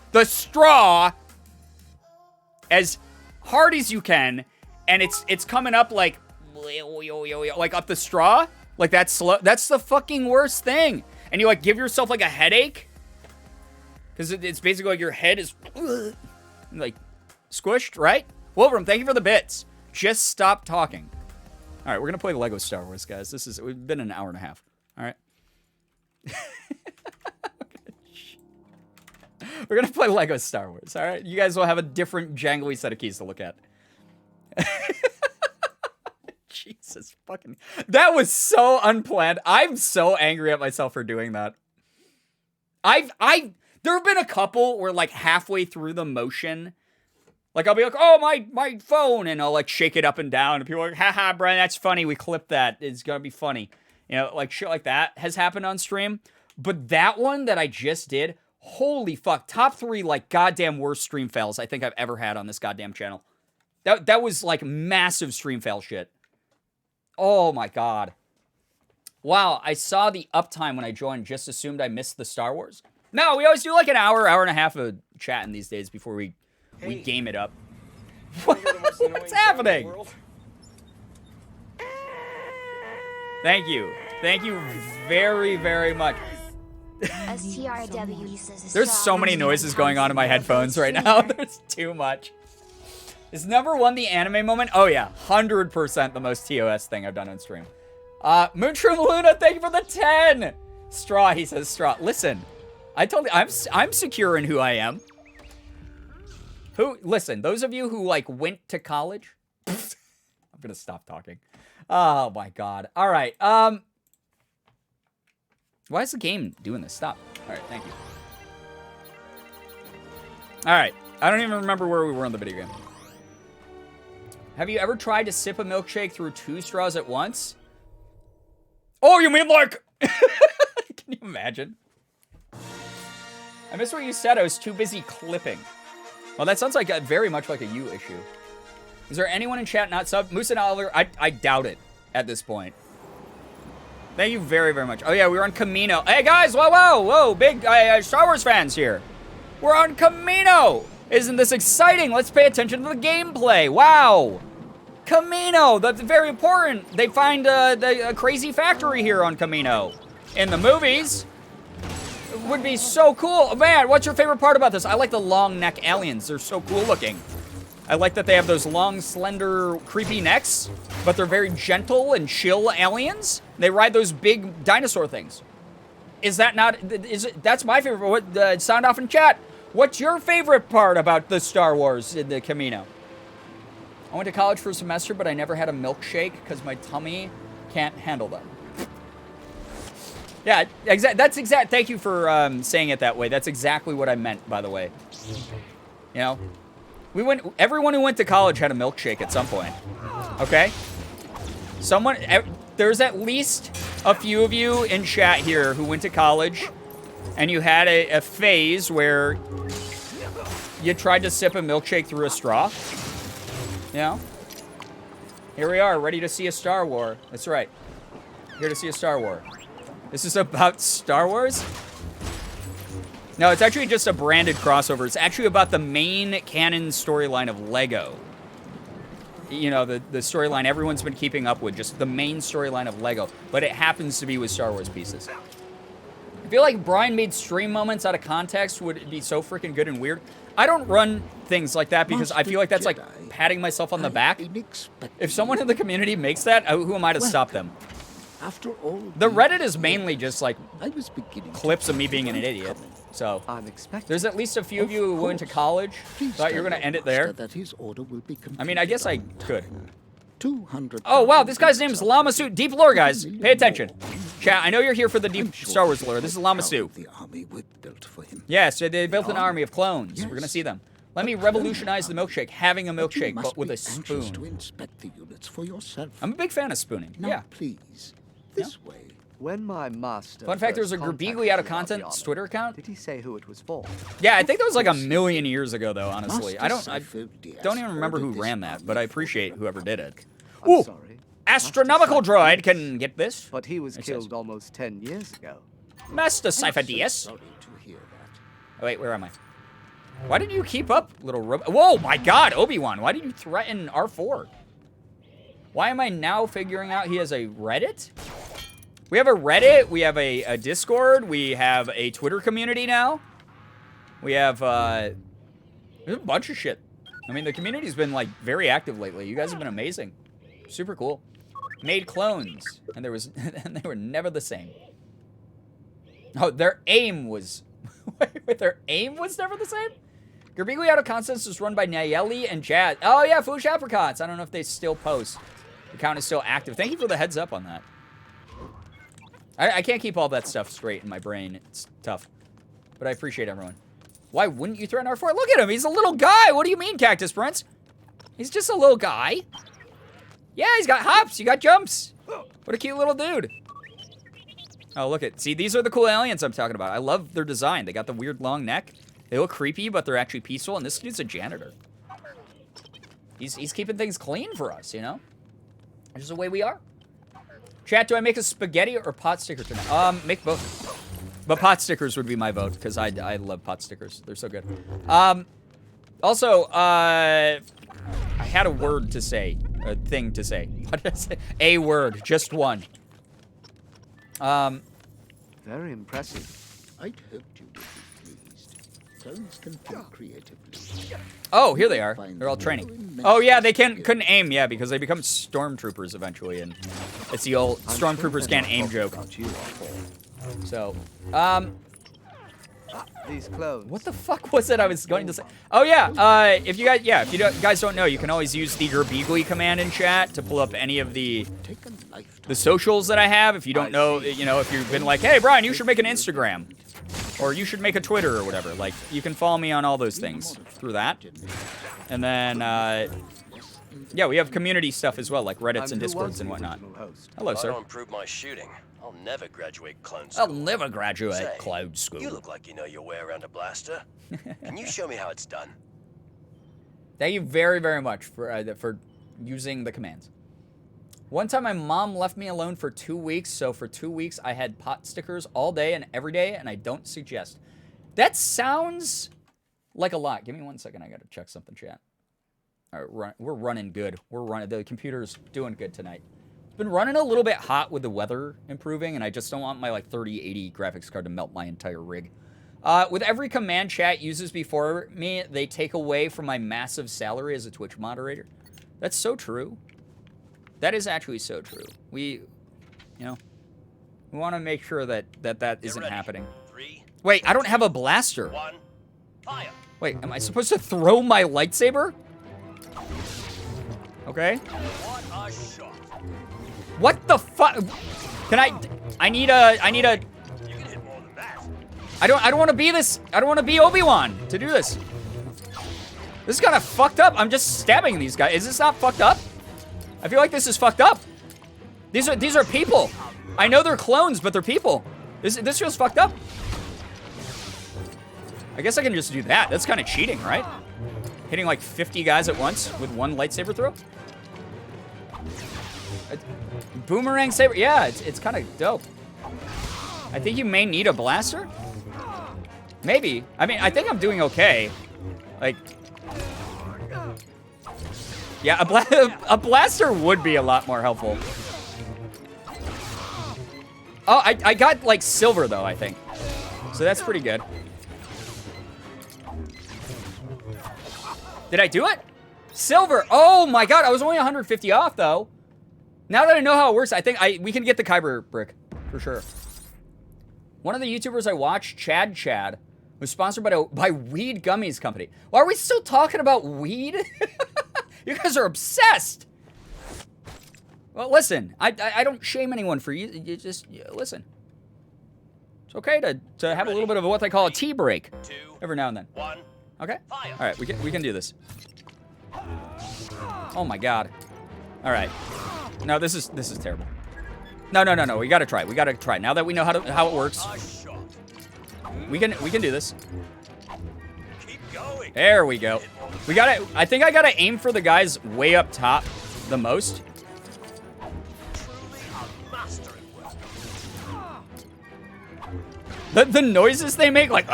as hard as you can, and it's coming up like up the straw, like that's slow. That's the fucking worst thing, and you like give yourself like a headache because it's basically like your head is like squished, right? Wilbram, thank you for the bits. Just stop talking. All right, we're gonna play the Lego Star Wars, guys. We've been an hour and a half. All right. We're gonna play Lego Star Wars. All right, you guys will have a different jangly set of keys to look at. Jesus fucking. That was so unplanned. I'm so angry at myself for doing that. There have been a couple where like halfway through the motion, like I'll be like, oh, my phone, and I'll like shake it up and down, and people are like, haha, Brian, that's funny, we clipped that, it's gonna be funny. You know, like shit like that has happened on stream. But that one that I just did, holy fuck, top 3 like goddamn worst stream fails I think I've ever had on this goddamn channel. That was like massive stream fail shit. Oh my god. Wow, I saw the uptime when I joined, just assumed I missed the Star Wars. No, we always do like an hour and a half of chatting these days before we game it up. What's happening? Thank you. Thank you very, very much. There's so many noises going on in my headphones right now. There's too much. Is number 1 the anime moment? Oh yeah, 100% the most TOS thing I've done on stream. Moonshroom Luna, thank you for the 10! Straw, he says straw. Listen, I told you, I'm secure in who I am. Listen, those of you who like went to college, I'm gonna stop talking. Oh my god. All right. Why is the game doing this? Stop. All right, thank you. All right. I don't even remember where we were in the video game. Have you ever tried to sip a milkshake through 2 straws at once? Oh, you mean like... Can you imagine? I missed what you said. I was too busy clipping. Well, that sounds like very much like a you issue. Is there anyone in chat not sub? Moose and Oliver? I doubt it at this point. Thank you very, very much. Oh, yeah, we were on Camino. Hey, guys, whoa, big Star Wars fans here. We're on Camino. Isn't this exciting? Let's pay attention to the gameplay. Wow. Camino, that's very important. They find a crazy factory here on Camino. In the movies, it would be so cool. Man, what's your favorite part about this? I like the long neck aliens. They're so cool looking. I like that they have those long, slender, creepy necks, but they're very gentle and chill aliens. They ride those big dinosaur things. Is that not, that's my favorite. Sound off in chat. What's your favorite part about the Star Wars in the Camino? I went to college for a semester, but I never had a milkshake because my tummy can't handle them. Yeah, thank you for saying it that way. That's exactly what I meant, by the way. You know? Everyone who went to college had a milkshake at some point. Okay? There's at least a few of you in chat here who went to college and you had a phase where you tried to sip a milkshake through a straw. You know? Here we are, ready to see a Star War. That's right. Here to see a Star War. This is about Star Wars? No, it's actually just a branded crossover. It's actually about the main canon storyline of Lego. You know, the storyline everyone's been keeping up with, just the main storyline of Lego. But it happens to be with Star Wars pieces. I feel like Brian made stream moments out of context would be so freaking good and weird. I don't run things like that because I feel like that's like patting myself on the back. If someone in the community makes that, who am I to stop them? After all, the Reddit is mainly just like clips of me being an idiot. So there's at least a few of you who went to college. Thought you were going to end it there. I mean, I guess I could. 200. Oh, wow, this guy's name is Llama Su. Deep lore, guys. Pay attention. Chat, I know you're here for the deep Star Wars lore. This is Llama Su. Yes, they built an army of clones. We're going to see them. Let me revolutionize the milkshake, having a milkshake, but with a spoon. I'm a big fan of spooning. Now, yeah. please, this way. When my master Fun fact, there was a first Girbeagly out of contacted you about content the Twitter honor, account. Did he say who it was for? Yeah, I think that was like a million years ago, though, honestly. I Master don't Seifeld Diaz even remember who ordered this ran that, but I appreciate whoever did it. I'm Ooh, sorry. astronomical Master droid Seifeld, can get this. But he was It says. killed almost 10 years ago. Master I'm so Seifeld. sorry to hear that. Oh, wait, where am I? Why didn't you keep up, little Whoa, my God, Obi-Wan. Why did you threaten R4? Why am I now figuring out he has a Reddit? We have a Reddit. We have a Discord. We have a Twitter community now. We have there's a bunch of shit. I mean, the community's been, like, very active lately. You guys have been amazing. Super cool. Made clones. And there was and they were never the same. Oh, their aim was... Wait, their aim was never the same? Girbeagly Out of Constance is run by Nayeli and Jazz. Oh, yeah, Foolish Apricots. I don't know if they still post. The account is still active. Thank you for the heads up on that. I can't keep all that stuff straight in my brain. It's tough. But I appreciate everyone. Why wouldn't you threaten R4? Look at him. He's a little guy. What do you mean, Cactus Prince? He's just a little guy. Yeah, he's got hops. You got jumps. What a cute little dude. Oh, look at. See, these are the cool aliens I'm talking about. I love their design. They got the weird long neck. They look creepy, but they're actually peaceful. And this dude's a janitor. He's keeping things clean for us, you know? That's just the way we are. Chat, do I make a spaghetti or pot sticker tonight? Make both. But pot stickers would be my vote, because I love pot stickers. They're so good. Also, I had a word to say. A thing to say. What did I say? A word. Just one. Very impressive. I'd hoped you would be pleased. Clones can think creatively. Oh, here they are. They're all training. Oh, yeah, they couldn't aim, yeah, because they become stormtroopers eventually, and it's the old stormtroopers can't aim joke. So, These clones. what the fuck was it I was going to say? Oh, yeah, if you guys don't know, you can always use the Girbeagly command in chat to pull up any of the Take a life the socials that I have. If you don't know, you know, if you've been like, hey, Brian, you should make an Instagram. Or you should make a Twitter or whatever. Like, you can follow me on all those things through that. And then, yeah, we have community stuff as well, like Reddits and Discords and whatnot. Hello, If I sir. don't improve my shooting, I'll never graduate clone I'll school. never graduate Say, cloud school. You look like you know your way around a blaster. Can you show me how it's done? Thank you very, very much for using the commands. One time my mom left me alone for 2 weeks, so for 2 weeks I had pot stickers all day and every day, and I don't suggest. That sounds like a lot. Give me 1 second, I gotta check something, chat. All right, we're running good. The computer's doing good tonight. It's been running a little bit hot with the weather improving, and I just don't want my like 3080 graphics card to melt my entire rig. With every command chat uses before me, they take away from my massive salary as a Twitch moderator. That's so true. That is actually so true. We want to make sure that isn't ready. happening. 3, Wait, I don't have a blaster. 1, fire! Wait, am I supposed to throw my lightsaber? Okay. What a shot! What the fuck? Can I need a You can hit more than that. I don't want to be this. I don't want to be Obi-Wan to do this. This is kind of fucked up. I'm just stabbing these guys. Is this not fucked up? I feel like this is fucked up. These are people. I know they're clones, but they're people. This feels fucked up. I guess I can just do that. That's kind of cheating, right? Hitting like 50 guys at once with one lightsaber throw. Boomerang saber. Yeah, it's kind of dope. I think you may need a blaster. Maybe. I mean, I think I'm doing okay. Like, yeah, a blaster would be a lot more helpful. Oh, I got like silver though, I think. So that's pretty good. Did I do it? Silver. Oh my god, I was only 150 off though. Now that I know how it works, I think we can get the Kyber brick for sure. One of the YouTubers I watched, Chad, was sponsored by Weed Gummies Company. Why are we still talking about weed? You guys are obsessed. Well, listen, I don't shame anyone for you just listen. It's okay to have a little bit of what they call a tea break 2, every now and then. 1, Okay? fire! All right, we can do this. Oh my god. All right. No, this is terrible. No, no, no, no. We gotta try. We gotta try. Now that we know how it works, we can do this. Keep going. There we go. We gotta. I think I gotta aim for the guys way up top the most. Truly a master at work. The noises they make, like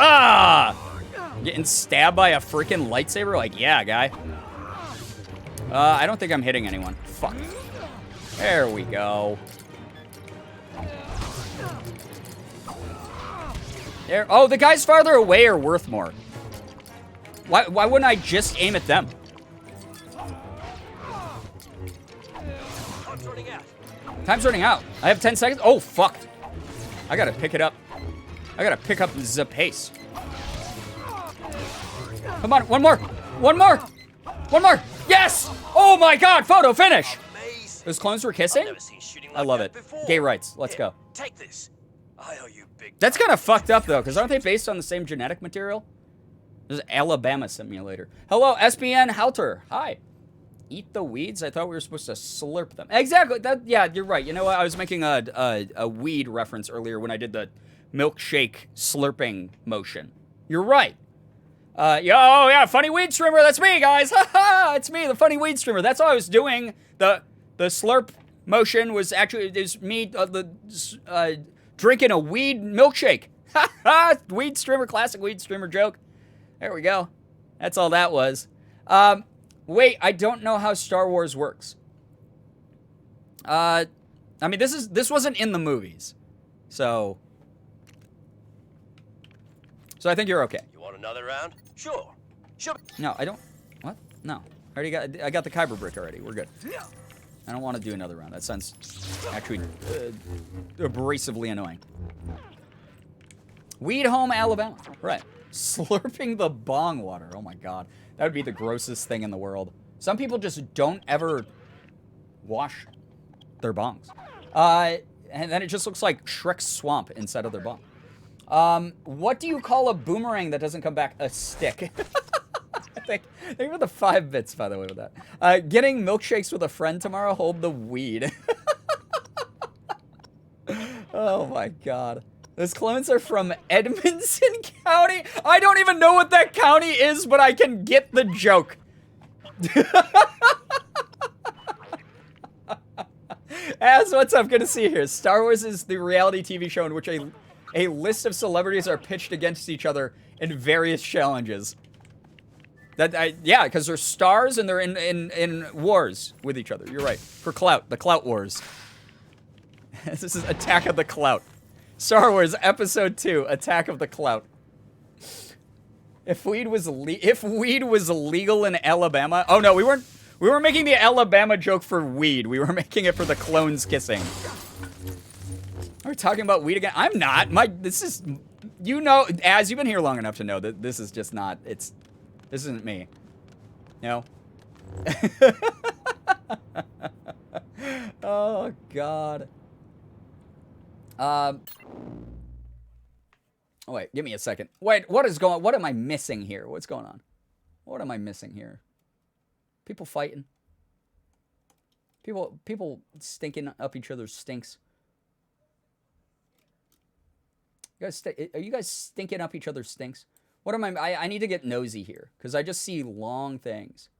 getting stabbed by a freaking lightsaber. Like, yeah, guy. I don't think I'm hitting anyone. Fuck. There we go. There. Oh, the guys farther away are worth more. Why wouldn't I just aim at them? Time's running out. Time's running out. I have 10 seconds. Oh, fuck. I gotta pick it up. I gotta pick up the pace. Come on, one more. One more. One more. Yes! Oh my god, photo finish! Amazing. Those clones were kissing? Never seen shooting I like love that it. before. Gay rights. Let's Here, go. Take this. I owe you big. That's kind of fucked up, though, because aren't they based on the same genetic material? There's an Alabama simulator. Hello, SBN Halter. Hi. Eat the weeds? I thought we were supposed to slurp them. Exactly. Yeah, you're right. You know what? I was making a weed reference earlier when I did the milkshake slurping motion. You're right. Oh, yeah, funny weed streamer. That's me, guys. Ha ha! It's me, the funny weed streamer. That's all I was doing. The slurp motion was actually me drinking a weed milkshake. Ha ha! Weed streamer, classic weed streamer joke. There we go. That's all that was. Wait, I don't know how Star Wars works. I mean, this wasn't in the movies, so I think you're okay. You want another round? Sure. Sure. No, I don't. What? No, I got the Kyber brick already. We're good. I don't want to do another round. That sounds actually abrasively annoying. Weed Home, Alabama. Right. Slurping the bong water. Oh my god. That would be the grossest thing in the world. Some people just don't ever wash their bongs. And then it just looks like Shrek's swamp inside of their bong. What do you call a boomerang that doesn't come back? A stick. Thank you for the 5 bits, by the way, with that. Getting milkshakes with a friend tomorrow. Hold the weed. Oh my god. Those clones are from Edmonson County. I don't even know what that county is, but I can get the joke. As what's up? Good to see you here. Star Wars is the reality TV show in which a list of celebrities are pitched against each other in various challenges. Yeah, because they're stars and they're in wars with each other. You're right. For clout. The clout wars. This is Attack of the Clout. Star Wars Episode 2, Attack of the Clout. If weed was illegal in Alabama... Oh, no, we weren't making the Alabama joke for weed. We were making it for the clones kissing. Are we talking about weed again? I'm not. This is... You know, Az, you've been here long enough to know that this is just not... This isn't me. You know? Oh, God. Oh, wait, give me a second. Wait, what am I missing here? What's going on? What am I missing here? People fighting. People stinking up each other's stinks. You guys, are you guys stinking up each other's stinks? What am I need to get nosy here, because I just see long things.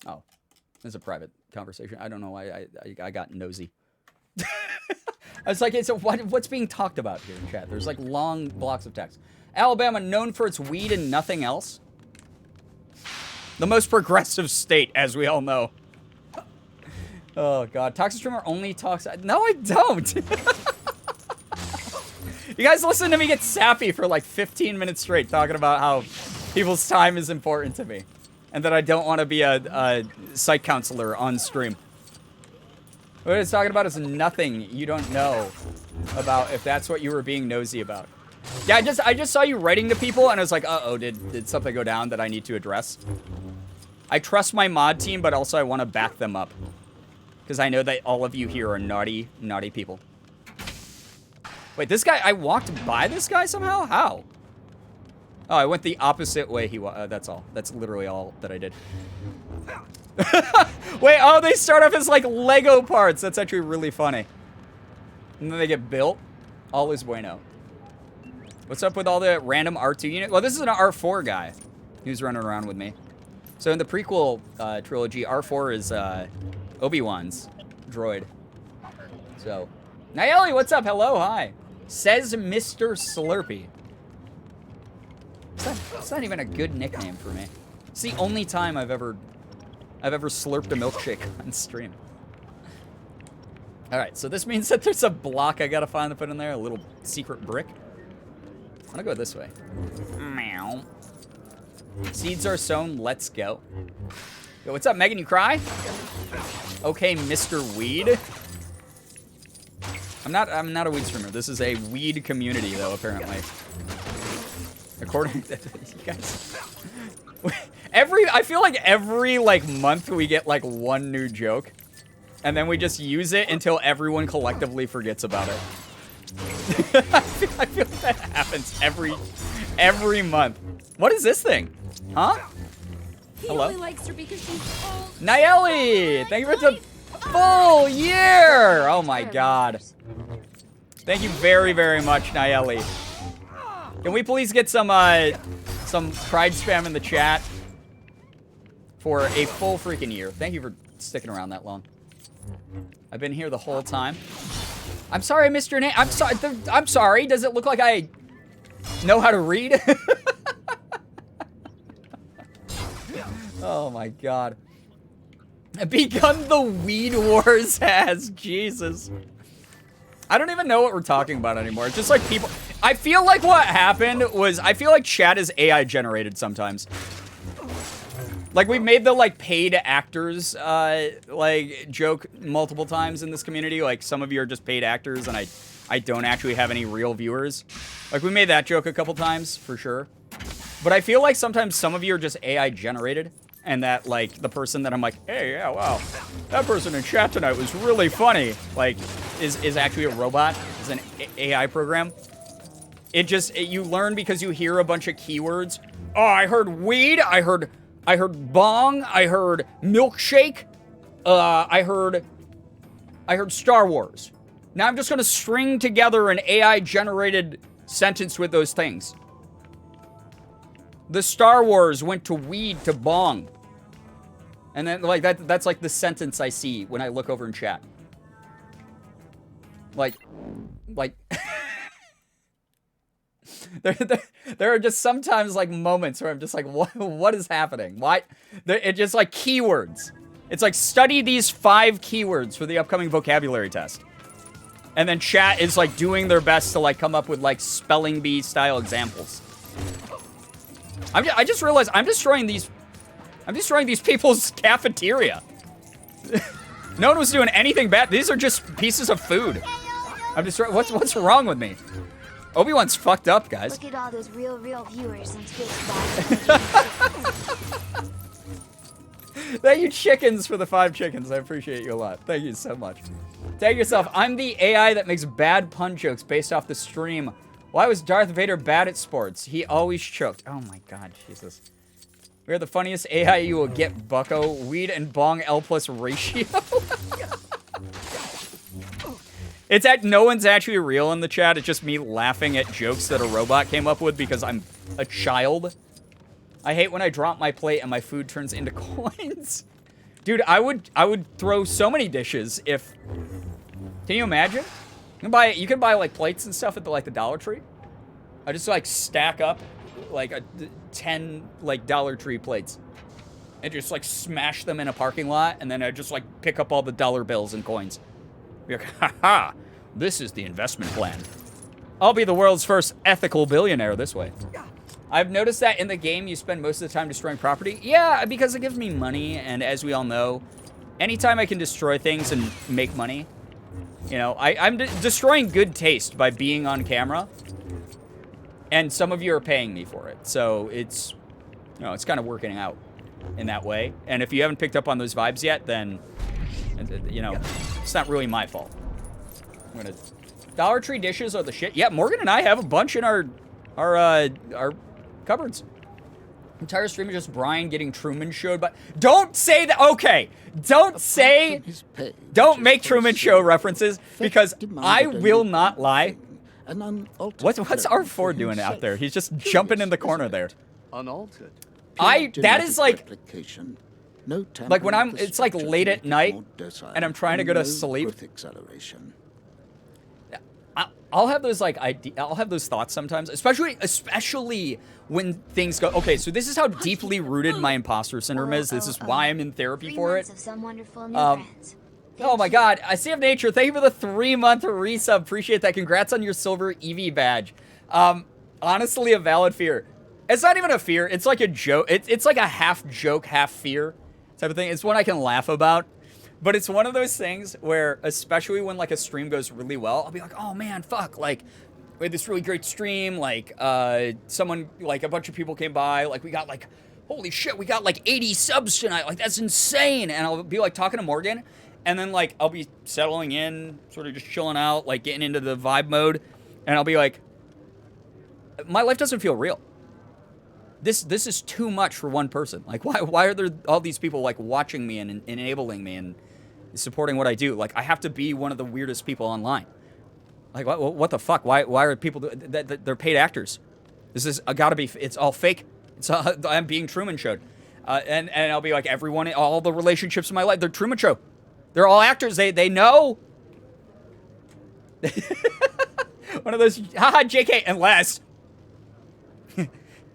Oh. This is a private conversation. I don't know why I got nosy. I was like, so what's being talked about here in chat? There's like long blocks of text. Alabama, known for its weed and nothing else. The most progressive state, as we all know. Oh, God. Toxic Streamer only talks... No, I don't. You guys listen to me get sappy for like 15 minutes straight talking about how people's time is important to me. And that I don't want to be a psych counselor on stream. What it's talking about is nothing you don't know about if that's what you were being nosy about. Yeah, I just saw you writing to people and I was like, uh-oh, did something go down that I need to address? I trust my mod team, but also I want to back them up. Because I know that all of you here are naughty, naughty people. Wait, this guy, I walked by this guy somehow? How? Oh, I went the opposite way he was. That's all. That's literally all that I did. Wait, oh, they start off as like Lego parts. That's actually really funny. And then they get built. All is bueno. What's up with all the random R2 units? Well, this is an R4 guy who's running around with me. So in the prequel trilogy, R4 is Obi-Wan's droid. So, Nayeli, what's up? Hello, hi. Says Mr. Slurpy. It's not even a good nickname for me. It's the only time I've ever slurped a milkshake on stream. All right, so this means that there's a block I gotta find to put in there, a little secret brick. I'm gonna go this way. Meow. Seeds are sown, let's go. Yo, what's up, Megan, you cry? Okay, Mr. Weed. I'm not a weed streamer. This is a weed community, though, apparently. According to you guys. I feel like every, like, month we get, like, one new joke. And then we just use it until everyone collectively forgets about it. I feel that happens every month. What is this thing? Huh? Hello? He only likes her because she's old. Nayeli! Thank you for the full year! Oh my god. Thank you very, very much, Nayeli. Can we please get some pride spam in the chat for a full freaking year? Thank you for sticking around that long. I've been here the whole time. I'm sorry I missed your name. I'm sorry. Does it look like I know how to read? Oh my god. Begun the Weed Wars has. Jesus. I don't even know what we're talking about anymore. It's just like people. I feel like what happened was, I feel like chat is AI generated sometimes. Like, we've made the, like, paid actors, like, joke multiple times in this community. Like, some of you are just paid actors, and I don't actually have any real viewers. Like, we made that joke a couple times, for sure. But I feel like sometimes some of you are just AI generated, and that, like, the person that I'm like, hey, yeah, wow, that person in chat tonight was really funny, like, is actually a robot, is an AI program. You learn because you hear a bunch of keywords. Oh, I heard weed, I heard bong, I heard milkshake, I heard Star Wars. Now I'm just gonna string together an AI-generated sentence with those things. The Star Wars went to weed to bong. And then, like, that's like the sentence I see when I look over in chat. Like, there are just sometimes, like, moments where I'm just like, what is happening? Why? It's just like keywords. It's like, study these 5 keywords for the upcoming vocabulary test. And then chat is, like, doing their best to, like, come up with, like, spelling bee style examples. I just realized I'm destroying these people's cafeteria. No one was doing anything bad. These are just pieces of food. I'm destroying. What's wrong with me? Obi-Wan's fucked up, guys. Look at all those real viewers on Twitch. Thank you, chickens, for the 5 chickens. I appreciate you a lot. Thank you so much. Tag yourself. I'm the AI that makes bad pun jokes based off the stream. Why was Darth Vader bad at sports? He always choked. Oh my god, Jesus. We're the funniest AI you will get, bucko. Weed and bong L+ ratio. It's that no one's actually real in the chat. It's just me laughing at jokes that a robot came up with because I'm a child. I hate when I drop my plate and my food turns into coins. Dude, I would throw so many dishes if... Can you imagine? You can buy like plates and stuff at the Dollar Tree. I just like stack up like 10 like Dollar Tree plates and just like smash them in a parking lot, and then I just like pick up all the dollar bills and coins. Be like, haha, this is the investment plan. I'll be the world's first ethical billionaire this way. I've noticed that in the game you spend most of the time destroying property. Yeah, because it gives me money, and as we all know, anytime I can destroy things and make money, you know, I'm destroying good taste by being on camera. And some of you are paying me for it. So it's, you know, it's kind of working out in that way. And if you haven't picked up on those vibes yet, then, you know, it's not really my fault. Dollar Tree dishes are the shit. Yeah, Morgan and I have a bunch in our cupboards. Entire stream is just Brian getting Truman showed, but don't say that. Okay, don't say, don't make Truman Show references because I will not lie. What's R4 doing out there? He's just jumping in the corner there. Unaltered. That is like like when it's like late at night and I'm trying to go to sleep. I'll have those like I'll have those thoughts sometimes, especially when things go. Okay, so this is how deeply rooted my imposter syndrome is. This is why I'm in therapy for it. Oh my God, I see of nature. Thank you for the 3-month resub. Appreciate that. Congrats on your silver EV badge. Honestly, a valid fear. It's not even a fear. It's like a joke. It's like a half joke, half fear type of thing. It's one I can laugh about. But it's one of those things where, especially when like a stream goes really well, I'll be like, oh man, fuck, like we had this really great stream, like someone, like a bunch of people came by, like we got like, holy shit, we got like 80 subs tonight, like that's insane. And I'll be like talking to Morgan, and then like I'll be settling in, sort of just chilling out, like getting into the vibe mode, and I'll be like, my life doesn't feel real. This is too much for one person. Like why are there all these people like watching me and enabling me and supporting what I do? Like I have to be one of the weirdest people online. Like what the fuck? Why are people they're paid actors? This is gotta be. It's all fake. It's I'm being Truman showed, and I'll be like everyone, all the relationships in my life, they're Truman Show. They're all actors. They know. One of those haha JK unless.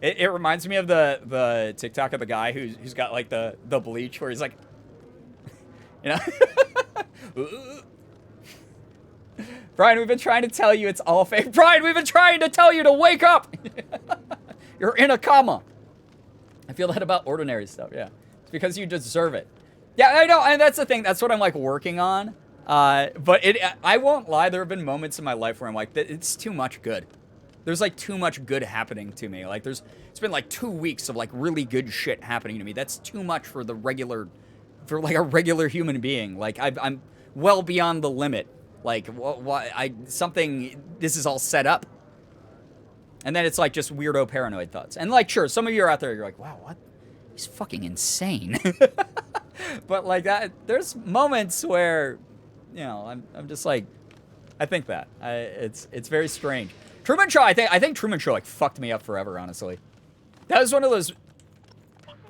It reminds me of the TikTok of the guy who's got like the bleach where he's like, you know. Brian, we've been trying to tell you it's all fake. Brian, we've been trying to tell you to wake up. You're in a coma. I feel that about ordinary stuff, yeah. It's because you deserve it. Yeah, I know, and that's the thing. That's what I'm like working on. But I won't lie, there have been moments in my life where I'm like, it's too much good. There's like too much good happening to me. Like it's been like 2 weeks of like really good shit happening to me. That's too much for like a regular human being. Like I'm well beyond the limit. Like this is all set up. And then it's like just weirdo paranoid thoughts. And like, sure, some of you are out there, you're like, wow, what? He's fucking insane. But like that, there's moments where, you know, I'm just like, I think that it's very strange. Truman Show, I think Truman Show like fucked me up forever, honestly. That was one of those,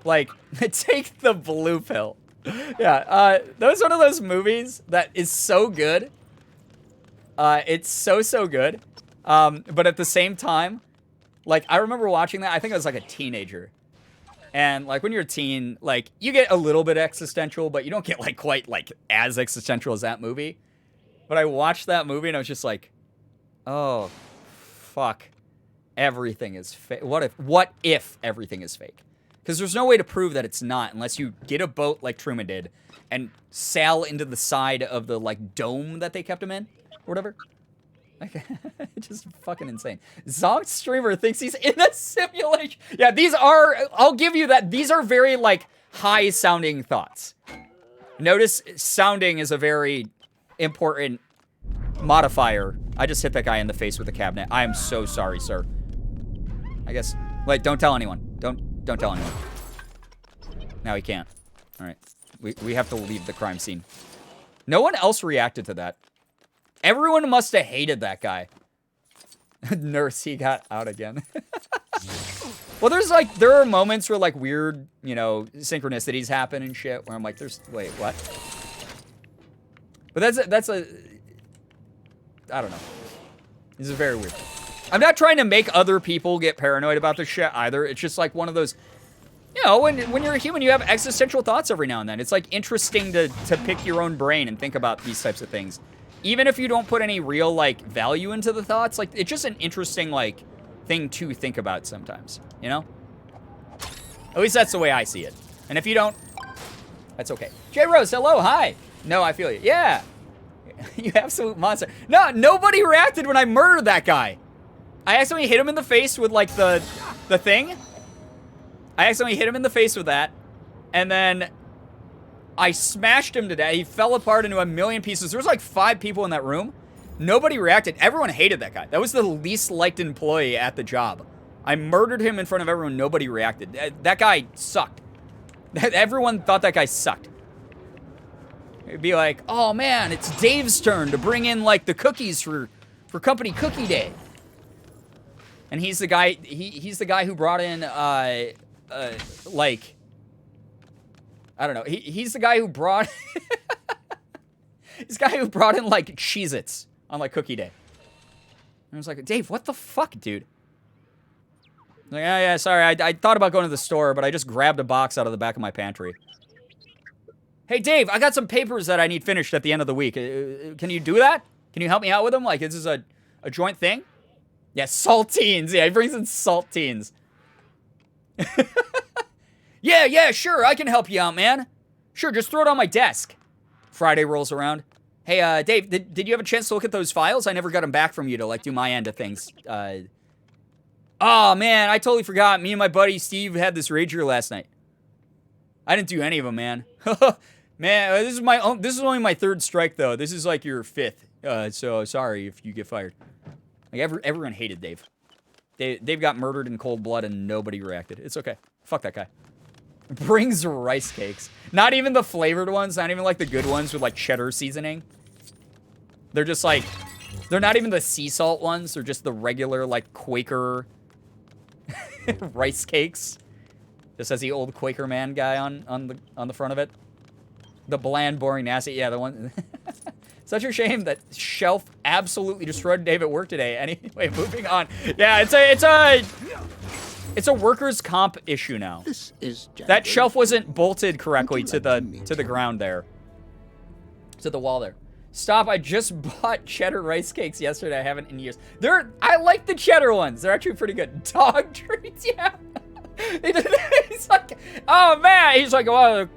like, take the blue pill. Yeah, that was one of those movies that is so good. It's so good. But at the same time, like, I remember watching that, I think I was like a teenager. And like when you're a teen, like you get a little bit existential, but you don't get like quite like as existential as that movie. But I watched that movie and I was just like, oh, fuck, everything is fake. What if everything is fake? Because there's no way to prove that it's not unless you get a boat like Truman did and sail into the side of the like dome that they kept him in or whatever. Like, it's just fucking insane. Zonk streamer thinks he's in a simulation. Yeah, I'll give you that. These are very like high sounding thoughts. Notice sounding is a very important modifier. I just hit that guy in the face with a cabinet. I am so sorry, sir. I guess. Wait, don't tell anyone. Don't tell anyone. Now he can't. All right. We have to leave the crime scene. No one else reacted to that. Everyone must have hated that guy. Nurse, he got out again. Well, there are moments where like weird, you know, synchronicities happen and shit where I'm like, wait, what? But that's a I don't know. This is very weird. I'm not trying to make other people get paranoid about this shit either. It's just like one of those, you know, when you're a human, you have existential thoughts every now and then. It's like interesting to pick your own brain and think about these types of things. Even if you don't put any real like value into the thoughts, like it's just an interesting like thing to think about sometimes, you know? At least that's the way I see it. And if you don't, that's okay. J Rose, hello, hi. No, I feel you. Yeah. You absolute monster. No, nobody reacted when I murdered that guy. I accidentally hit him in the face with like the thing. I accidentally hit him in the face with that. And then I smashed him to death. He fell apart into a million pieces. There was like 5 people in that room. Nobody reacted. Everyone hated that guy. That was the least liked employee at the job. I murdered him in front of everyone. Nobody reacted. That guy sucked. Everyone thought that guy sucked. It'd be like, oh man, it's Dave's turn to bring in like the cookies for company cookie day. And he's the guy. He's the guy who brought in like, I don't know. He's the guy who brought. He's the guy who brought in like Cheez-Its on like cookie day. And I was like, Dave, what the fuck, dude? Like, oh yeah, sorry. I thought about going to the store, but I just grabbed a box out of the back of my pantry. Hey, Dave, I got some papers that I need finished at the end of the week. Can you do that? Can you help me out with them? Like, is this a joint thing? Yeah, saltines. Yeah, he brings in saltines. Yeah, sure. I can help you out, man. Sure, just throw it on my desk. Friday rolls around. Hey, Dave, did you have a chance to look at those files? I never got them back from you to, like, do my end of things. Oh, man, I totally forgot. Me and my buddy Steve had this rager last night. I didn't do any of them, man. Man, this is only my third strike, though. This is, like, your fifth. So, sorry if you get fired. Like, everyone hated Dave. Dave got murdered in cold blood, and nobody reacted. It's okay. Fuck that guy. Brings rice cakes. Not even the flavored ones. Not even, like, the good ones with, like, cheddar seasoning. They're just, like... They're not even the sea salt ones. They're just the regular, like, Quaker... rice cakes. Just as the old Quaker man guy on the front of it. The bland, boring, nasty. Yeah, the one... Such a shame that Shelf absolutely destroyed Dave at work today. Anyway, moving on. Yeah, it's a workers' comp issue now. This is That shelf wasn't bolted correctly to the ground there. To the wall there. Stop, I just bought cheddar rice cakes yesterday. I haven't in years. I like the cheddar ones. They're actually pretty good. Dog treats, yeah. He's like, oh man. He's like, well,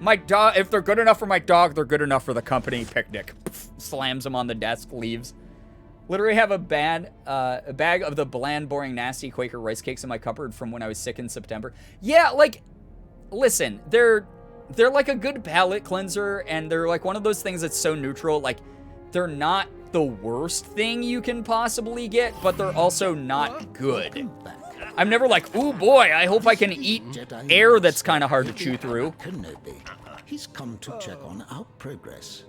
my dog, if they're good enough for my dog, they're good enough for the company picnic. Slams them on the desk, leaves. Literally have a bag of the bland, boring, nasty Quaker rice cakes in my cupboard from when I was sick in September. Yeah, like, listen, they're like a good palate cleanser, and they're like one of those things that's so neutral. Like, they're not the worst thing you can possibly get, but they're also not good. I'm never like, ooh boy, I hope I can eat air that's kind of hard to chew through. He's come to check on our progress.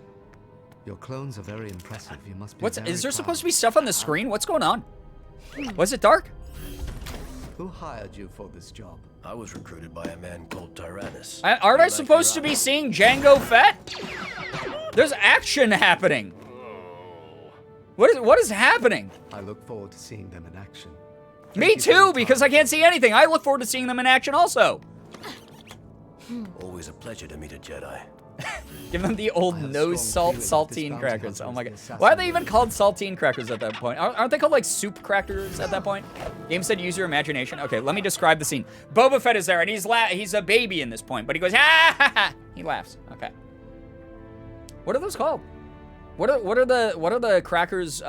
Your clones are very impressive. You must be Is there supposed to be stuff on the screen? What's going on? Was it dark? Who hired you for this job? I was recruited by a man called Tyrannus. Aren't I supposed to be seeing Django Fett? There's action happening. What is happening? I look forward to seeing them in action. Me too, because I can't see anything. I look forward to seeing them in action also. Always a pleasure to meet a Jedi. Give them the old no salt saltine crackers. Oh my god. Why are they even called saltine crackers at that point? Aren't they called like soup crackers at that point? Game said use your imagination. Okay, let me describe the scene. Boba Fett is there, and he's a baby in this point, but he goes, ha ha ha. He laughs. Okay. What are those called? What are the crackers?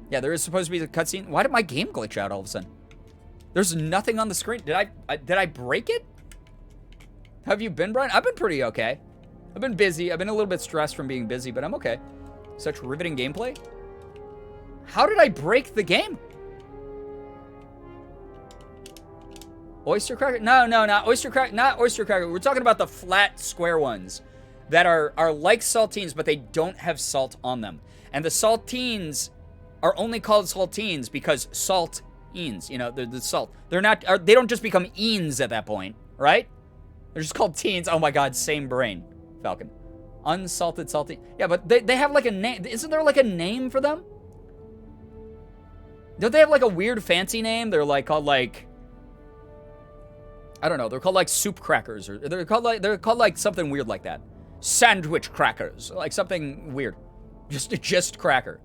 Yeah, there is supposed to be a cutscene. Why did my game glitch out all of a sudden? There's nothing on the screen. Did I break it? How have you been, Brian? I've been pretty okay. I've been busy. I've been a little bit stressed from being busy, but I'm okay. Such riveting gameplay. How did I break the game? Oyster cracker? No, not oyster cracker. Not oyster cracker. We're talking about the flat, square ones that are like saltines, but they don't have salt on them. And the saltines are only called saltines because saltines. You know, they're the salt. They're not. They don't just become eens at that point, right? They're just called teens. Oh my god, same brain. Falcon. Unsalted saltine. Yeah, but they have like a name. Isn't there like a name for them? Don't they have like a weird fancy name? They're like called like, I don't know. They're called like soup crackers, or they're called like something weird like that. Sandwich crackers, like something weird. Just cracker.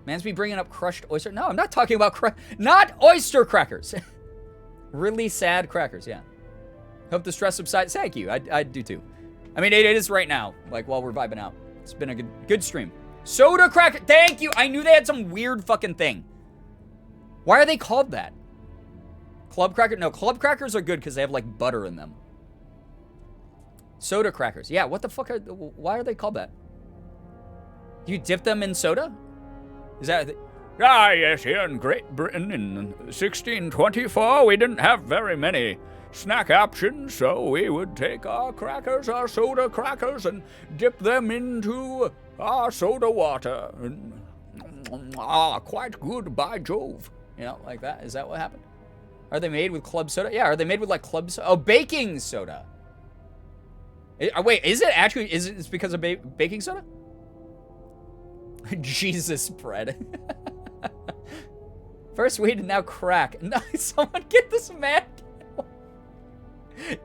Man's be bringing up crushed oyster. No, I'm not talking about not oyster crackers. Really sad crackers, yeah. Hope the stress subsides. Thank you. I do too. I mean, it is right now, like while we're vibing out. It's been a good stream. Soda cracker. Thank you. I knew they had some weird fucking thing. Why are they called that? Club cracker? No, club crackers are good because they have like butter in them. Soda crackers. Yeah, what the fuck why are they called that? Do you dip them in soda? Is that... Ah, yes, here in Great Britain in 1624, we didn't have very many snack options, so we would take our crackers, our soda crackers, and dip them into our soda water. Quite good, by Jove. You know, like that. Is that what happened? Are they made with club soda? Yeah, are they made with, like, club soda? Oh, baking soda. Wait, is it actually, it's because of baking soda? Jesus, bread. First weed and now crack. No, someone get this man.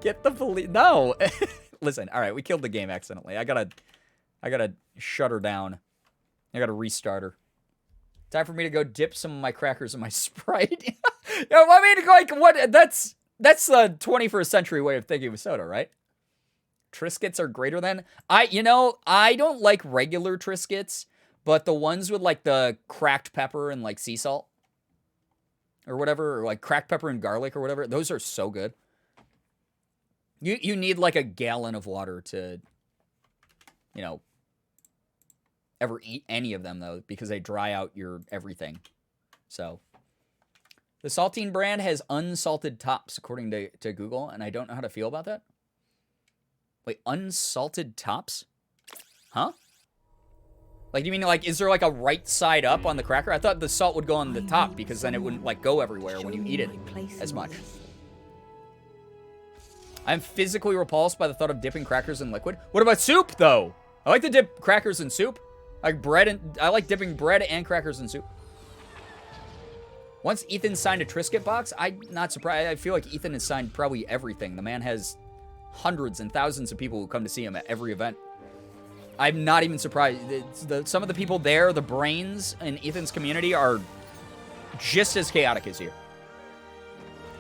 Get the police. No. Listen, all right, we killed the game accidentally. I gotta shut her down. I gotta restart her. Time for me to go dip some of my crackers in my Sprite. Yo, I mean, like, what? That's the 21st century way of thinking of soda, right? Triscuits are greater than. I don't like regular Triscuits, but the ones with, like, the cracked pepper and, like, sea salt or whatever, or like cracked pepper and garlic or whatever, those are so good. You need like a gallon of water to, you know, ever eat any of them, though, because they dry out your everything. So the saltine brand has unsalted tops, according to Google, and I don't know how to feel about that. Wait, unsalted tops? Huh? Like, you mean, like, is there, like, a right side up on the cracker? I thought the salt would go on the top because then it wouldn't, like, go everywhere when you eat it as much. I'm physically repulsed by the thought of dipping crackers in liquid. What about soup, though? I like to dip crackers in soup. I like dipping bread and crackers in soup. Once Ethan signed a Triscuit box, I'm not surprised. I feel like Ethan has signed probably everything. The man has hundreds and thousands of people who come to see him at every event. I'm not even surprised. Some of the people there, the brains in Ethan's community, are just as chaotic as you.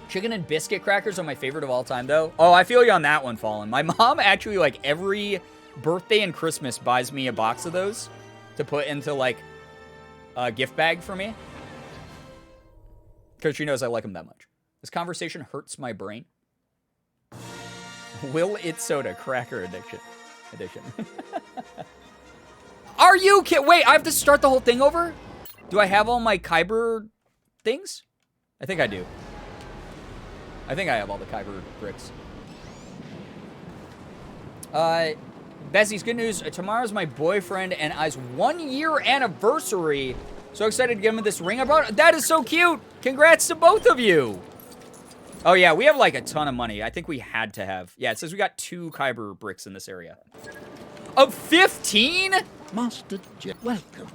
Chicken and biscuit crackers are my favorite of all time, though. Oh, I feel you on that one, Fallen. My mom actually, like, every birthday and Christmas buys me a box of those to put into, like, a gift bag for me. Because she knows I like them that much. This conversation hurts my brain. Will it soda cracker addiction? Are you kidding? Wait, I have to start the whole thing over? Do I have all my Kyber things? I think I do. I think I have all the Kyber bricks. Bessie's good news. Tomorrow's my boyfriend and I's 1-year anniversary. So excited to give him this ring I brought. That is so cute. Congrats to both of you. Oh, yeah, we have, like, a ton of money. I think we had to have. Yeah, it says we got 2 Kyber bricks in this area. Of 15? Master Jeff, welcome.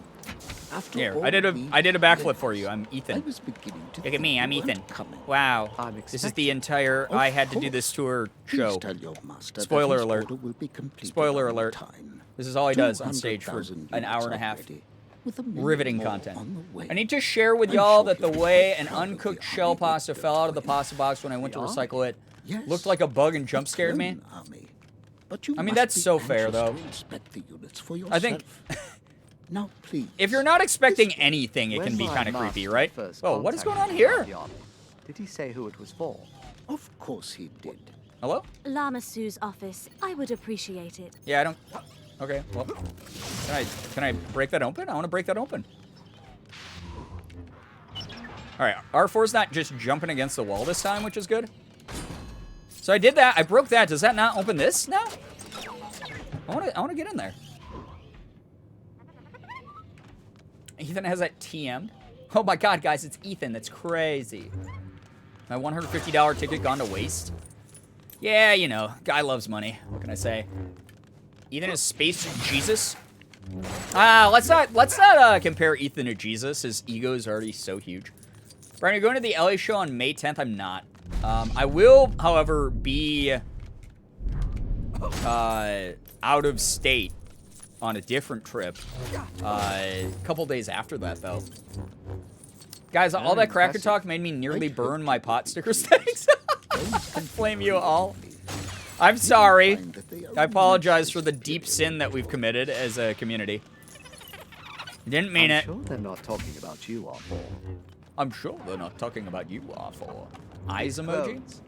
After Here, all I did a these backflip years, for you. I'm Ethan. I was beginning to Look at me, I'm think you Ethan. weren't coming. Wow. I'm This is the entire, I had to do this tour Please show. tell your master Spoiler that his alert. order will be completed Spoiler on alert. time. This is all he does on stage for 200,000 an hour and a units half. already, with a million Riveting more content. on the way. I need to share with I'm y'all sure that the he'll be way very an proud of uncooked the shell army pasta we've fell out of the built for pasta box when I went to The recycle it Yes, looked like a bug and jump scared me. clone army. But you I mean, must that's be so fair, anxious though. to inspect the units for I think Now, please. if you're not expecting anything, it When can be my kind of creepy, master right? first Oh, what is going on contacted me here? about the army, did he say who it was for? Of course he did. Hello? Lama Sue's office. I would appreciate it. Yeah, I don't. Okay, well, can I break that open? I want to break that open. All right, R4's not just jumping against the wall this time, which is good. So I did that. I broke that. Does that not open this now? I want to get in there. Ethan has that TM'd. Oh my God, guys, it's Ethan. That's crazy. My $150 ticket gone to waste. Yeah, you know, guy loves money. What can I say? Ethan is space Jesus. Let's not compare Ethan to Jesus. His ego is already so huge. Brian, you're going to the LA show on May 10th. I'm not. I will, however, be out of state on a different trip a couple days after that, though. Guys, all that cracker talk made me nearly burn my pot sticker sticks. I blame you all. I'm sorry. I apologize for the deep sin that we've committed as a community. Didn't mean I'm it. sure they're not talking about you, R4. I'm sure they're not talking about you, R4. Eyes emoji? Clothes.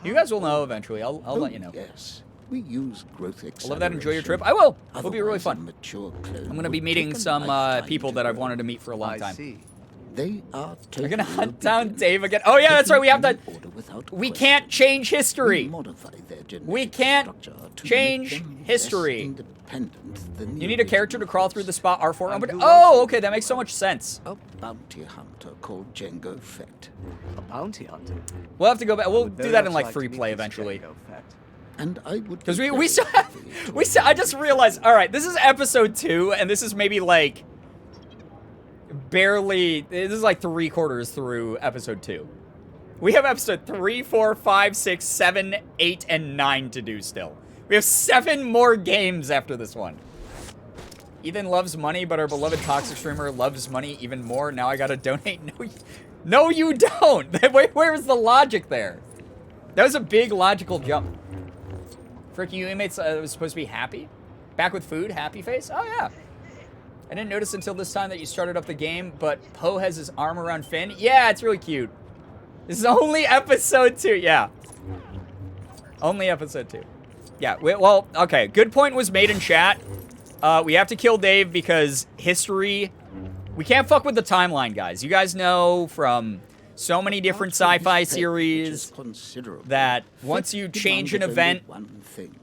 You guys will know eventually. I'll let you know. Yes, we use growth I love that. Enjoy your trip. acceleration. I will. It'll be really Otherwise, a fun. mature clone I'm going to be would meeting take a some lifetime people to that I've grow. wanted to meet for a long I time. see. They are We're totally gonna hunt down obedient, Dave again. Oh yeah, that's right. We have to. taking order without We question. can't change We history. modify their genetic We can't structure to change make them less history. independent than the You need a character to original crawl through the spot R4. And who Oh, else? okay, that makes so much sense. A bounty hunter called Django Fett. A bounty hunter. We'll have to go back. We'll Would do very that in much like to free meet play this eventually. Django Fett. And I would Because be we very still happy to I just realized. All right, this is episode 2, and this is maybe like barely. This is like 3/4 through episode 2. We have episode 3, 4, 5, 6, 7, 8, and 9 to do still. We have 7 more games after this one. Ethan loves money, but our beloved toxic streamer loves money even more. Now I gotta donate. No, you don't. Where's the logic there? That was a big logical jump. Frick, you inmates was supposed to be happy? Back with food, happy face? Oh, yeah. I didn't notice until this time that you started up the game, but Poe has his arm around Finn. Yeah, it's really cute. This is only episode 2. Yeah. Only episode 2. Yeah, well, okay. Good point was made in chat. We have to kill Dave because history... We can't fuck with the timeline, guys. You guys know from so many different sci-fi series that once you change an event,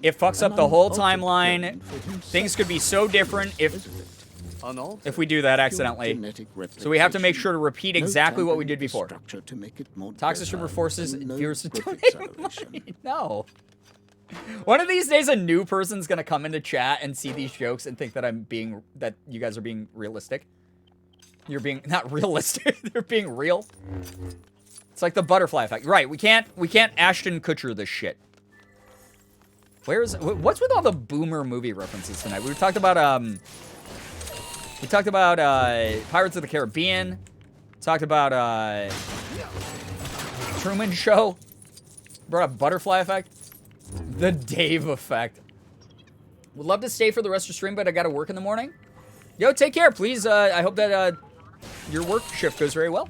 it fucks up the whole timeline. Things could be so different if we do that accidentally. So we have to make sure to repeat exactly what we did before. Toxic streamer forces viewers to donate money. No. One of these days, a new person's gonna come into chat and see these jokes and think that that you guys are being realistic. You're being not realistic. They're being real. It's like the butterfly effect, right? We can't Ashton Kutcher this shit. What's with all the boomer movie references tonight? We talked about Pirates of the Caribbean. Talked about Truman Show. Brought up butterfly effect. The Dave effect. Would love to stay for the rest of the stream, but I gotta work in the morning. Yo, take care, please. I hope that your work shift goes very well.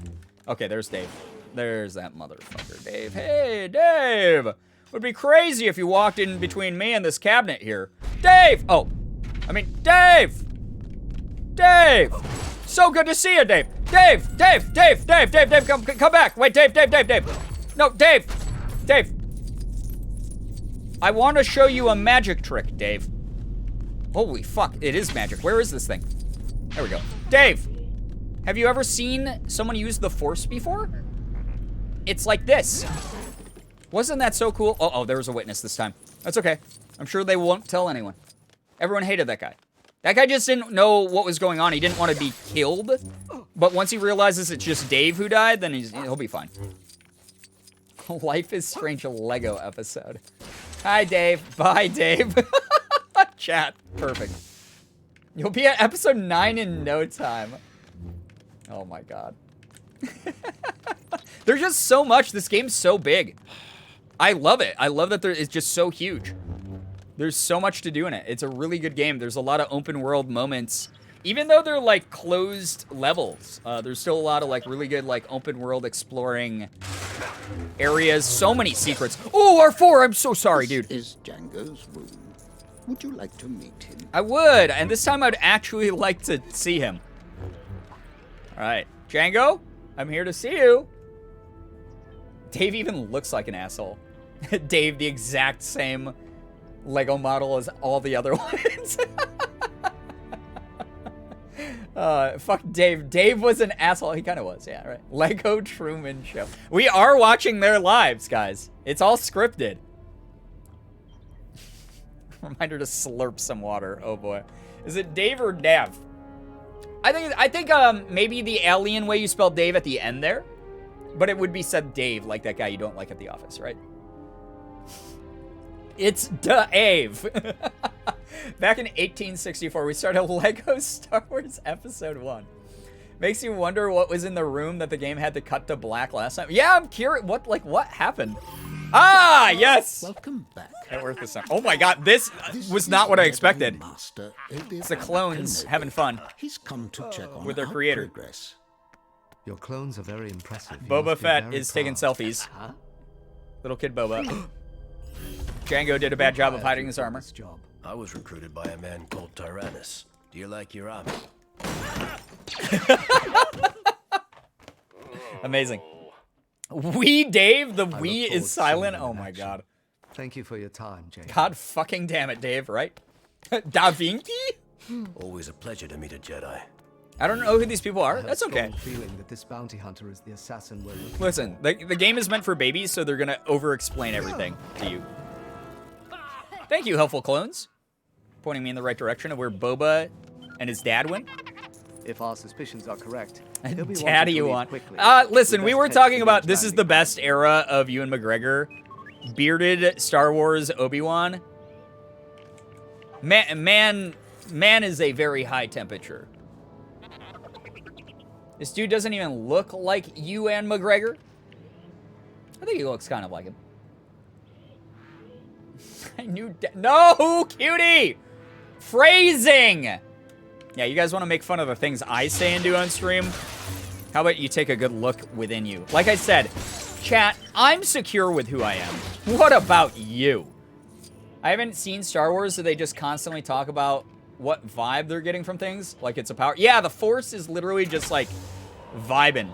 Okay, there's Dave. There's that motherfucker, Dave. Hey, Dave! Would be crazy if you walked in between me and this cabinet here. Dave! Oh, I mean, Dave! Dave! So good to see you, Dave. Dave! Come back. Wait, Dave. No, Dave. I want to show you a magic trick, Dave. Holy fuck, it is magic. Where is this thing? There we go. Dave, have you ever seen someone use the Force before? It's like this. Wasn't that so cool? Oh, there was a witness this time. That's okay. I'm sure they won't tell anyone. Everyone hated that guy. That guy just didn't know what was going on. He didn't want to be killed. But once he realizes it's just Dave who died, then he'll be fine. Life is Strange Lego episode. Hi, Dave. Bye, Dave. Chat. Perfect. You'll be at episode 9 in no time. Oh my god. There's just so much. This game's so big. I love it. I love that it's just so huge. There's so much to do in it. It's a really good game. There's a lot of open world moments. Even though they're like closed levels, there's still a lot of like really good like open world exploring areas. So many secrets. Oh, R4, I'm so sorry, dude. This is Django's room. Would you like to meet him? I would, and this time I'd actually like to see him. All right, Django, I'm here to see you. Dave even looks like an asshole. Dave, the exact same Lego model as all the other ones. Fuck Dave. Dave was an asshole. He kind of was, yeah, right. Lego Truman Show. We are watching their lives, guys. It's all scripted. Reminder to slurp some water. Oh boy. Is it Dave or Dav? I think maybe the alien way you spell Dave at the end there, but it would be said Dave, like that guy you don't like at the office, right? It's Dave. Back in 1864, we started Lego Star Wars Episode 1. Makes you wonder what was in the room that the game had to cut to black last time. Yeah, I'm curious. What happened? Ah, yes. Welcome back. At work this time. Oh my god, this was not what I expected. Master, It's the clones having fun He's come to check on with their our creator. progress. Your clones are very impressive. You Boba must be Fett very is taking proud. selfies. Little kid Boba. Django did a bad job of hiding his armor. Job. I was recruited by a man called Tyrannus. Do you like your army? Amazing. We, Dave, the I we look is forward to silent. seeing you Oh in my action. god. Thank you for your time, Jane. God fucking damn it, Dave, right? Da Vinci? Always a pleasure to meet a Jedi. I don't know who these people I are. have That's a okay. strong feeling that this bounty hunter is the assassin we're looking Listen, the game is meant for babies, so they're gonna over-explain everything to you. Thank you, helpful clones. Pointing me in the right direction of where Boba and his dad went. If our suspicions are correct, he'll be wanting Daddy to you leave want. quickly. Listen, we best were head talking to about the this is the expanding best era of Ewan McGregor. Bearded Star Wars Obi-Wan. Man is a very high temperature. This dude doesn't even look like Ewan McGregor. I think he looks kind of like him. I knew. No, cutie! Phrasing! Yeah, you guys want to make fun of the things I say and do on stream? How about you take a good look within you? Like I said, chat, I'm secure with who I am. What about you? I haven't seen Star Wars, so they just constantly talk about what vibe they're getting from things. Like it's a power. Yeah, the Force is literally just like vibing.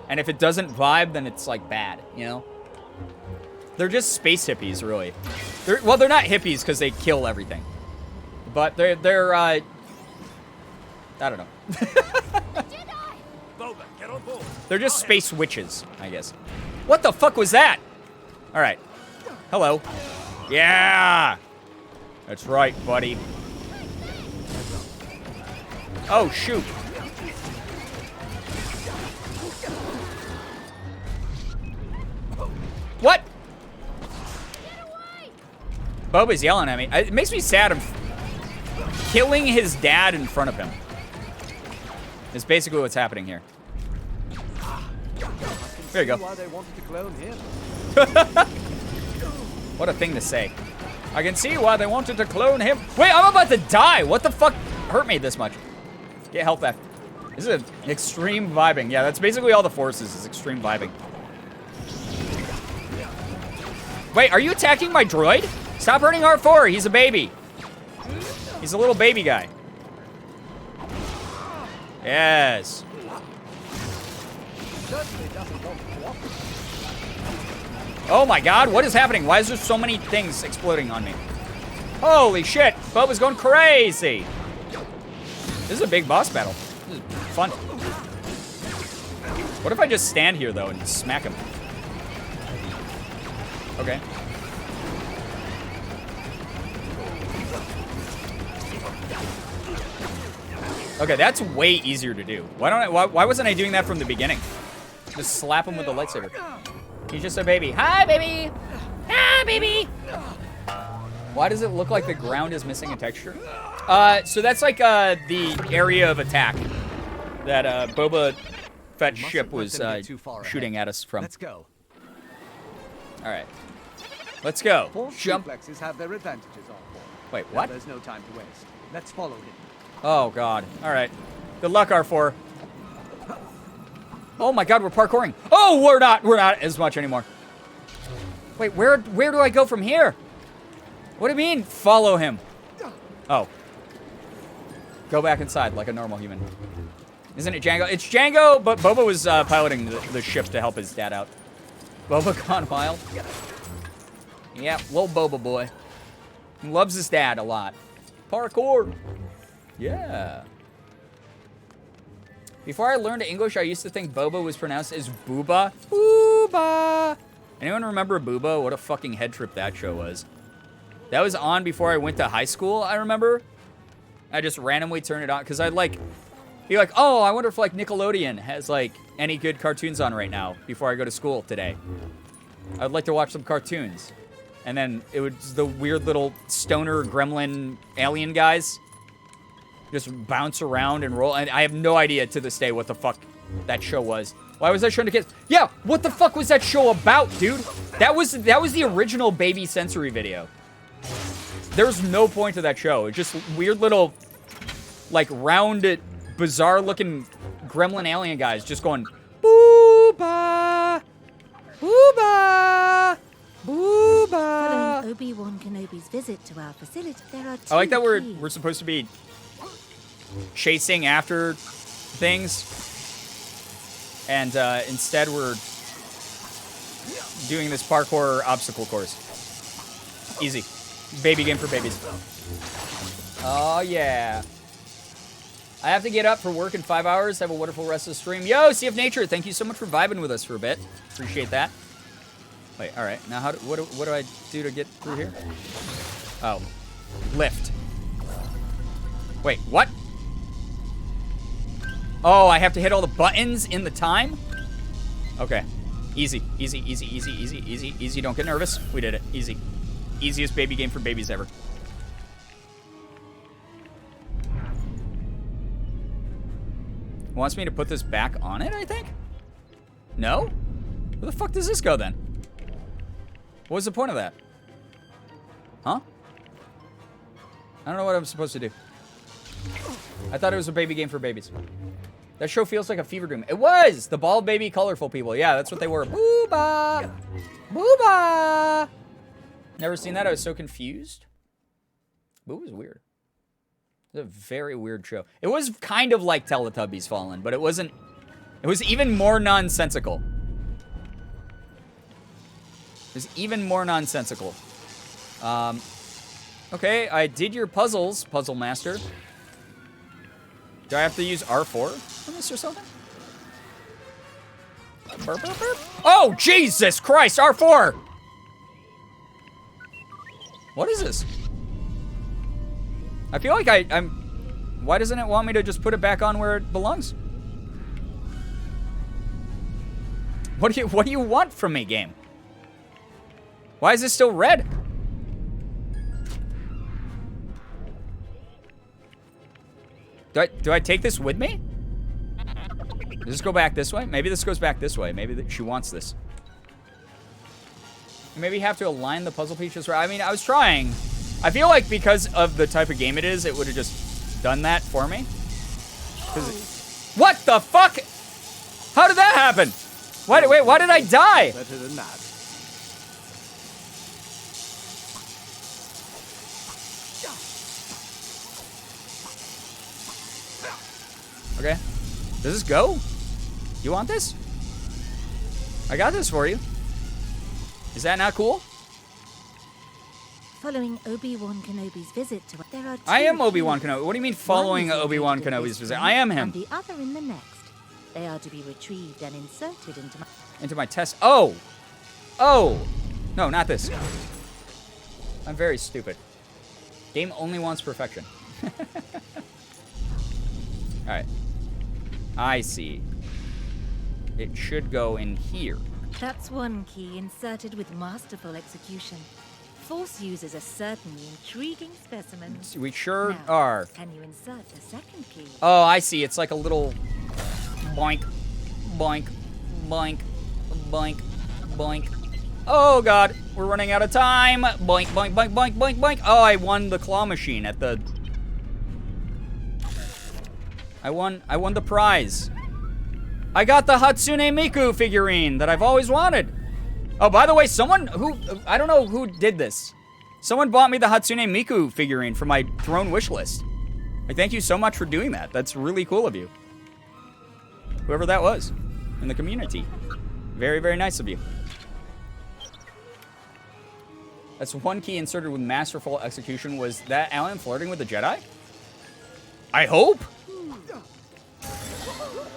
And if it doesn't vibe, then it's like bad, you know? They're just space hippies, really. Well, they're not hippies because they kill everything. But they're I don't know. Boba, get on board. They're just space witches, I guess. What the fuck was that? All right. Hello. Yeah. That's right, buddy. Oh, shoot. What? Boba's yelling at me. It makes me sad. I'm killing his dad in front of him. That's basically what's happening here. There you go. Why they wanted to clone him. What a thing to say. I can see why they wanted to clone him. Wait, I'm about to die. What the fuck hurt me this much? Get health back. This is an extreme vibing. Yeah, that's basically all the Forces is extreme vibing. Wait, are you attacking my droid? Stop hurting R4. He's a baby. He's a little baby guy. Yes. Oh my god, what is happening? Why is there so many things exploding on me? Holy shit, Boba's going crazy. This is a big boss battle. This is fun. What if I just stand here, though, and smack him? Okay. Okay, that's way easier to do. Why wasn't I doing that from the beginning? Just slap him with a lightsaber. He's just a baby. Hi, baby! Hi, baby! Why does it look like the ground is missing a texture? So that's like the area of attack that Boba Fett's ship was shooting at us from. Let's go. All right. Let's go. Force Jump. duplexes have their advantages on board. Wait, Now what? there's no time to waste. Let's follow him. Oh, God. All right. Good luck, R4. Oh, my God, we're parkouring. Oh, we're not as much anymore. Wait, where do I go from here? What do you mean, follow him? Oh. Go back inside like a normal human. Isn't it Django? It's Django, but Boba was piloting the ship to help his dad out. Boba gone wild. Yeah, little Boba boy. He loves his dad a lot. Parkour. Yeah. Before I learned English, I used to think Boba was pronounced as Booba. Booba. Anyone remember Booba? What a fucking head trip that show was. That was on before I went to high school, I remember. I just randomly turned it on because I'd like be like, oh, I wonder if like Nickelodeon has like any good cartoons on right now before I go to school today. I'd like to watch some cartoons. And then it was the weird little stoner gremlin alien guys just bounce around and roll. And I have no idea to this day what the fuck that show was. Why was that shown to kids? Yeah, what the fuck was that show about, dude? That was the original Baby Sensory video. There's no point to that show. It's just weird little, like, rounded, bizarre-looking gremlin alien guys just going, booba, booba, booba. Following Obi-Wan Kenobi's visit to our facility, there are two I like that we're keys. supposed to be chasing after things. And instead we're doing this parkour obstacle course. Easy. Baby game for babies. Oh, yeah. I have to get up for work in 5 hours. Have a wonderful rest of the stream. Yo, Sea of Nature, thank you so much for vibing with us for a bit. Appreciate that. Wait, all right. Now, what do I do to get through here? Oh. Lift. Wait, what? Oh, I have to hit all the buttons in the time? Okay. Easy, easy, easy, easy, easy, easy, easy. Don't get nervous. We did it. Easy. Easiest baby game for babies ever. Wants me to put this back on it, I think? No? Where the fuck does this go then? What was the point of that? Huh? I don't know what I'm supposed to do. I thought it was a baby game for babies. That show feels like a fever dream. It was! The bald baby colorful people. Yeah, that's what they were. Booba! Booba! Never seen that. I was so confused. Boo was weird. It's a very weird show. It was kind of like Teletubbies Fallen, but it wasn't. It was even more nonsensical. It was even more nonsensical. Okay, I did your puzzles, Puzzle Master. Do I have to use R4 on this or something? Burp, burp, burp. Oh, Jesus Christ, R4! What is this? I feel like I'm... Why doesn't it want me to just put it back on where it belongs? What do you want from me, game? Why is this still red? Do I take this with me? Does this go back this way? Maybe this goes back this way. Maybe she wants this. Maybe have to align the puzzle pieces right. I mean, I was trying. I feel like because of the type of game it is, it would have just done that for me. What the fuck? How did that happen? Wait, why did I die? Better than that. Okay. Does this go? You want this? I got this for you. Is that not cool? Following Obi-Wan Kenobi's visit to there are two I am Obi-Wan keys. Kenobi. What do you mean One following is Obi-Wan located in Kenobi's this visit? room, I am and him. the other in the next. They are to be retrieved and inserted into my... Into my test. Oh! Oh! No, not this. I'm very stupid. Game only wants perfection. Alright. I see. It should go in here. That's one key inserted with masterful execution. Force users are certainly intriguing specimens. We sure Now, are. Can you insert the second key? Oh, I see. It's like a little boink, boink, boink, boink, boink. Oh, God. We're running out of time. Boink, boink, boink, boink, boink, boink. Oh, I won the claw machine at the... I won the prize. I got the Hatsune Miku figurine that I've always wanted. Oh, by the way, someone who... I don't know who did this. Someone bought me the Hatsune Miku figurine for my throne wish list. Like, thank you so much for doing that. That's really cool of you. Whoever that was in the community. Very, very nice of you. That's one key inserted with masterful execution. Was that Alan flirting with the Jedi? I hope.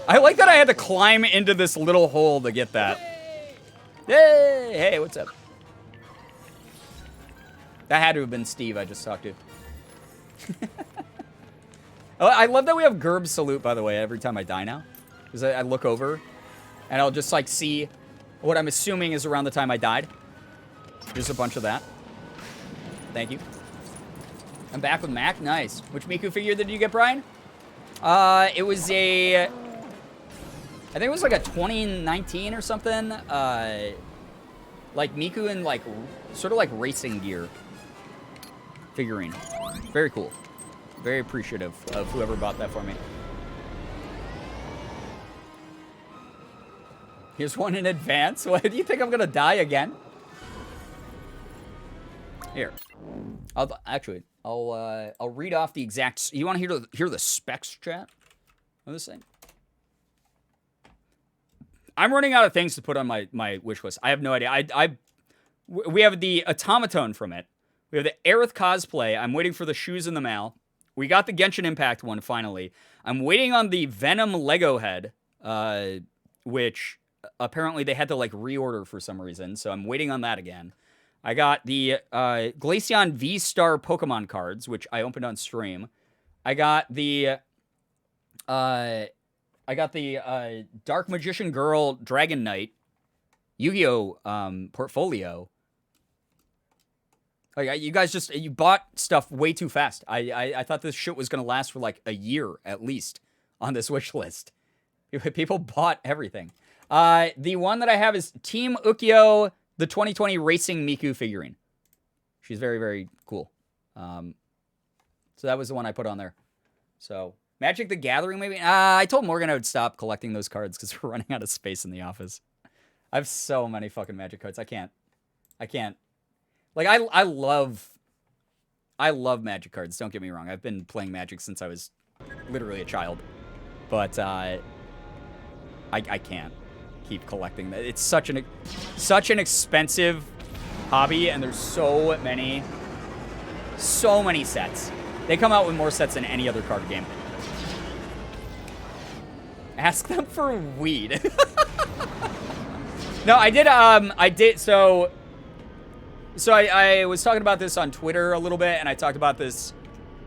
I like that I had to climb into this little hole to get that. Hey, hey, what's up? That had to have been Steve I just talked to. Oh, I love that we have Gerb salute, by the way, every time I die now. Because I look over, and I'll just, like, see what I'm assuming is around the time I died. There's a bunch of that. Thank you. I'm back with Mac. Nice. Which Miku figure did you get, Brian? It was a... I think it was like a 2019 or something. Like Miku in like sort of like racing gear figurine. Very cool. Very appreciative of whoever bought that for me. Here's one in advance. What, do you think I'm gonna die again? Here. I'll read off the exact. You want to hear the specs, chat? Of this thing? I'm running out of things to put on my wish list. I have no idea. We have the automaton from it. We have the Aerith cosplay. I'm waiting for the shoes in the mail. We got the Genshin Impact one finally. I'm waiting on the Venom Lego head, which apparently they had to like reorder for some reason. So I'm waiting on that again. I got the Glaceon V-Star Pokemon cards, which I opened on stream. I got the Dark Magician Girl Dragon Knight Yu-Gi-Oh portfolio. Like, you guys you bought stuff way too fast. I thought this shit was gonna last for like a year at least on this wish list. People bought everything. The one that I have is Team Ukyo, the 2020 Racing Miku figurine. She's very, very cool. So that was the one I put on there. So Magic the Gathering, maybe. I told Morgan I would stop collecting those cards because we're running out of space in the office. I have so many fucking Magic cards. I can't. Like, I love Magic cards, don't get me wrong. I've been playing Magic since I was literally a child. But, I can't keep collecting that. It's such an expensive hobby, and there's so many sets. They come out with more sets than any other card game. Ask them for weed. No, I did, so I was talking about this on Twitter a little bit, and I talked about this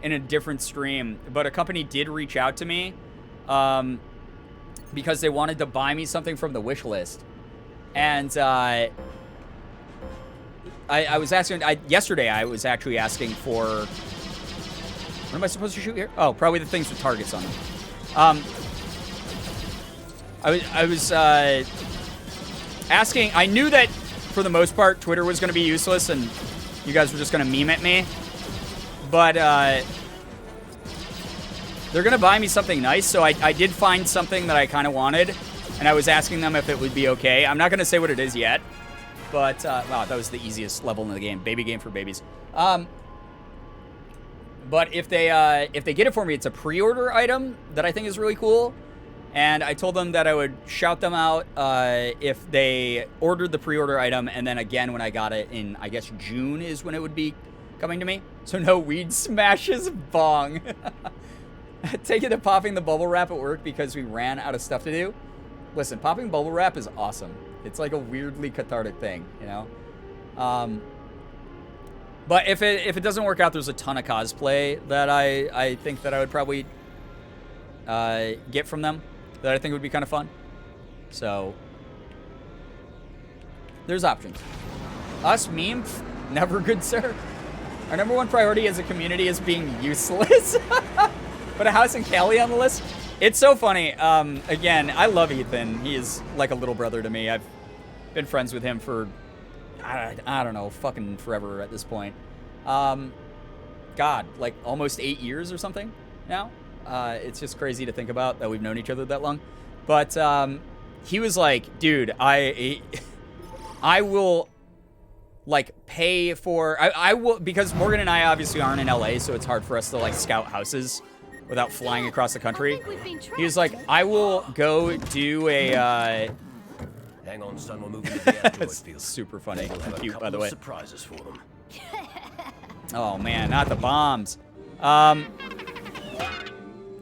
in a different stream, but a company did reach out to me because they wanted to buy me something from the wish list. And I was asking, yesterday I was actually asking for, what am I supposed to shoot here? Oh, probably the things with targets on them. I was asking, I knew that for the most part, Twitter was going to be useless and you guys were just going to meme at me. But they're going to buy me something nice, so I did find something that I kind of wanted, and I was asking them if it would be okay. I'm not going to say what it is yet, but wow, that was the easiest level in the game. Baby game for babies. But if they get it for me, it's a pre-order item that I think is really cool. And I told them that I would shout them out if they ordered the pre-order item, and then again when I got it in, I guess, June is when it would be coming to me. So no weed smashes, bong. Take it to popping the bubble wrap at work because we ran out of stuff to do. Listen, popping bubble wrap is awesome. It's like a weirdly cathartic thing, you know? But if it doesn't work out, there's a ton of cosplay that I think that I would probably get from them that I think would be kind of fun. So there's options. Us meme, never good, sir. Our number one priority as a community is being useless. Put a house in Cali on the list. It's so funny. Again, I love Ethan. He is like a little brother to me. I've been friends with him for, I don't know, fucking forever at this point. God, like almost 8 years or something now. It's just crazy to think about that we've known each other that long. But he was like, dude, I will like pay for, I will, because Morgan and I obviously aren't in LA, so it's hard for us to like scout houses without flying across the country. He was like, I will go do a Hang on, son, we're moving to the asteroid field. Super funny and cute, by Couple the of way. surprises for them. Oh man, not the bombs.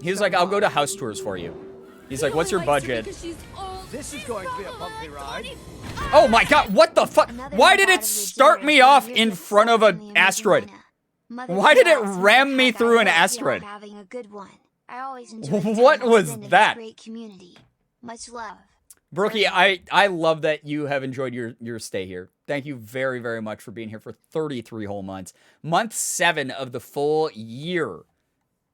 He was like, I'll go to house tours for you. He's like, what's your budget? This is going to be a bumpy ride. Oh my god, what the fuck? Why did it start me off in front of an asteroid? Why did it ram me through an asteroid? What was that? Much love. Brookie, I love that you have enjoyed your stay here. Thank you very, very much for being here for 33 whole months. Month 7 of the full year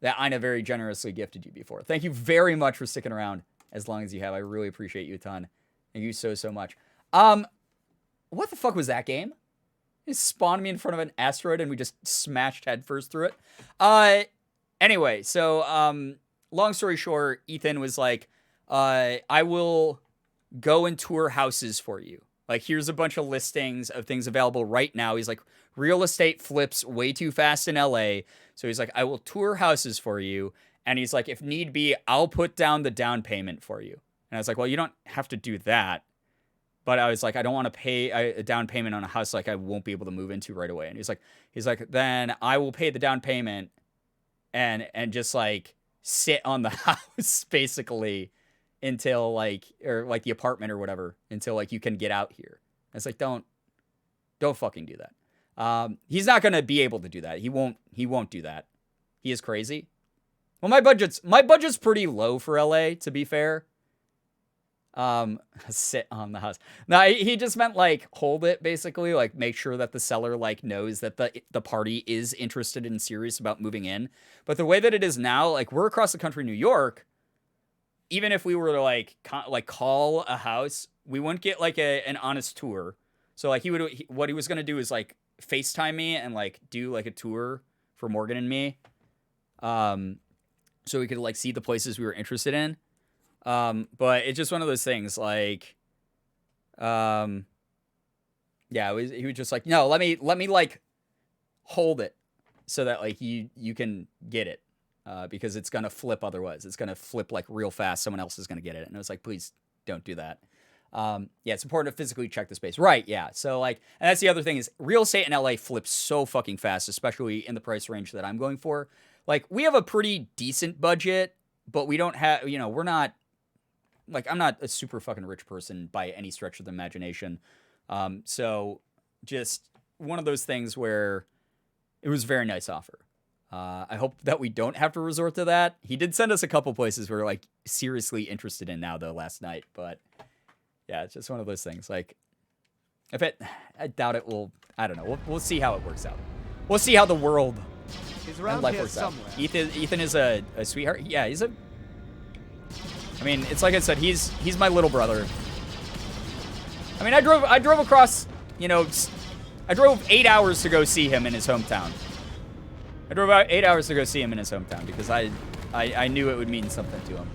that Ina very generously gifted you before. Thank you very much for sticking around as long as you have. I really appreciate you a ton. Thank you so, so much. What the fuck was that game? It spawned me in front of an asteroid and we just smashed headfirst through it. Anyway, so long story short, Ethan was like, I will go and tour houses for you. Like, here's a bunch of listings of things available right now. He's like, real estate flips way too fast in LA. So he's like, I will tour houses for you. And he's like, if need be, I'll put down the down payment for you. And I was like, well, you don't have to do that. But I was like, I don't want to pay a down payment on a house like I won't be able to move into right away. And he's like, then I will pay the down payment and just like sit on the house basically until like, or like the apartment or whatever, until like you can get out here. And it's like, don't fucking do that. He's not going to be able to do that. He won't do that. He is crazy. Well, my budget's pretty low for LA, to be fair. Sit on the house. No, he just meant like hold it, basically, like make sure that the seller like knows that the party is interested and serious about moving in. But the way that it is now, like we're across the country, New York. Even if we were to like call a house, we wouldn't get like an honest tour. So like what he was gonna do is like FaceTime me and like do like a tour for Morgan and me, so we could like see the places we were interested in. But it's just one of those things like, yeah, he was just like, no, let me like hold it so that like you can get it, because it's going to flip otherwise. It's going to flip like real fast. Someone else is going to get it. And I was like, please don't do that. Yeah, it's important to physically check the space. Right. Yeah. So like, and that's the other thing is real estate in LA flips so fucking fast, especially in the price range that I'm going for. Like we have a pretty decent budget, but we don't have, we're not, like, I'm not a super fucking rich person by any stretch of the imagination. So just one of those things where it was a very nice offer. I hope that we don't have to resort to that. He did send us a couple places we're like seriously interested in now though last night, but yeah, it's just one of those things. Like I doubt it will, I don't know. We'll see how it works out. We'll see how the world and life works out. Ethan is a sweetheart. Yeah, I mean, it's like I said, he's my little brother. I mean, I drove across, I drove 8 hours to go see him in his hometown. I drove out 8 hours to go see him in his hometown because I knew it would mean something to him.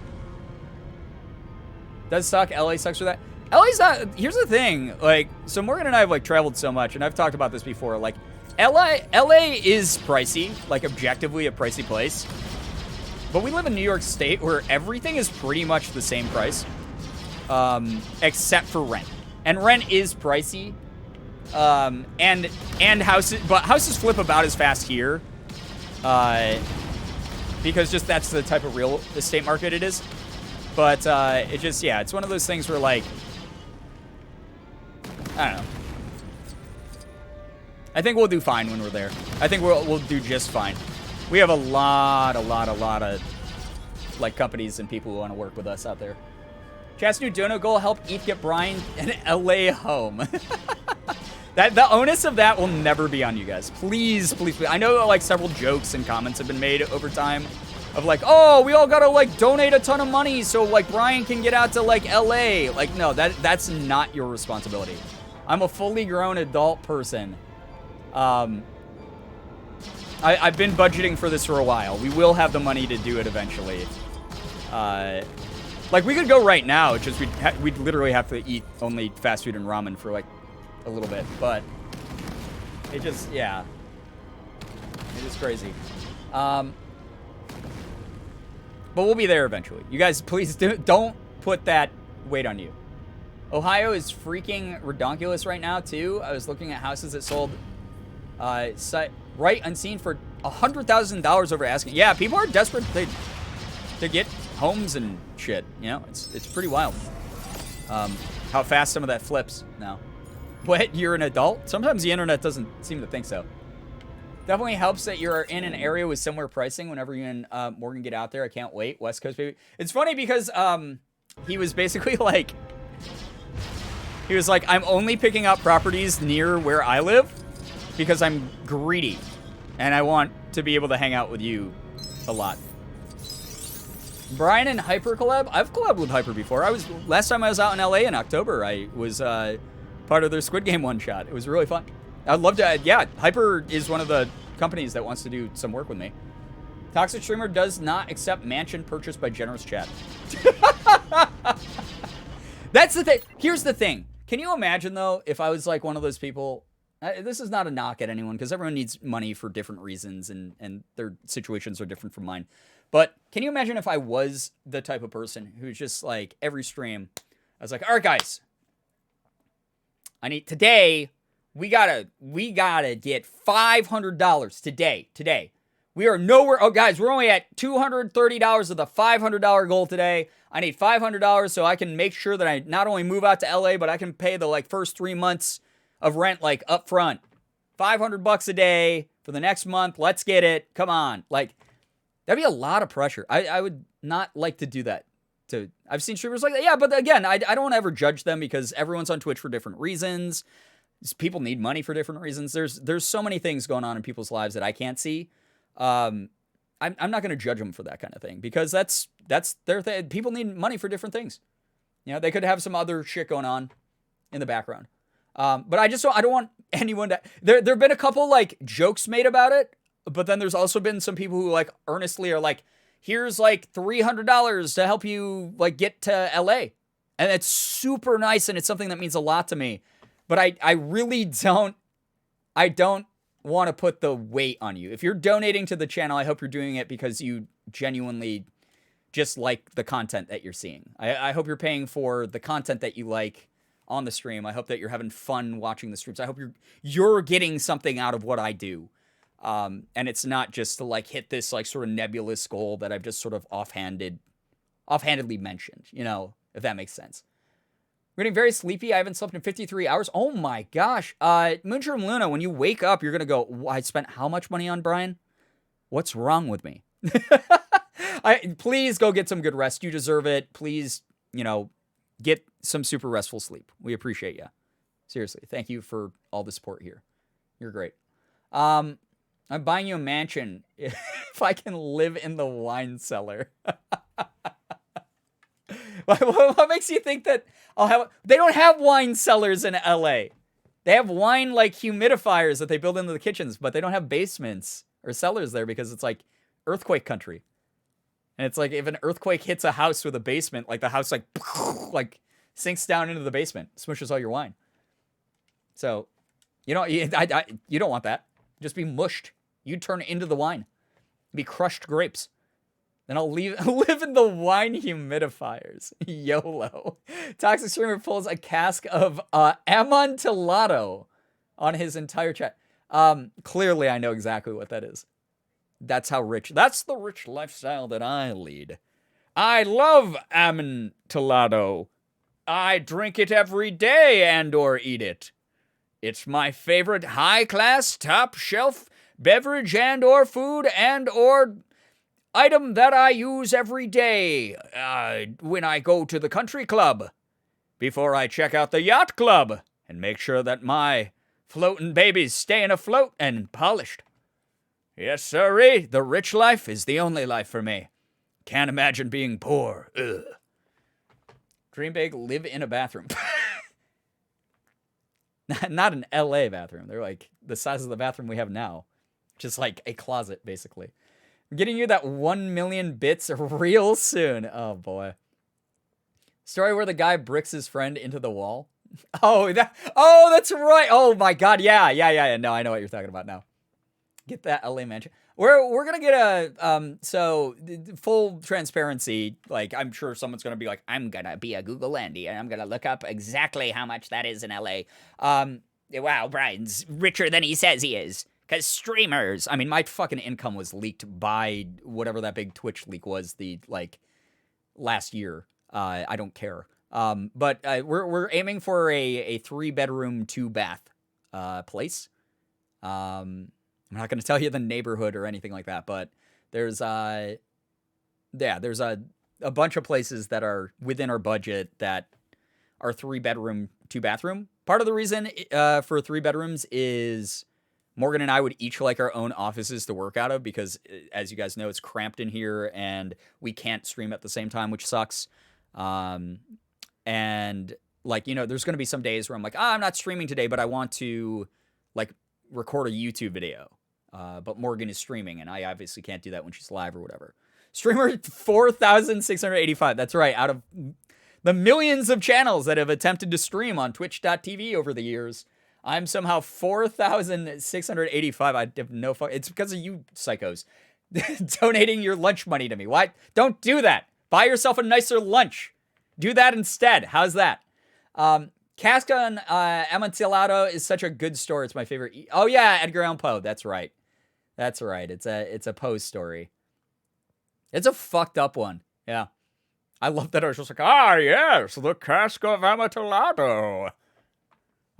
Does suck. LA sucks for that. LA's not, here's the thing, like, so Morgan and I have like traveled so much, and I've talked about this before, like, LA is pricey, like objectively a pricey place. But we live in New York State where everything is pretty much the same price, except for rent. And rent is pricey. And houses flip about as fast here. Because just that's the type of real estate market it is. But it just, yeah, it's one of those things where like, I don't know. I think we'll do fine when we're there. I think we'll do just fine. We have a lot of like companies and people who want to work with us out there. Chat's new dono goal: help Eth get Brian an LA home. That the onus of that will never be on you guys. Please. I know like several jokes and comments have been made over time of like, oh, we all gotta like donate a ton of money so like Brian can get out to like LA. Like, no, that's not your responsibility. I'm a fully grown adult person. I've been budgeting for this for a while. We will have the money to do it eventually. Like we could go right now. It's just we'd literally have to eat only fast food and ramen for like a little bit. But it just, yeah, it is crazy. But we'll be there eventually. You guys, please don't put that weight on you. Ohio is freaking redonkulous right now too. I was looking at houses that sold right unseen for $100,000 over asking. Yeah, people are desperate to get homes and shit. It's pretty wild. How fast some of that flips now. What? You're an adult? Sometimes the internet doesn't seem to think so. Definitely helps that you're in an area with similar pricing whenever you and Morgan get out there. I can't wait. West Coast, baby. It's funny because he was basically like, I'm only picking up properties near where I live because I'm greedy and I want to be able to hang out with you a lot. Brian and Hyper collab? I've collabed with Hyper before. Last time I was out in LA in October, I was part of their Squid Game one-shot. It was really fun. I'd love to, yeah, Hyper is one of the companies that wants to do some work with me. Toxic Streamer does not accept mansion purchased by generous chat. That's the thing. Here's the thing. Can you imagine, though, if I was like one of those people this is not a knock at anyone because everyone needs money for different reasons and their situations are different from mine. But can you imagine if I was the type of person who's just like every stream, I was like, all right, guys, I need today. We gotta get $500 today. We are nowhere. Oh, guys, we're only at $230 of the $500 goal today. I need $500 so I can make sure that I not only move out to LA, but I can pay the like first 3 months of rent like up front. $500 a day for the next month. Let's get it. Come on. Like, that'd be a lot of pressure. I would not like to do that. I've seen streamers like that. Yeah, but again, I don't want to ever judge them because everyone's on Twitch for different reasons. People need money for different reasons. There's so many things going on in people's lives that I can't see. I'm not going to judge them for that kind of thing because that's their thing. People need money for different things. You know, they could have some other shit going on in the background. But I don't want anyone to. There've been a couple like jokes made about it, but then there's also been some people who like earnestly are like, here's like $300 to help you like get to LA. And it's super nice and it's something that means a lot to me. But I really don't want to put the weight on you. If you're donating to the channel, I hope you're doing it because you genuinely just like the content that you're seeing. I hope you're paying for the content that you like on the stream. I hope that you're having fun watching the streams. I hope you're getting something out of what I do. And it's not just to like hit this like sort of nebulous goal that I've just sort of offhandedly mentioned, you know, if that makes sense. We're getting very sleepy. I haven't slept in 53 hours. Oh my gosh. Moonshroom Luna, when you wake up, you're going to go, I spent how much money on Brian? What's wrong with me? Please go get some good rest. You deserve it. Please, you know, get some super restful sleep. We appreciate you. Seriously. Thank you for all the support here. You're great. I'm buying you a mansion if I can live in the wine cellar. What makes you think that I'll have... They don't have wine cellars in LA. They have wine like humidifiers that they build into the kitchens, but they don't have basements or cellars there because it's like earthquake country. And it's like if an earthquake hits a house with a basement, like the house like sinks down into the basement, smushes all your wine. So, you know, you don't want that. Just be mushed. You'd turn into the wine. Be crushed grapes. Then I'll live in the wine humidifiers. YOLO. Toxic Streamer pulls a cask of Amontillado on his entire chat. Clearly, I know exactly what that is. That's how rich. That's the rich lifestyle that I lead. I love Amontillado. I drink it every day and or eat it. It's my favorite high-class, top-shelf beverage and or food and or item that I use every day when I go to the country club, before I check out the yacht club, and make sure that my floating babies staying afloat and polished. Yes, sirree, the rich life is the only life for me. Can't imagine being poor. Ugh. Dream big, live in a bathroom. Not an LA bathroom. They're like the size of the bathroom we have now. Just like a closet, basically. I'm getting you that 1 million bits real soon. Oh, boy. Story where the guy bricks his friend into the wall. Oh, that's right. Oh, my God. Yeah. No, I know what you're talking about now. Get that LA mansion. We're going to get a, so full transparency. Like, I'm sure someone's going to be like, I'm going to be a Google Andy and I'm going to look up exactly how much that is in LA. Wow, Brian's richer than he says he is. Because streamers, I mean, my fucking income was leaked by whatever that big Twitch leak was last year. I don't care. But we're aiming for a 3-bedroom, 2-bath place. I'm not going to tell you the neighborhood or anything like that, but there's a bunch of places that are within our budget that are 3-bedroom, 2-bathroom. Part of the reason for 3 bedrooms is Morgan and I would each like our own offices to work out of because, as you guys know, it's cramped in here and we can't stream at the same time, which sucks. And, like, you know, there's going to be some days where I'm like, I'm not streaming today, but I want to, like, record a YouTube video. But Morgan is streaming, and I obviously can't do that when she's live or whatever. Streamer 4,685. That's right. Out of the millions of channels that have attempted to stream on twitch.tv over the years, I'm somehow 4,685. I have no fuck. It's because of you psychos donating your lunch money to me. Why? Don't do that. Buy yourself a nicer lunch. Do that instead. How's that? Casca and Amontillado is such a good story. It's my favorite. Oh yeah, Edgar Allan Poe. That's right. That's right. It's a Poe story. It's a fucked up one. Yeah. I love that. I was just like, yes, the cask of Amontillado.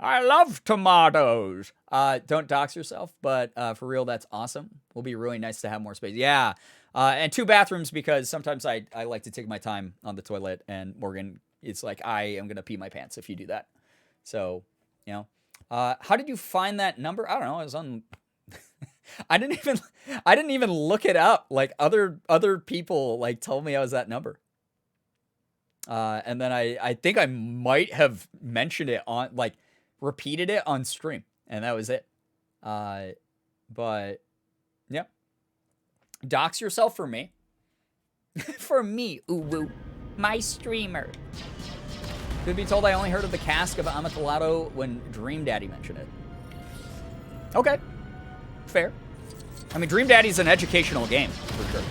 I love tomatoes. Don't dox yourself, but for real, that's awesome. Will be really nice to have more space. Yeah. And 2 bathrooms because sometimes I like to take my time on the toilet, and Morgan, it's like, I am going to pee my pants if you do that. So, you know. How did you find that number? I don't know. It was on... I didn't even look it up. Like, other people, like, told me I was that number. And then I think I might have mentioned it on, like, repeated it on stream, and that was it. But yeah, dox yourself for me. For me, ooh, my streamer. Could be told I only heard of the cask of Amontillado when Dream Daddy mentioned it. Okay, fair. I mean, Dream Daddy's an educational game for sure.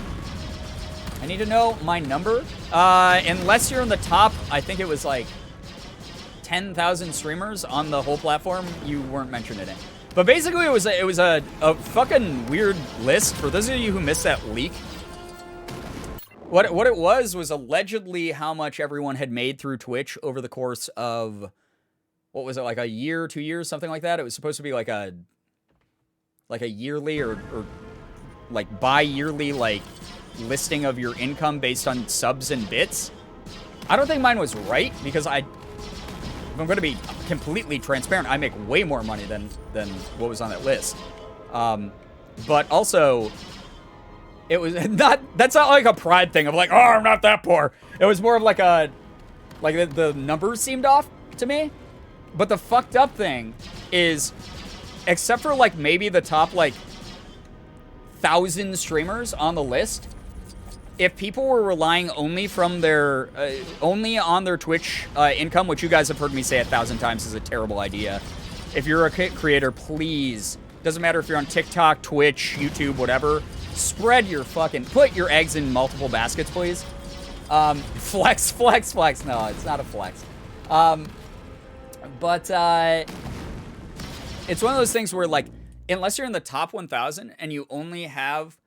I need to know my number. Unless you're in the top, I think it was like 10,000 streamers on the whole platform, you weren't mentioned in it. But basically, it was a fucking weird list. For those of you who missed that leak, what it was allegedly how much everyone had made through Twitch over the course of, what was it, like a year, 2 years, something like that. It was supposed to be like a yearly or like bi-yearly like listing of your income based on subs and bits. I don't think mine was right because if I'm going to be completely transparent, I make way more money than what was on that list. But also, it was that's not like a pride thing of like, oh, I'm not that poor. It was more of like the numbers seemed off to me. But the fucked up thing is, except for like maybe the top like 1,000 streamers on the list, if people were relying only from their only on their Twitch income, which you guys have heard me say 1,000 times is a terrible idea. If you're a creator, please, doesn't matter if you're on TikTok, Twitch, YouTube, whatever, put your eggs in multiple baskets, please. Flex. No, it's not a flex. But it's one of those things where, like, unless you're in the top 1,000 and you only have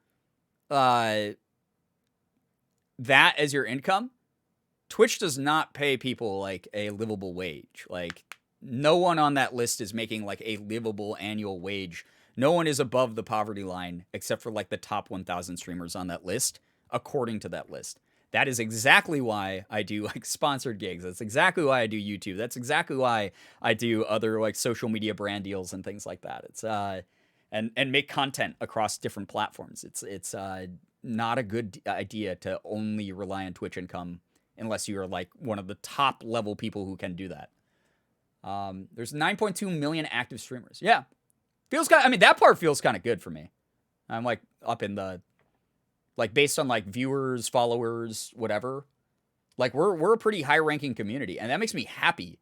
that as your income, Twitch does not pay people like a livable wage. Like, no one on that list is making like a livable annual wage. No one is above the poverty line except for like the top 1,000 streamers on that list, according to that list. That is exactly why I do like sponsored gigs. That's exactly why I do YouTube. That's exactly why I do other like social media brand deals and things like that. It's and make content across different platforms. It's not a good idea to only rely on Twitch income unless you are like one of the top level people who can do that. There's 9.2 million active streamers. Yeah. That part feels kind of good for me. I'm like up in the, like based on like viewers, followers, whatever. Like we're a pretty high ranking community, and that makes me happy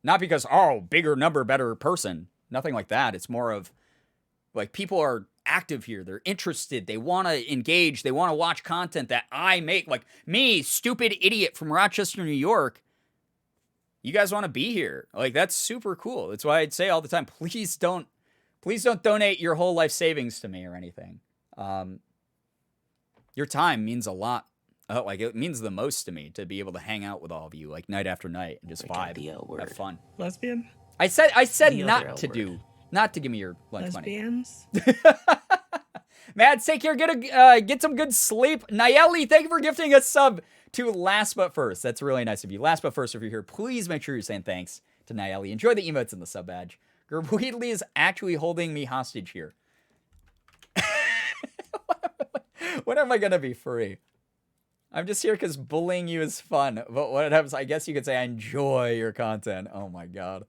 not because, oh, bigger number, better person. Nothing like that. It's more of like people are active here. They're interested. They want to engage. They want to watch content that I make. Like me, stupid idiot from Rochester, New York. You guys want to be here. Like, that's super cool. That's why I'd say all the time, please don't donate your whole life savings to me or anything. Your time means a lot. Like, it means the most to me to be able to hang out with all of you, like night after night, and just vibe, have fun. Lesbian? I said not to give me your lunch Lesbians? money. Mads, take care. Get some good sleep. Nayeli, thank you for gifting a sub to Last But First. That's really nice of you. Last But First, if you're here, please make sure you're saying thanks to Nayeli. Enjoy the emotes and the sub badge. Girbeagly is actually holding me hostage here. When am I going to be free? I'm just here because bullying you is fun. But what happens, I guess you could say I enjoy your content. Oh my god.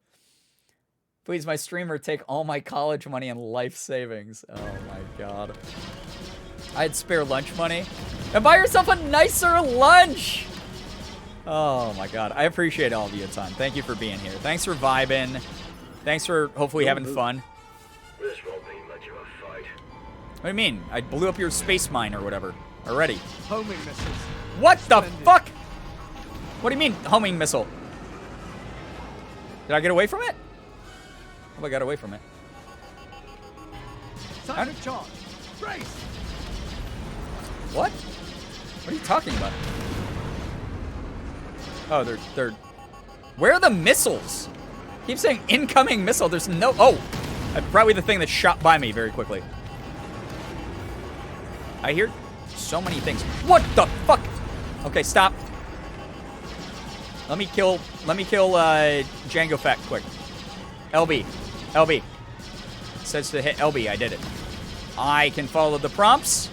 Please, my streamer, take all my college money and life savings. Oh my god. I'd spare lunch money. And buy yourself a nicer lunch! Oh my god. I appreciate all of you a ton. Thank you for being here. Thanks for vibing. Thanks for hopefully having fun. This won't be much of a fight. What do you mean? I blew up your space mine or whatever already. Homing missiles. What the fuck? What do you mean, homing missile? Did I get away from it? Hope I got away from it. Time to charge. Brace. What? What are you talking about? Oh, they're... Where are the missiles? Keep saying incoming missile. There's no... Oh! Probably the thing that shot by me very quickly. I hear so many things. What the fuck? Okay, stop. Let me kill Django Fett quick. LB. LB. It says to hit LB. I did it. I can follow the prompts.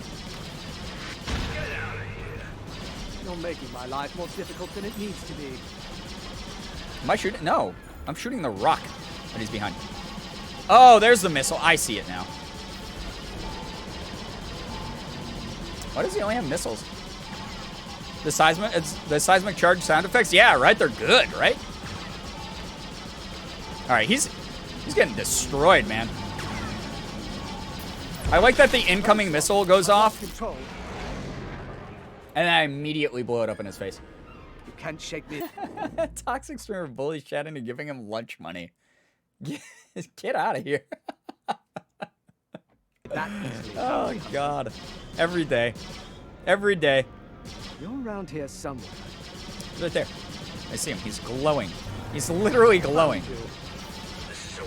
You're making my life more difficult than it needs to be. Am I shooting? No. I'm shooting the rock that he's behind. Oh, there's the missile. I see it now. Why does he only have missiles? The seismic charge sound effects? Yeah, right? They're good, right? Alright, he's getting destroyed, man. I like that the incoming missile goes off, Control. and then I immediately blow it up in his face. You can't shake me. Toxic streamer bullies chatting and giving him lunch money. Get out of here. That easily. Oh, God. Every day. Every day. You're around here somewhere. Right there. I see him. He's glowing. He's literally glowing.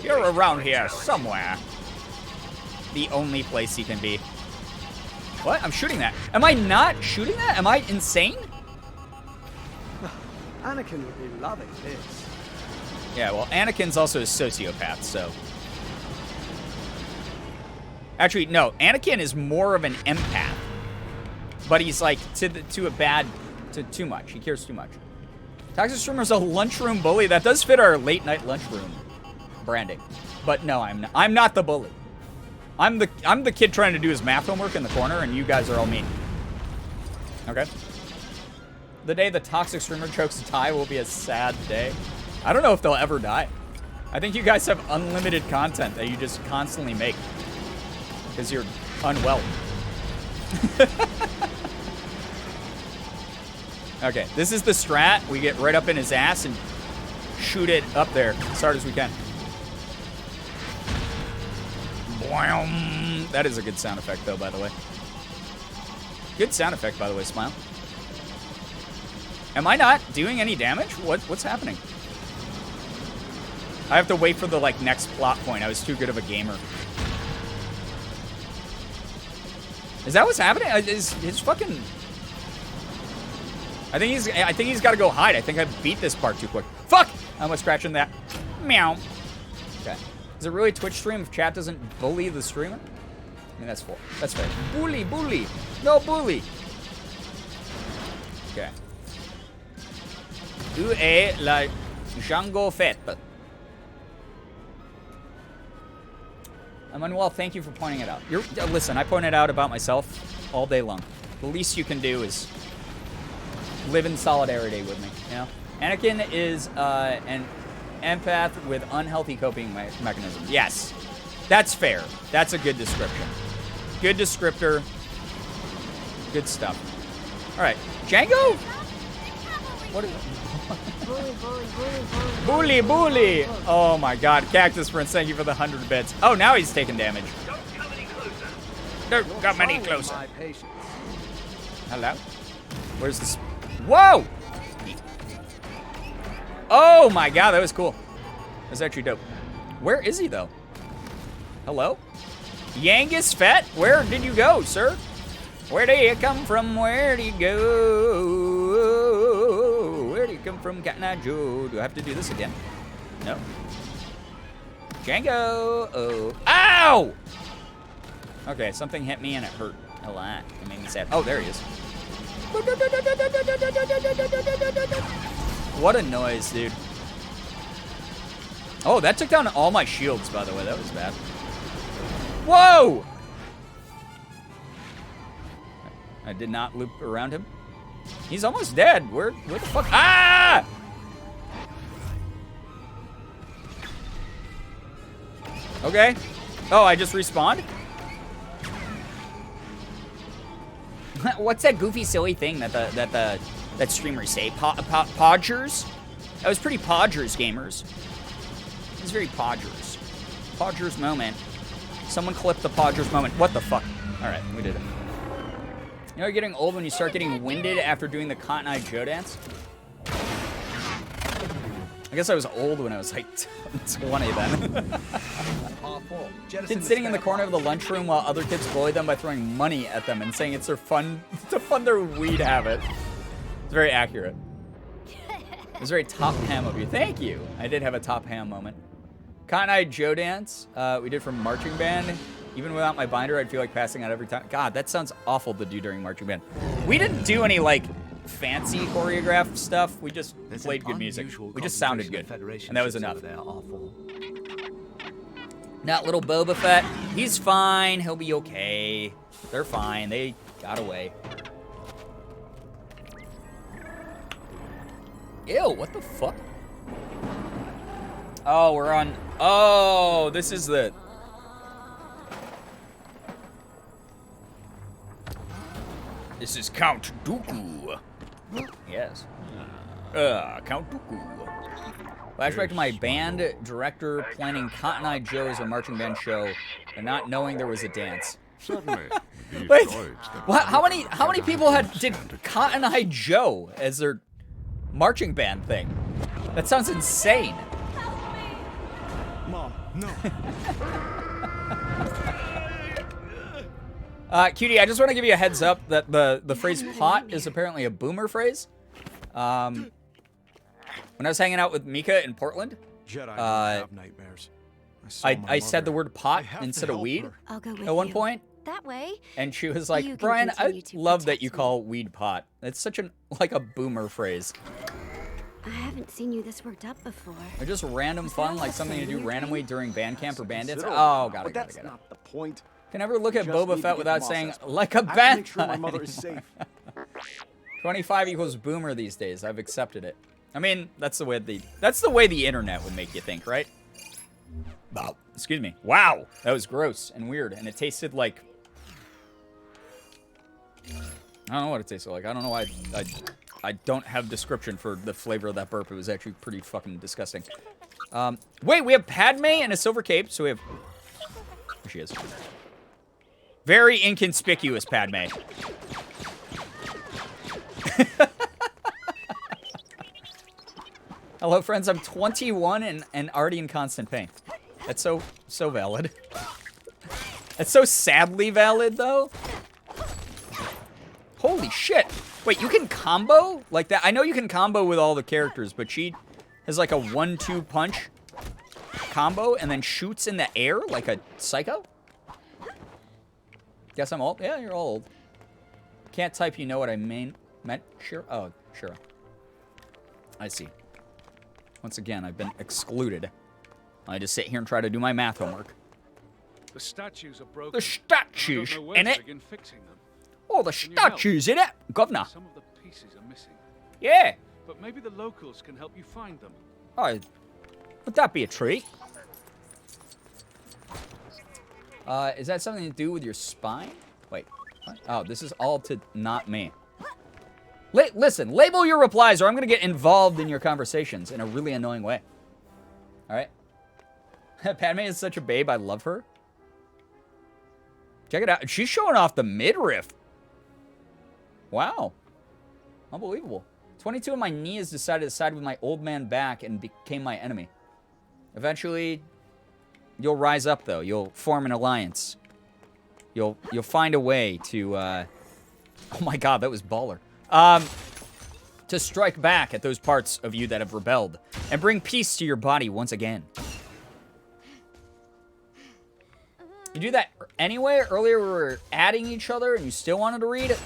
You're around here somewhere. The only place he can be. What? I'm shooting that. Am I not shooting that? Am I insane? Anakin would be loving this. Yeah, well, Anakin's also a sociopath, so... Actually, no. Anakin is more of an empath. But he's, like, too much. He cares too much. Toxic Streamer's a lunchroom bully. That does fit our late-night lunchroom branding. But no, I'm not the bully. I'm the kid trying to do his math homework in the corner, and you guys are all mean. Okay? The day the Toxic Streamer chokes a tie will be a sad day. I don't know if they'll ever die. I think you guys have unlimited content that you just constantly make. Because you're unwell. Okay, this is the strat. We get right up in his ass and shoot it up there as hard as we can. That is a good sound effect, though, by the way. Good sound effect, by the way, Smile. Am I not doing any damage? What's happening? I have to wait for the, like, next plot point. I was too good of a gamer. Is that what's happening? Is his fucking... I think he's got to go hide. I think I beat this part too quick. Fuck! I'm scratching that. Meow. Okay. Is it really Twitch stream if chat doesn't bully the streamer? I mean, that's fair. That's fair. Bully, bully. No bully. Okay. Tu es la Django Fett. Emmanuel, thank you for pointing it out. Listen, I point it out about myself all day long. The least you can do is live in solidarity with me, you know? Anakin is an empath with unhealthy coping mechanisms. Yes, that's fair. That's a good description. Good descriptor. Good stuff. All right, Django? What is Bully, bully. Oh my God, Cactus Prince, thank you for the 100 bits. Oh, now he's taking damage. Don't come any closer. Hello? Where's this? Whoa! Oh my God, that was cool. That was actually dope. Where is he, though? Hello? Yangus Fett? Where did you go, sir? Where do you come from? Where do you go? Where do you come from, Cotton Eye Joe? Do I have to do this again? No. Django! Oh. Ow! Okay, something hit me and it hurt a lot. It made me sad. Oh, there he is. What a noise, dude. Oh, that took down all my shields, by the way. That was bad. Whoa! I did not loop around him. He's almost dead. Where the fuck? Ah! Okay. Oh, I just respawned? What's that goofy, silly thing that streamers say? Podgers? That was pretty Podgers, gamers. It was very Podgers. Podgers moment. Someone clipped the Podgers moment. What the fuck? Alright, we did it. You know you're getting old when you start getting winded after doing the Cotton Eye Joe dance? I guess I was old when I was like 20 then. Kids sitting in the corner of the lunchroom while other kids bully them by throwing money at them and saying it's their fun to fund their weed habit. It's very accurate. It was very top ham of you. Thank you. I did have a top ham moment. Cotton Eye Joe dance we did from marching band. Even without my binder, I'd feel like passing out every time. God, that sounds awful to do during marching band. We didn't do any like fancy choreographed stuff. We just played good music. We just sounded good, and that was enough. Not little Boba Fett. He's fine. He'll be okay. They're fine. They got away. Ew, what the fuck? Oh, we're on... Oh, this is the... This is Count Dooku. Yes. Count Dooku. Flashback to my band director planning Cotton Eye Joe as a marching band show and not knowing there was a dance. Wait, what? How many people did Cotton Eye Joe as their marching band thing? That sounds insane. Mom, no. Cutie, I just want to give you a heads up that the phrase pot is apparently a boomer phrase. When I was hanging out with Mika in Portland, Jedi have nightmares. I said the word pot instead of weed I'll go with at one you. point. That way. And she was You like, can Brian, I continue to love that protect you me." call weed pot. It's such like a boomer phrase. I haven't seen you this worked up before. Or just random fun, like something to do randomly during band camp or band dance. Consider- Oh, got But it. that's not the point. Can never look at Just need Boba to Fett get without the saying, Moss Esper. like a I have to band. make sure my mother is safe. 25 equals boomer these days. I've accepted it. I mean, that's the way the internet would make you think, right? Wow. Excuse me. Wow. That was gross and weird, and it tasted like... I don't know what it tasted like. I don't know why I don't have description for the flavor of that burp. It was actually pretty fucking disgusting. Wait, we have Padme and a silver cape, so we have... There she is. Very inconspicuous Padme. Hello, friends. I'm 21 and already in constant pain. That's so valid. That's so sadly valid, though. Holy shit. Wait, you can combo like that? I know you can combo with all the characters, but she has like a 1-2 punch combo and then shoots in the air like a psycho? Guess I'm old? Yeah, you're all old. Can't type, you know what I meant? Sure. Oh, sure. I see. Once again, I've been excluded. I just sit here and try to do my math homework. The statues are broken. The statues I don't know where in to it. begin fixing them. Oh, the Can you help? statues in it, governor. Some of the pieces are missing, Yeah. but maybe the locals can help you find them. Oh, would that be a treat? Is that something to do with your spine? Wait. What? Oh, this is all to not me. Listen, label your replies or I'm going to get involved in your conversations in a really annoying way. All right? Padme is such a babe. I love her. Check it out. She's showing off the midriff. Wow. Unbelievable. 22 of my knees decided to side with my old man back and became my enemy. Eventually, you'll rise up, though. You'll form an alliance. You'll find a way to... Oh my god, that was baller. To strike back at those parts of you that have rebelled and bring peace to your body once again. You do that anyway? Earlier we were adding each other and you still wanted to read it?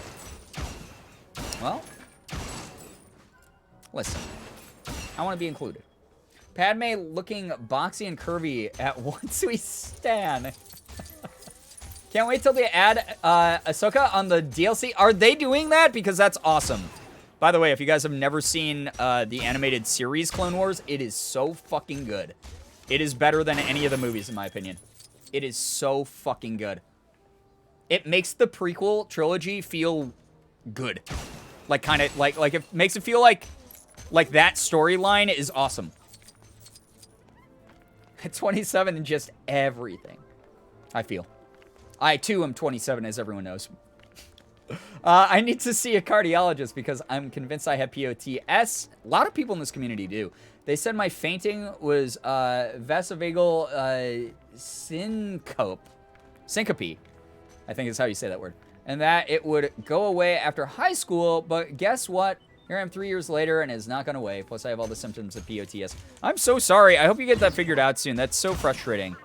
Well, listen. I want to be included. Padme looking boxy and curvy at once we stan. Can't wait till they add Ahsoka on the DLC. Are they doing that? Because that's awesome. By the way, if you guys have never seen the animated series Clone Wars, it is so fucking good. It is better than any of the movies, in my opinion. It is so fucking good. It makes the prequel trilogy feel good. Like, kind of, like it makes it feel like that storyline is awesome. At 27 and just everything. I feel. I, too, am 27, as everyone knows. I need to see a cardiologist because I'm convinced I have POTS. A lot of people in this community do. They said my fainting was vasovagal syncope. I think is how you say that word. And that it would go away after high school, but guess what? Here I am 3 years later, and it's not gone away. Plus, I have all the symptoms of POTS. I'm so sorry. I hope you get that figured out soon. That's so frustrating.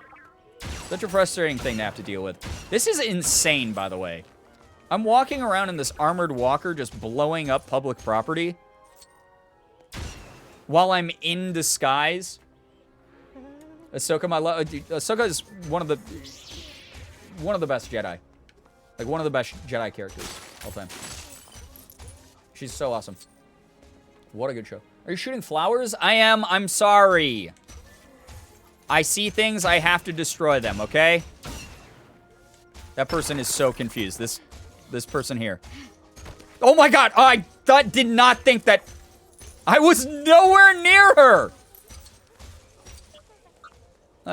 Such a frustrating thing to have to deal with. This is insane, by the way. I'm walking around in this armored walker just blowing up public property while I'm in disguise. Ahsoka, Ahsoka is one of the best Jedi. Like, one of the best Jedi characters all time. She's so awesome. What a good show. Are you shooting flowers? I am. I'm sorry. I see things, I have to destroy them, okay? That person is so confused. This person here. Oh my god! I did not think that... I was nowhere near her!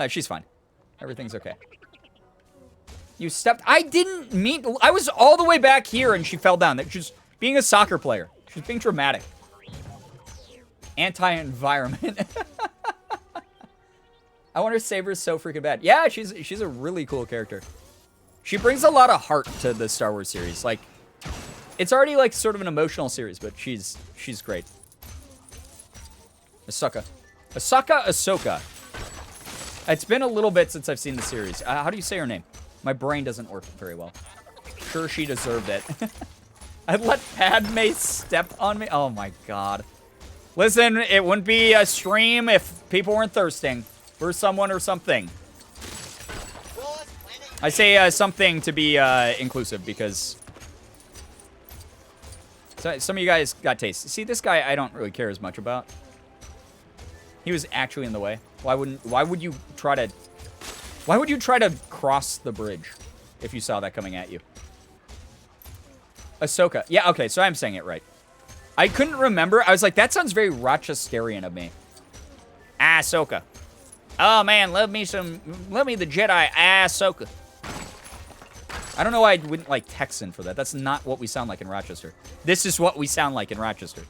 She's fine. Everything's okay. You stepped... I didn't mean... I was all the way back here and she fell down. She's being a soccer player. She's being dramatic. Anti-environment. I wonder if Saber's so freaking bad. Yeah, she's a really cool character. She brings a lot of heart to the Star Wars series. Like, it's already like sort of an emotional series, but she's great. Ahsoka. Ahsoka. It's been a little bit since I've seen the series. How do you say her name? My brain doesn't work very well. Sure, she deserved it. I let Padme step on me. Oh my god. Listen, it wouldn't be a stream if people weren't thirsting for someone or something. I say something to be inclusive because some of you guys got taste. See, this guy I don't really care as much about. He was actually in the way. Why would you try to cross the bridge if you saw that coming at you? Ahsoka. Yeah, okay, so I'm saying it right. I couldn't remember. I was like, that sounds very Rochesterian of me. Ahsoka. Oh man, love me the Jedi Ahsoka. I don't know why I wouldn't like Texan for that. That's not what we sound like in Rochester. This is what we sound like in Rochester.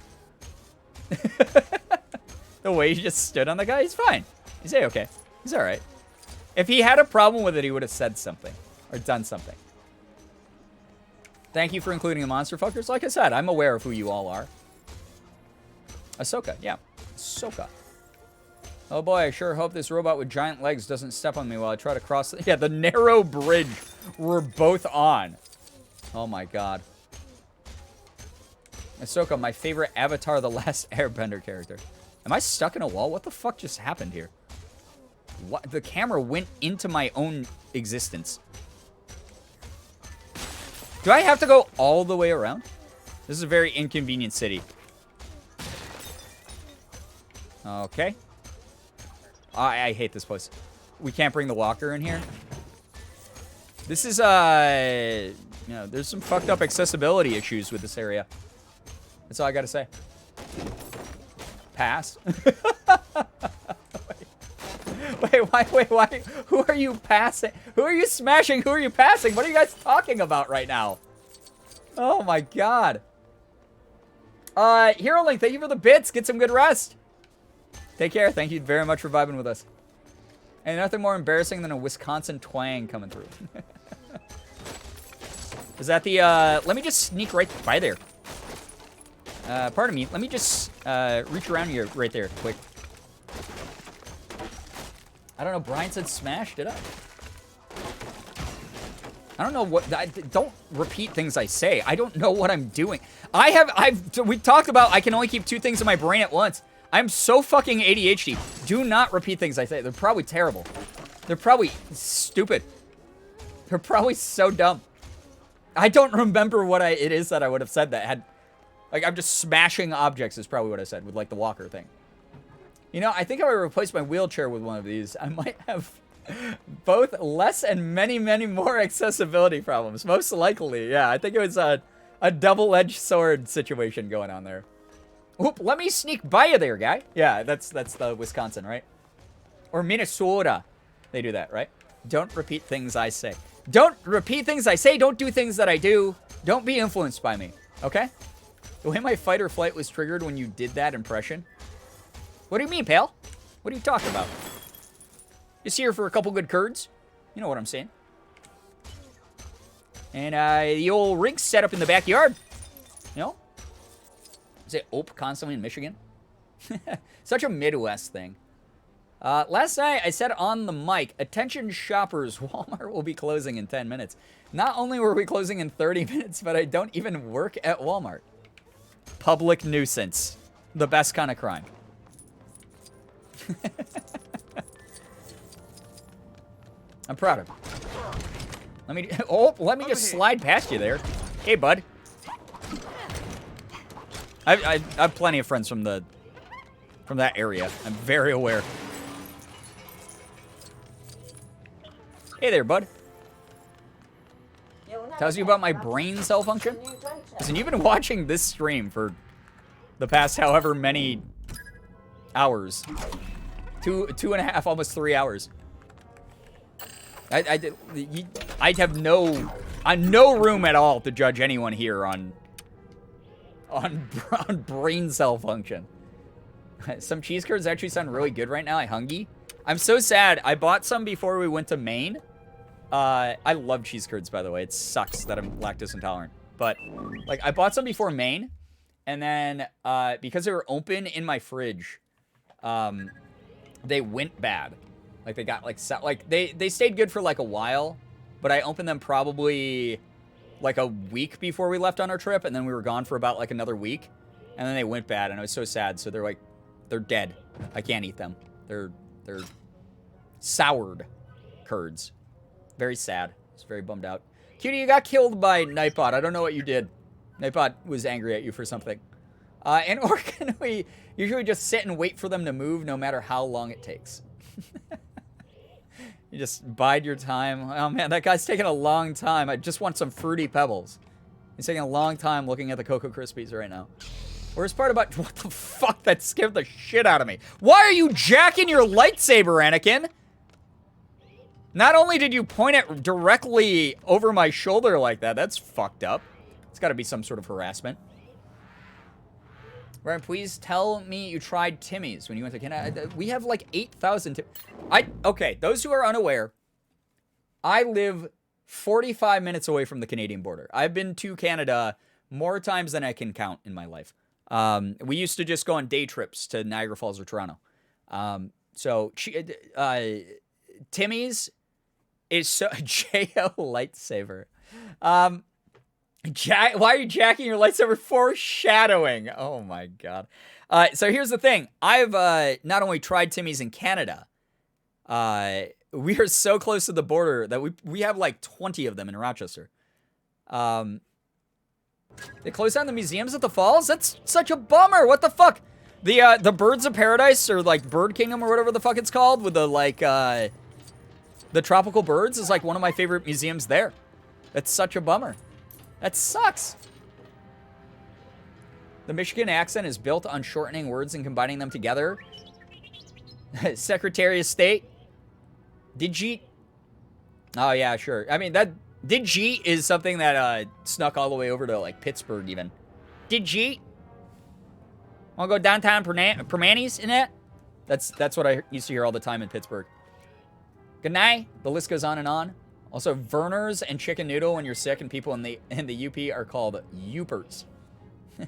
The way he just stood on the guy, he's fine. He's okay. He's all right. If he had a problem with it, he would have said something or done something. Thank you for including the monster fuckers. Like I said, I'm aware of who you all are. Ahsoka, yeah. Ahsoka. Oh boy, I sure hope this robot with giant legs doesn't step on me while I try to cross the... Yeah, the narrow bridge we're both on. Oh my god. Ahsoka, my favorite Avatar The Last Airbender character. Am I stuck in a wall? What the fuck just happened here? What? The camera went into my own existence. Do I have to go all the way around? This is a very inconvenient city. Okay. I hate this place. We can't bring the walker in here. This is, you know, there's some fucked up accessibility issues with this area. That's all I gotta say. Pass. Wait, why? Who are you passing? Who are you smashing? Who are you passing? What are you guys talking about right now? Oh my god. Hero Link, thank you for the bits. Get some good rest. Take care. Thank you very much for vibing with us. And nothing more embarrassing than a Wisconsin twang coming through. Is that the, let me just sneak right by there. Pardon me. Let me just, reach around here right there quick. I don't know. Brian said smash. Did I? I don't know what... don't repeat things I say. I don't know what I'm doing. We talked about I can only keep 2 things in my brain at once. I'm so fucking ADHD. Do not repeat things I say. They're probably terrible. They're probably stupid. They're probably so dumb. I don't remember what it is that I would have said that had... Like, I'm just smashing objects is probably what I said with, like, the walker thing. You know, I think if I replace my wheelchair with one of these, I might have both less and many, many more accessibility problems. Most likely, yeah. I think it was a double-edged sword situation going on there. Oop, let me sneak by you there, guy. Yeah, that's the Wisconsin, right? Or Minnesota. They do that, right? Don't repeat things I say. Don't repeat things I say. Don't do things that I do. Don't be influenced by me, okay? The way my fight or flight was triggered when you did that impression. What do you mean, pal? What are you talking about? Just here for a couple good curds. You know what I'm saying. And the old rig set up in the backyard. You know? Is it Ope constantly in Michigan? Such a Midwest thing. Last night, I said on the mic, attention shoppers, Walmart will be closing in 10 minutes. Not only were we closing in 30 minutes, but I don't even work at Walmart. Public nuisance. The best kind of crime. I'm proud of you. Let me just slide past you there. Hey, bud. I have plenty of friends from that area. I'm very aware. Hey there, bud. Tells you about my brain cell function? Listen, you've been watching this stream for the past however many hours. Two and a half, almost 3 hours. I have no room at all to judge anyone here on brain cell function. Some cheese curds actually sound really good right now. I hungry. I'm so sad. I bought some before we went to Maine. I love cheese curds, by the way. It sucks that I'm lactose intolerant. But, like, I bought some before Maine. And then, because they were open in my fridge, they went bad. Like, they got, like, they stayed good for, like, a while. But I opened them probably, like, a week before we left on our trip. And then we were gone for about, like, another week. And then they went bad. And I was so sad. So they're dead. I can't eat them. They're soured curds. Very sad. I was very bummed out. Cutie, you got killed by Nightbot. I don't know what you did. Nightbot was angry at you for something. And or can we usually just sit and wait for them to move no matter how long it takes? You just bide your time. Oh man, that guy's taking a long time. I just want some Fruity Pebbles. He's taking a long time looking at the Cocoa Krispies right now. Worst part about... What the fuck? That scared the shit out of me. Why are you jacking your lightsaber, Anakin? Not only did you point it directly over my shoulder like that, that's fucked up. It's got to be some sort of harassment. Ryan, please tell me you tried Timmy's when you went to Canada. We have like 8,000. Okay, those who are unaware, I live 45 minutes away from the Canadian border. I've been to Canada more times than I can count in my life. We used to just go on day trips to Niagara Falls or Toronto. Timmy's is so J.O. lightsaber. Why are you jacking your lightsaber? Foreshadowing. Oh my god. So here's the thing. I've not only tried Timmy's in Canada. We are so close to the border that we have like 20 of them in Rochester. They closed down the museums at the falls? That's such a bummer. What the fuck? The Birds of Paradise or like Bird Kingdom or whatever the fuck it's called with the like the tropical birds is like one of my favorite museums there. That's such a bummer. That sucks. The Michigan accent is built on shortening words and combining them together. Secretary of State. Didjeet. Oh yeah, sure. I mean that Didjeet is something that snuck all the way over to like Pittsburgh even. Didjeet. Wanna go downtown Permanis in that? That's what I used to hear all the time in Pittsburgh. Good night. The list goes on and on. Also, Verner's and Chicken Noodle when you're sick, and people in the UP are called Youpers. I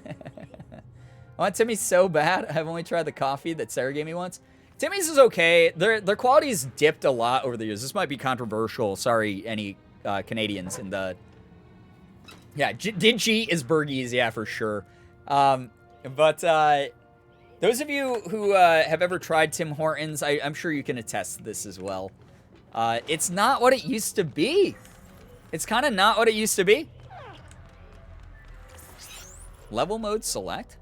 want Timmy's so bad. I've only tried the coffee that Sarah gave me once. Timmy's is okay. Their quality's dipped a lot over the years. This might be controversial. Sorry, any Canadians in the... Yeah, Didji is Bergies, yeah, for sure. But those of you who have ever tried Tim Hortons, I'm sure you can attest to this as well. It's not what it used to be. It's kind of not what it used to be. Level mode select?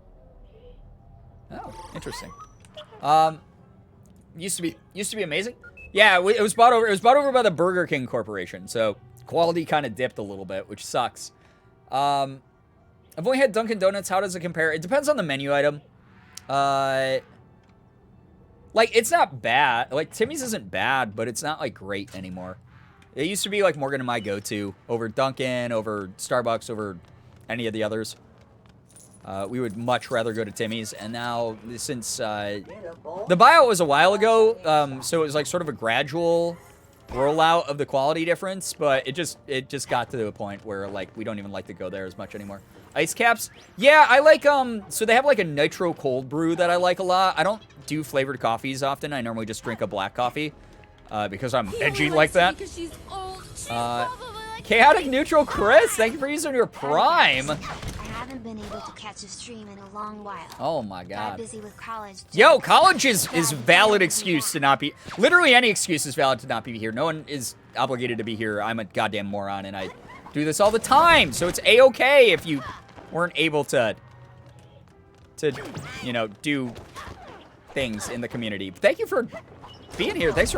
Oh, interesting. used to be amazing. Yeah, it was bought over. It was bought over by the Burger King Corporation, so quality kind of dipped a little bit, which sucks. I've only had Dunkin' Donuts. How does it compare? It depends on the menu item. Like, it's not bad. Like, Timmy's isn't bad, but it's not, like, great anymore. It used to be, like, Morgan and my go-to over Dunkin', over Starbucks, over any of the others. We would much rather go to Timmy's, and now, since, the buyout was a while ago, so it was, like, sort of a gradual rollout of the quality difference, but it just got to a point where, like, we don't even like to go there as much anymore. Ice caps? Yeah, I like, so they have, like, a nitro cold brew that I like a lot. I don't do flavored coffees often. I normally just drink a black coffee, because I'm edgy like that. Chaotic Neutral Chris, thank you for using your Prime. I haven't been able to catch a stream in a long while. Oh my Got god. busy with college. Yo, college is valid excuse to not be... Literally any excuse is valid to not be here. No one is obligated to be here. I'm a goddamn moron, and I do this all the time. So it's A-okay if you weren't able to, you know, do things in the community. Thank you for being here. Thank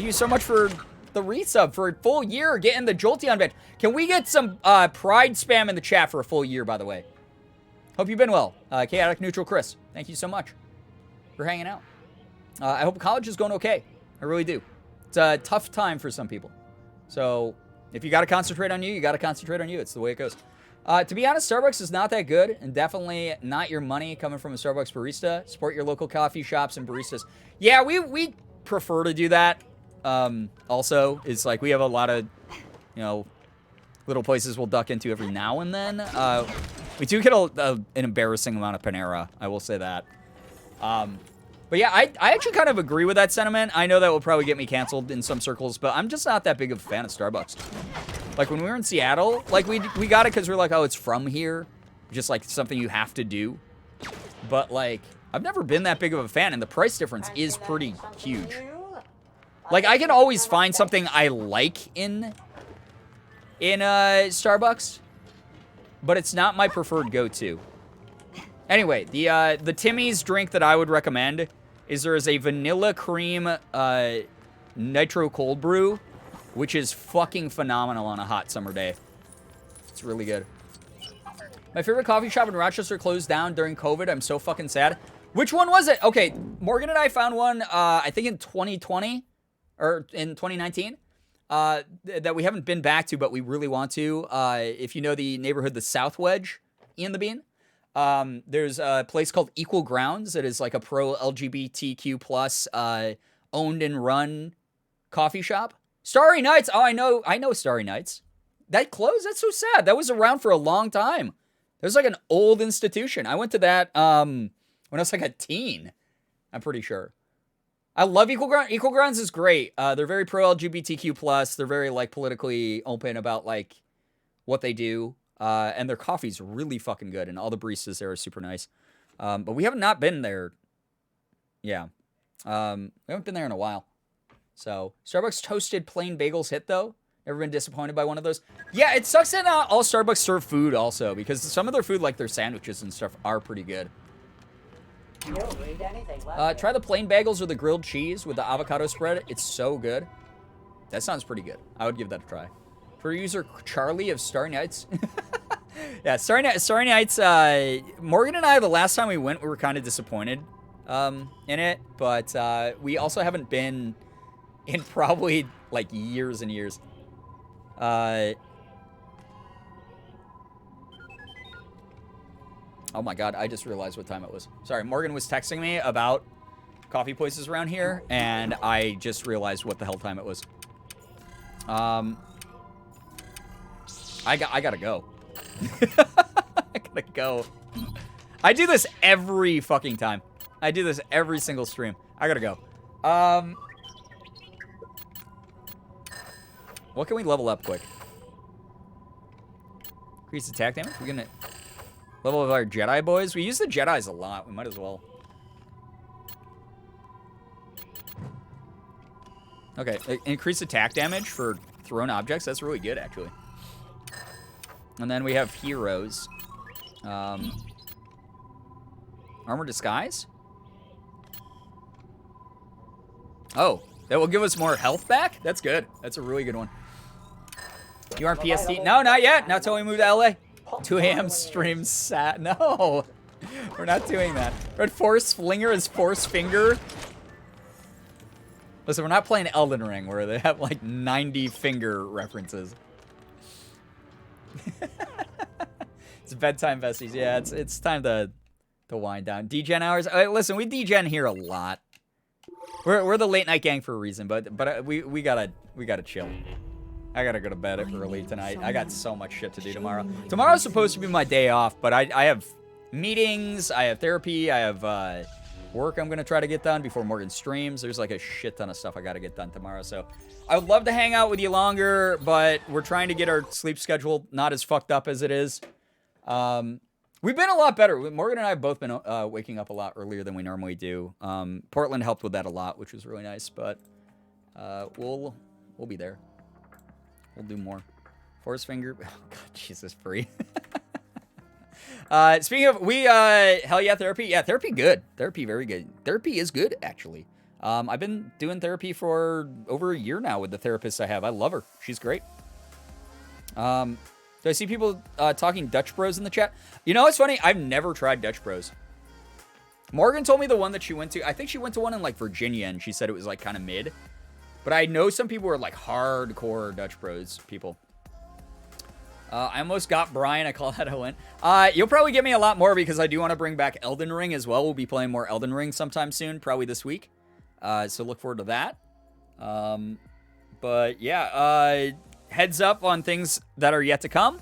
you so much for the resub for a full year, getting the Jolteon badge. Can we get some pride spam in the chat for a full year, by the way? Hope you've been well. Chaotic Neutral Chris, thank you so much for hanging out. I hope college is going okay. I really do. It's a tough time for some people. So if you got to concentrate on you, you got to concentrate on you. It's the way it goes. To be honest, Starbucks is not that good, and definitely not your money coming from a Starbucks barista. Support your local coffee shops and baristas. Yeah, we prefer to do that. Also, it's like we have a lot of, you know, little places we'll duck into every now and then. We do get an embarrassing amount of Panera, I will say that. But yeah, I actually kind of agree with that sentiment. I know that will probably get me canceled in some circles, but I'm just not that big of a fan of Starbucks. Like, when we were in Seattle, like, we got it because we're like, oh, it's from here. Just, like, something you have to do. But, like, I've never been that big of a fan, and the price difference is pretty huge. Like, I can always find something I like in Starbucks, but it's not my preferred go-to. Anyway, the Timmy's drink that I would recommend is there is a vanilla cream nitro cold brew, which is fucking phenomenal on a hot summer day. It's really good. My favorite coffee shop in Rochester closed down during COVID. I'm so fucking sad. Which one was it? Okay, Morgan and I found one, I think in 2020, or in 2019, that we haven't been back to, but we really want to. If you know the neighborhood, the South Wedge, Ian the Bean, there's a place called Equal Grounds that is like a pro-LGBTQ plus owned and run coffee shop. Starry Nights. Oh, I know Starry Nights. That closed? That's so sad. That was around for a long time. It was like an old institution. I went to that when I was like a teen, I'm pretty sure. I love Equal Grounds. Equal Grounds is great. They're very pro-LGBTQ plus. They're very like politically open about like what they do. And their coffee's really fucking good. And all the baristas there are super nice. But we have not been there. Yeah. We haven't been there in a while. So, Starbucks toasted plain bagels hit, though. Ever been disappointed by one of those? Yeah, it sucks that not all Starbucks serve food, also. Because some of their food, like their sandwiches and stuff, are pretty good. Try the plain bagels or the grilled cheese with the avocado spread. It's so good. That sounds pretty good. I would give that a try. For user Charlie of Starry Nights. Yeah, Starry Nights, Morgan and I, the last time we went, we were kind of disappointed in it. But we also haven't been in probably, like, years and years. Oh my god, I just realized what time it was. Sorry, Morgan was texting me about coffee places around here, and I just realized what the hell time it was. I gotta go. I gotta go. I do this every fucking time. I do this every single stream. I gotta go. What can we level up quick? Increase attack damage? We're gonna level up our Jedi boys. We use the Jedis a lot. We might as well. Okay, increase attack damage for thrown objects. That's really good, actually. And then we have heroes. Armor disguise? Oh, that will give us more health back? That's good. That's a really good one. You aren't PST? No, not yet. Not till we move to LA. 2 a.m. stream sat. No, we're not doing that. Red Force Flinger is Force Finger. Listen, we're not playing Elden Ring where they have like 90 finger references. It's bedtime, besties. Yeah, it's time to wind down. Degen hours. Listen, we degen here a lot. We're the late night gang for a reason, but we gotta chill. I gotta go to bed early tonight. I got so much shit to do tomorrow. Tomorrow's supposed to be my day off, but I have meetings, I have therapy, I have work I'm gonna try to get done before Morgan streams. There's like a shit ton of stuff I gotta get done tomorrow. So I would love to hang out with you longer, but we're trying to get our sleep schedule not as fucked up as it is. We've been a lot better. Morgan and I have both been waking up a lot earlier than we normally do. Portland helped with that a lot, which was really nice. But we'll be there. We'll do more. Force finger. Oh God, Jesus, free. Speaking of, hell yeah, therapy. Yeah, therapy good. Therapy very good. Therapy is good actually. I've been doing therapy for over a year now with the therapist I have. I love her. She's great. Do I see people talking Dutch Bros in the chat? You know, it's funny. I've never tried Dutch Bros. Morgan told me the one that she went to. I think she went to one in like Virginia, and she said it was like kind of mid. But I know some people are like hardcore Dutch Bros people. I almost got Brian. I call that a win. You'll probably get me a lot more because I do want to bring back Elden Ring as well. We'll be playing more Elden Ring sometime soon, probably this week. So look forward to that. But yeah, heads up on things that are yet to come.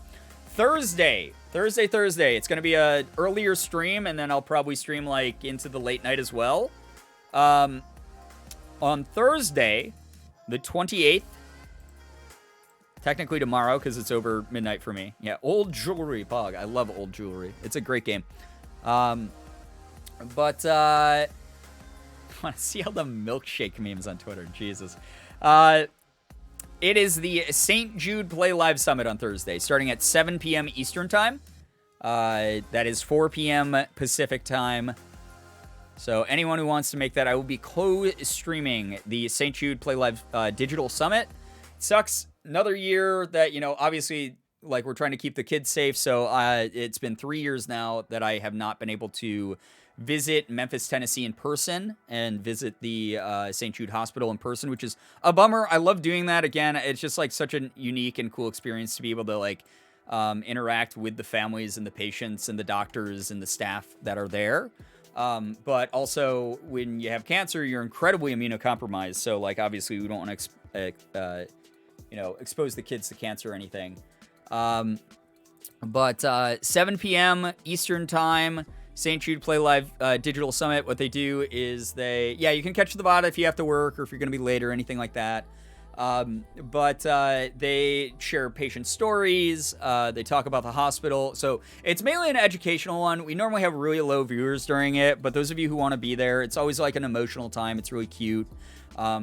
Thursday. It's going to be a earlier stream, and then I'll probably stream like into the late night as well. On Thursday, the 28th, technically tomorrow because it's over midnight for me. Yeah, Old Jewelry, Pog. I love Old Jewelry. It's a great game. I want to see all the milkshake memes on Twitter. Jesus. It is the St. Jude Play Live Summit on Thursday, starting at 7 p.m. Eastern Time. That is 4 p.m. Pacific Time. So anyone who wants to make that, I will be co-streaming the St. Jude Play Live Digital Summit. It sucks. Another year that, you know, obviously, like, we're trying to keep the kids safe. So it's been 3 years now that I have not been able to visit Memphis, Tennessee in person and visit the St. Jude Hospital in person, which is a bummer. I love doing that. Again, it's just like such a unique and cool experience to be able to like interact with the families and the patients and the doctors and the staff that are there. But also when you have cancer, you're incredibly immunocompromised. So like, obviously we don't want to, expose the kids to cancer or anything. But 7 p.m. Eastern Time, St. Jude Play Live Digital Summit. What they do is you can catch the VOD if you have to work or if you're going to be late or anything like that. But they share patient stories. They talk about the hospital. So it's mainly an educational one. We normally have really low viewers during it, but those of you who want to be there, it's always like an emotional time. It's really cute.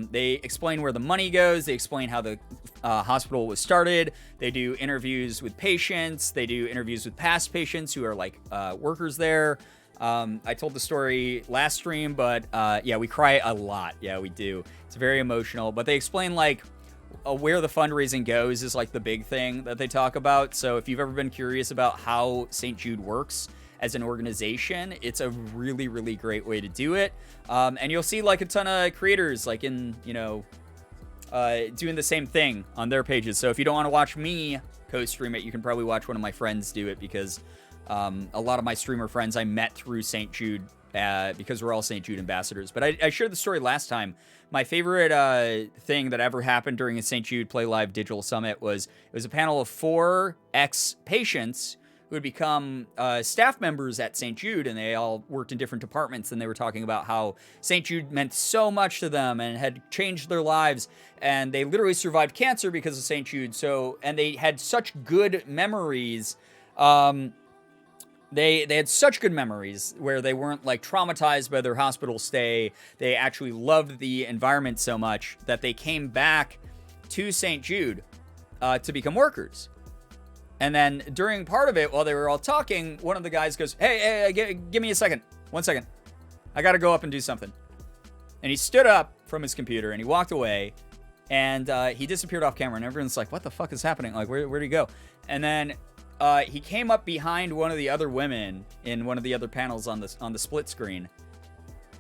They explain where the money goes. They explain how the hospital was started. They do interviews with patients. They do interviews with past patients who are like workers there. I told the story last stream, but we cry a lot. Yeah, we do. It's very emotional. But they explain like where the fundraising goes is like the big thing that they talk about. So if you've ever been curious about how St. Jude works as an organization, it's a really, really great way to do it. And you'll see like a ton of creators like in, doing the same thing on their pages. So if you don't want to watch me co-stream it, you can probably watch one of my friends do it because a lot of my streamer friends I met through St. Jude because we're all St. Jude ambassadors. But I shared the story last time. My favorite thing that ever happened during a St. Jude Play Live Digital Summit was it was a panel of 4 ex-patients who had become staff members at St. Jude, and they all worked in different departments, and they were talking about how St. Jude meant so much to them and had changed their lives, and they literally survived cancer because of St. Jude. So, and they had such good memories. They had such good memories where they weren't like traumatized by their hospital stay. They actually loved the environment so much that they came back to St. Jude to become workers. And then during part of it, while they were all talking, one of the guys goes, hey, give me a second. 1 second. I got to go up and do something. And he stood up from his computer, and he walked away, and he disappeared off camera, and everyone's like, what the fuck is happening? Like, where'd he go? And then he came up behind one of the other women in one of the other panels on the split screen.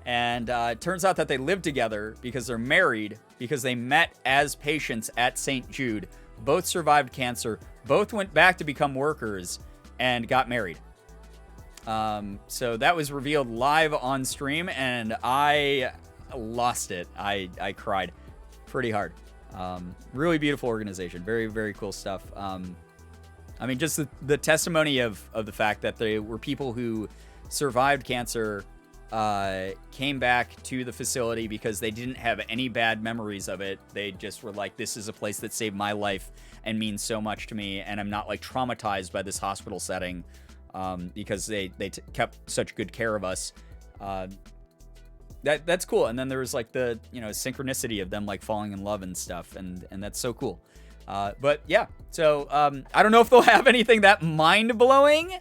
And it turns out that they live together because they're married, because they met as patients at St. Jude. Both survived cancer. Both went back to become workers and got married. So that was revealed live on stream, and I lost it. I cried pretty hard. Really beautiful organization. Very, very cool stuff. I mean, just the testimony of the fact that they were people who survived cancer, came back to the facility because they didn't have any bad memories of it. They just were like, this is a place that saved my life and means so much to me, and I'm not like traumatized by this hospital setting, because they kept such good care of us. That's cool. And then there was like the, synchronicity of them like falling in love and stuff, and that's so cool. But yeah, so I don't know if they'll have anything that mind-blowing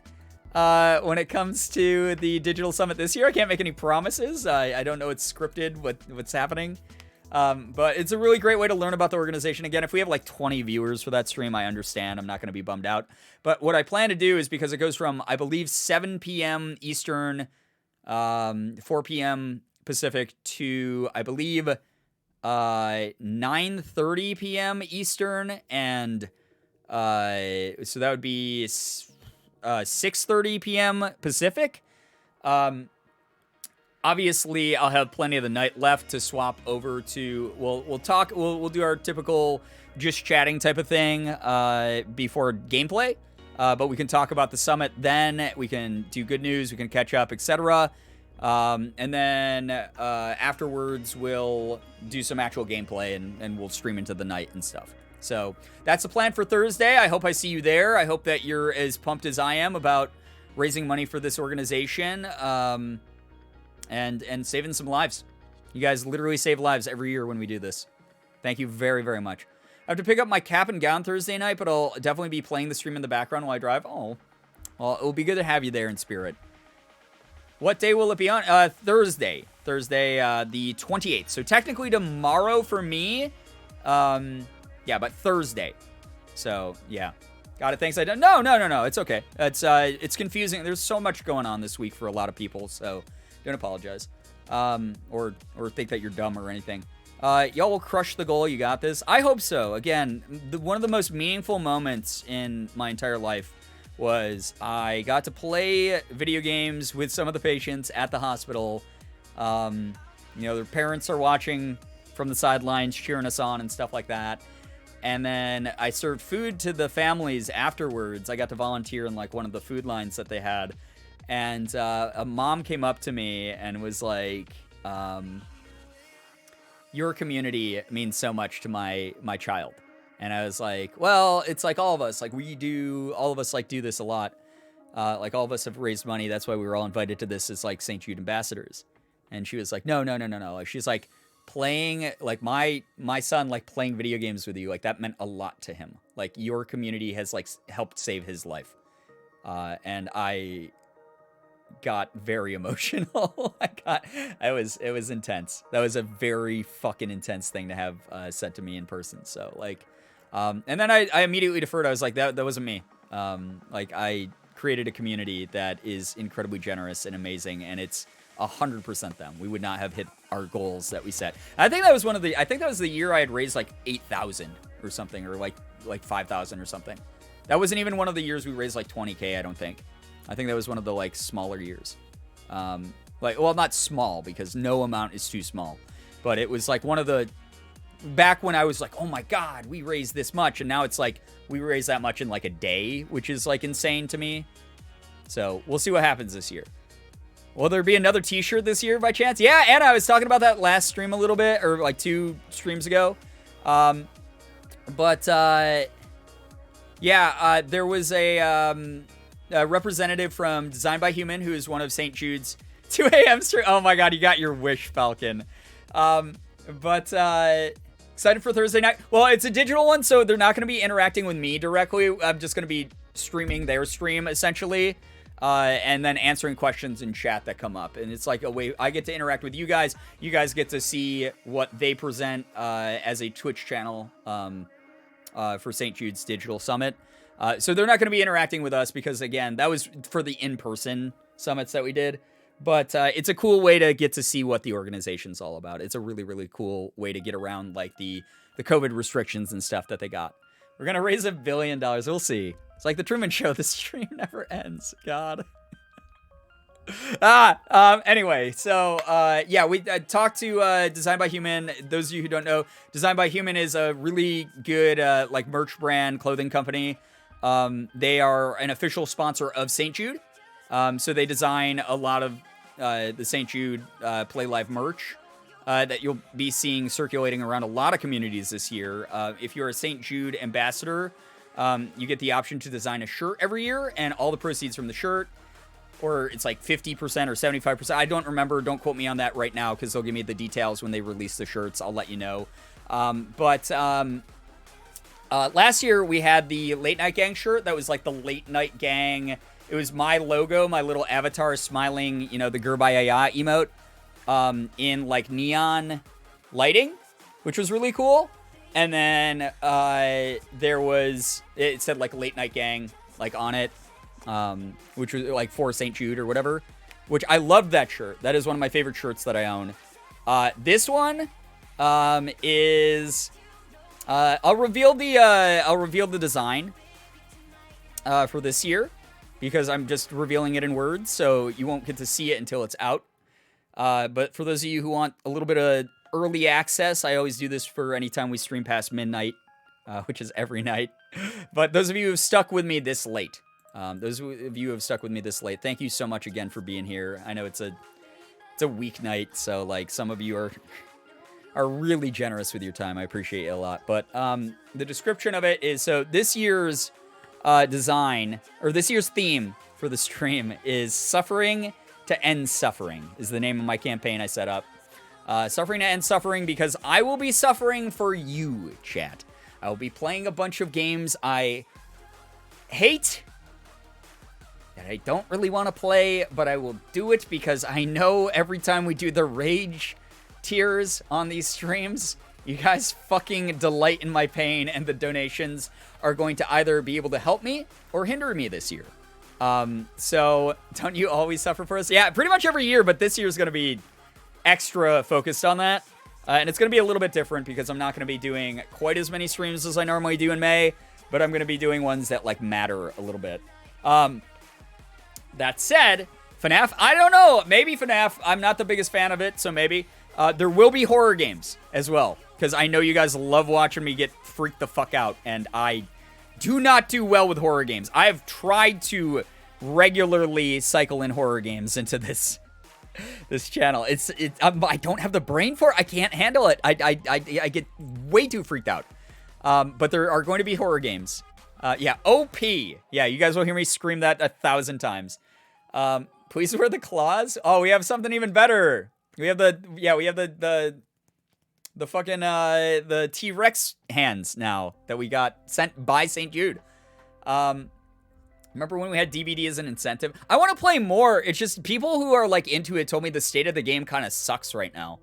when it comes to the Digital Summit this year. I can't make any promises. I don't know it's scripted, what's happening. But it's a really great way to learn about the organization. Again, if we have like 20 viewers for that stream, I understand. I'm not going to be bummed out. But what I plan to do is, because it goes from, I believe, 7 p.m. Eastern, 4 p.m. Pacific to, I believe, 9:30 p.m. Eastern, and so that would be 6:30 p.m. Pacific. Obviously, I'll have plenty of the night left to swap over to. We'll do our typical just chatting type of thing before gameplay, but we can talk about the summit then. We can do good news. We can catch up, etc. And then afterwards, we'll do some actual gameplay, and we'll stream into the night and stuff. So that's the plan for Thursday. I hope I see you there. I hope that you're as pumped as I am about raising money for this organization, and saving some lives. You guys literally save lives every year when we do this. Thank you very, very much. I have to pick up my cap and gown Thursday night, but I'll definitely be playing the stream in the background while I drive. Oh, well, it will be good to have you there in spirit. What day will it be on? Thursday. Thursday, the 28th. So technically tomorrow for me. Yeah, but Thursday. So, yeah. Got it. Thanks. No. It's okay. It's confusing. There's so much going on this week for a lot of people, so don't apologize. Or think that you're dumb or anything. Y'all will crush the goal. You got this. I hope so. Again, one of the most meaningful moments in my entire life was I got to video games with some of the patients at the hospital. Their parents are watching from the sidelines, cheering us on and stuff like that. And then I served food to the families afterwards. I got to volunteer in like one of the food lines that they had. And a mom came up to me and was like, your community means so much to my child. And I was like, well, it's like all of us. Like all of us like do this a lot. Like all of us have raised money. That's why we were all invited to this as like St. Jude ambassadors. And she was like, no. Like she's like, playing, like my son, like playing video games with you, like that meant a lot to him. Like your community has like helped save his life. And I got very emotional. It was intense. That was a very fucking intense thing to have said to me in person. So like, and then I immediately deferred. I was like, that wasn't me. Like I created a community that is incredibly generous and amazing, and it's 100% them. We would not have hit our goals that we set. I think that was the year I had raised like 8,000 or something, or like 5,000 or something. That wasn't even one of the years we raised like 20K, I don't think. I think that was one of the like smaller years. Not small, because no amount is too small, but it was like one of the, back when I was like, oh my God, we raised this much. And now it's like, we raised that much in like a day, which is like insane to me. So we'll see what happens this year. Will there be another t-shirt this year by chance? Yeah, Anna, I was talking about that last stream a little bit, or like 2 streams ago. There was a representative from Design by Human, who is one of St. Jude's 2 a.m. stream. Oh my God, you got your wish, Falcon. Excited for Thursday night. Well, it's a digital one, so they're not going to be interacting with me directly. I'm just going to be streaming their stream, essentially. and then answering questions in chat that come up. And it's like a way I get to interact with you guys. You guys get to see what they present as a Twitch channel for St. Jude's Digital Summit. So they're not going to be interacting with us because, again, that was for the in-person summits that we did. But it's a cool way to get to see what the organization's all about. It's a really, really cool way to get around like the COVID restrictions and stuff that they got. We're going to raise $1 billion. We'll see. It's like the Truman Show. The stream never ends. God. Anyway, so, yeah, we talked to Design by Human. Those of you who don't know, Design by Human is a really good, like, merch brand clothing company. They are an official sponsor of St. Jude. So they design a lot of the St. Jude Play Live merch that you'll be seeing circulating around a lot of communities this year. If you're a St. Jude ambassador, you get the option to design a shirt every year, and all the proceeds from the shirt, or it's like 50% or 75%. I don't remember. Don't quote me on that right now because they'll give me the details when they release the shirts. I'll let you know. Last year we had the Late Night Gang shirt that was like the Late Night Gang. It was my logo, my little avatar smiling, you know, the Girbeagly emote, in like neon lighting, which was really cool. And then it said like Late Night Gang like on it, which was like for St. Jude or whatever, which I loved that shirt. That is one of my favorite shirts that I own. This one is I'll reveal the design for this year, because I'm just revealing it in words, so you won't get to see it until it's out. But for those of you who want a little bit of early access, I always do this for any time we stream past midnight, which is every night. But those of you who have stuck with me this late, thank you so much again for being here. I know it's a weeknight, so like some of you are really generous with your time. I appreciate it a lot. But the description of it is, so this year's design, or this year's theme for the stream is Suffering to End Suffering is the name of my campaign I set up. Suffering to End Suffering, because I will be suffering for you, chat. I will be playing a bunch of games I hate, that I don't really want to play, but I will do it because I know every time we do the rage tiers on these streams, you guys fucking delight in my pain, and the donations are going to either be able to help me or hinder me this year. So don't you always suffer for us? Yeah, pretty much every year, but this year is going to be extra focused on that. And it's going to be a little bit different because I'm not going to be doing quite as many streams as I normally do in May, but I'm going to be doing ones that like matter a little bit. That said, FNAF, I don't know. Maybe FNAF, I'm not the biggest fan of it, so maybe. There will be horror games as well, because I know you guys love watching me get freaked the fuck out, and I do not do well with horror games. I have tried to regularly cycle in horror games into this channel. I don't have the brain for it. I can't handle it. I get way too freaked out. But there are going to be horror games. Yeah, OP. Yeah, you guys will hear me scream that 1,000 times. Please wear the claws. Oh, we have something even better. We have the fucking the T-Rex hands now that we got sent by St. Jude. Remember when we had DVD as an incentive? I want to play more. It's just people who are like into it told me the state of the game kind of sucks right now.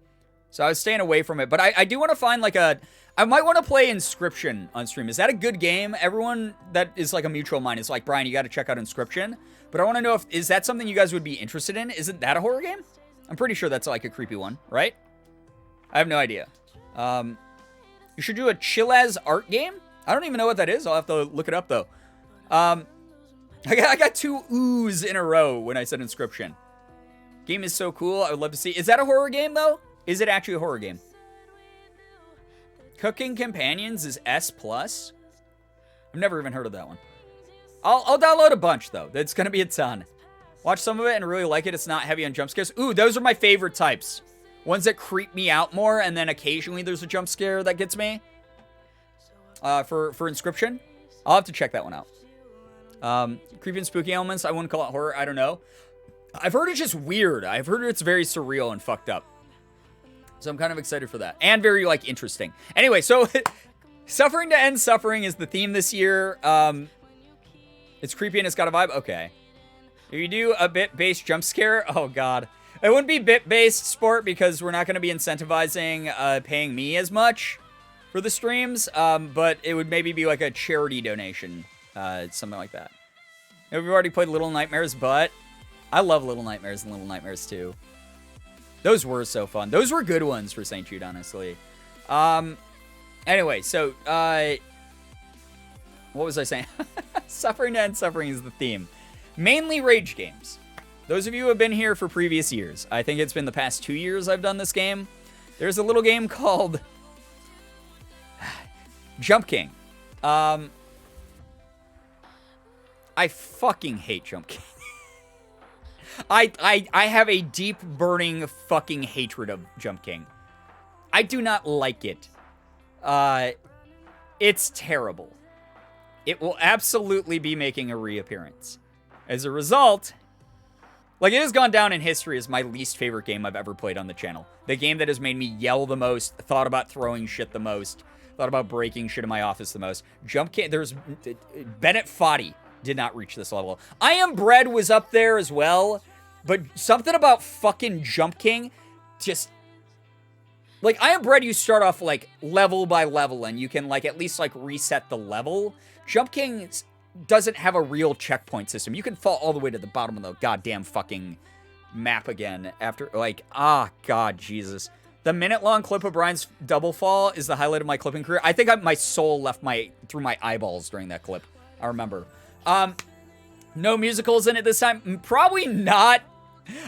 So I was staying away from it. But I do want to find like I might want to play Inscription on stream. Is that a good game? Everyone that is like a mutual of mine is like, Brian, you got to check out Inscription. But I want to know is that something you guys would be interested in? Isn't that a horror game? I'm pretty sure that's like a creepy one, right? I have no idea. You should do a chill-as art game? I don't even know what that is. I'll have to look it up, though. I got 2 oohs in a row when I said Inscription. Game is so cool. I would love to see. Is that a horror game, though? Is it actually a horror game? Cooking Companions is S+. I've never even heard of that one. I'll download a bunch, though. It's going to be a ton. Watch some of it and really like it. It's not heavy on jump scares. Ooh, those are my favorite types. Ones that creep me out more, and then occasionally there's a jump scare that gets me. For Inscription. I'll have to check that one out. Creepy and spooky elements. I wouldn't call it horror. I don't know. I've heard it's just weird. I've heard it's very surreal and fucked up. So I'm kind of excited for that. And very, like, interesting. Anyway, so Suffering to End Suffering is the theme this year. It's creepy and it's got a vibe. Okay. If you do a bit-based jump scare, oh god. It wouldn't be bit-based sport because we're not going to be incentivizing paying me as much for the streams, but it would maybe be like a charity donation, something like that. We've already played Little Nightmares, but I love Little Nightmares and Little Nightmares 2. Those were so fun. Those were good ones for St. Jude, honestly. Anyway, so, what was I saying? Suffering to end suffering is the theme. Mainly rage games. Those of you who have been here for previous years, I think it's been the past 2 years I've done this game. There's a little game called Jump King. I fucking hate Jump King. I have a deep, burning fucking hatred of Jump King. I do not like it. It's terrible. It will absolutely be making a reappearance. As a result, like, it has gone down in history as my least favorite game I've ever played on the channel. The game that has made me yell the most, thought about throwing shit the most, thought about breaking shit in my office the most. Jump King, there's... Bennett Foddy did not reach this level. I Am Bread was up there as well, but something about fucking Jump King just... Like, I Am Bread, you start off, like, level by level, and you can, like, at least, like, reset the level. Jump King doesn't have a real checkpoint system. You can fall all the way to the bottom of the goddamn fucking map again after, like, God, Jesus. The minute-long clip of Brian's double fall is the highlight of my clipping career. I think my soul left through my eyeballs during that clip. I remember. No musicals in it this time. Probably not.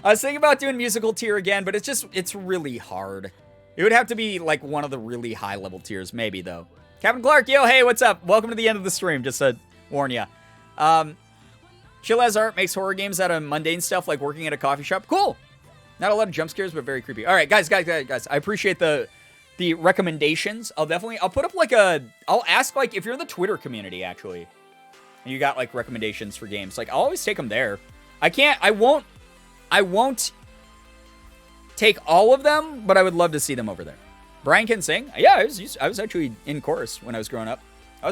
I was thinking about doing musical tier again, but it's really hard. It would have to be, like, one of the really high-level tiers, maybe, though. Captain Clark, yo, hey, what's up? Welcome to the end of the stream, just to warn ya. Chill as art makes horror games out of mundane stuff like working at a coffee shop. Cool. Not a lot of jump scares, but very creepy. All right, guys. I appreciate the recommendations. I'll put up, like, I'll ask, like, if you're in the Twitter community, actually, and you got, like, recommendations for games, like, I'll always take them there. I won't take all of them, but I would love to see them over there. Brian can sing. Yeah, I was actually in chorus when I was growing up. I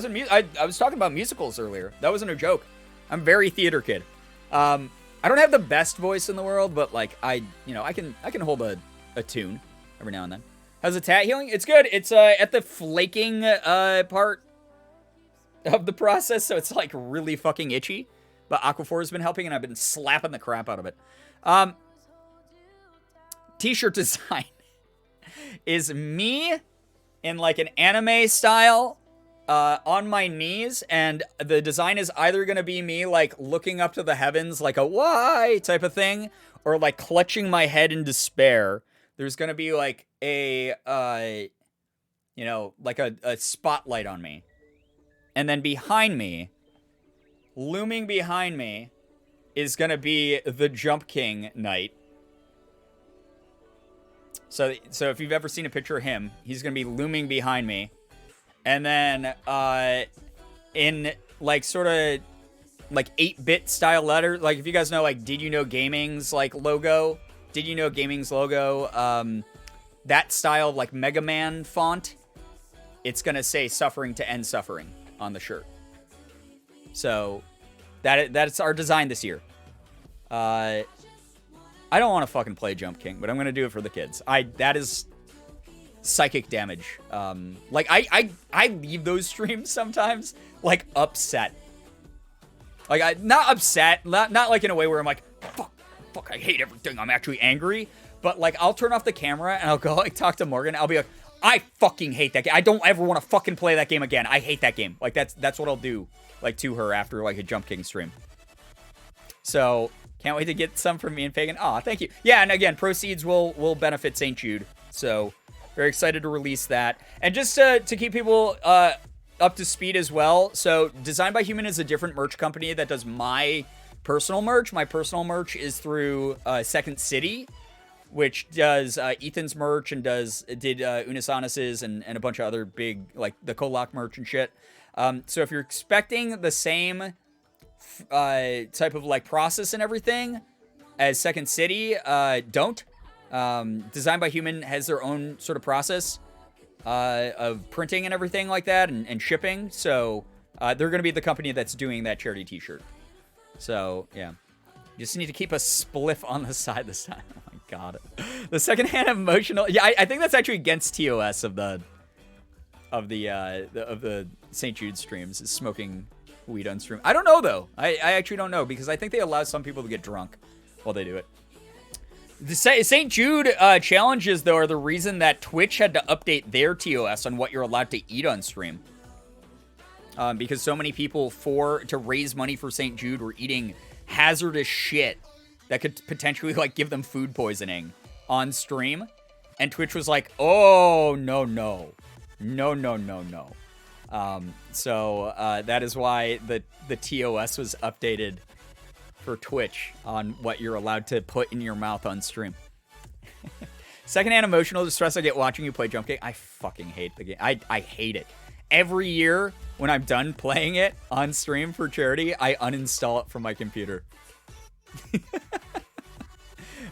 was talking about musicals earlier. That wasn't a joke. I'm a very theater kid. I don't have the best voice in the world, but, like, I can hold a tune every now and then. How's the tat healing? It's good. It's at the flaking part of the process, so it's, like, really fucking itchy. But Aquaphor has been helping, and I've been slapping the crap out of it. T-shirt design is me in, like, an anime style on my knees, and the design is either going to be me, like, looking up to the heavens like a why type of thing, or, like, clutching my head in despair. There's going to be, like, like a spotlight on me. And then behind me, looming behind me, is going to be the Jump King Knight. So if you've ever seen a picture of him, he's going to be looming behind me. And then, in, like, sort of, like, 8-bit style letter, like, if you guys know, like, Did You Know Gaming's, like, logo, Did You Know Gaming's logo, that style of, like, Mega Man font, it's going to say Suffering to End Suffering on the shirt. So, that's our design this year. I don't want to fucking play Jump King, but I'm going to do it for the kids. That is psychic damage. Like, I leave those streams sometimes, like, upset. Like, not upset, not like in a way where I'm like, fuck, I hate everything, I'm actually angry. But, like, I'll turn off the camera and I'll go, like, talk to Morgan. I'll be like, I fucking hate that game. I don't ever want to fucking play that game again. I hate that game. Like, that's what I'll do, like, to her after, like, a Jump King stream. So, can't wait to get some from me and Pagan. Aw, thank you. Yeah, and again, proceeds will benefit St. Jude. So, very excited to release that. And just to keep people up to speed as well. So, Designed by Human is a different merch company that does my personal merch. My personal merch is through Second City, which does Ethan's merch and did Unisanis's and a bunch of other big, like, the Kolak merch and shit. So if you're expecting the same type of, like, process and everything as Second City, don't. Designed by Human has their own sort of process of printing and everything like that and shipping. So they're going to be the company that's doing that charity t-shirt. So, yeah. Just need to keep a spliff on the side this time. Oh my god. The secondhand emotional. Yeah, I think that's actually against TOS of the St. Jude streams, is smoking weed on stream. I don't know though. I actually don't know, because I think they allow some people to get drunk while they do it. The St. Jude challenges though are the reason that Twitch had to update their TOS on what you're allowed to eat on stream. Because so many people to raise money for St. Jude were eating hazardous shit that could potentially like give them food poisoning on stream, and Twitch was like, oh no. So that is why the TOS was updated for Twitch on what you're allowed to put in your mouth on stream. Secondhand emotional distress I get watching you play Jump King. I fucking hate the game. I hate it. Every year when I'm done playing it on stream for charity, I uninstall it from my computer.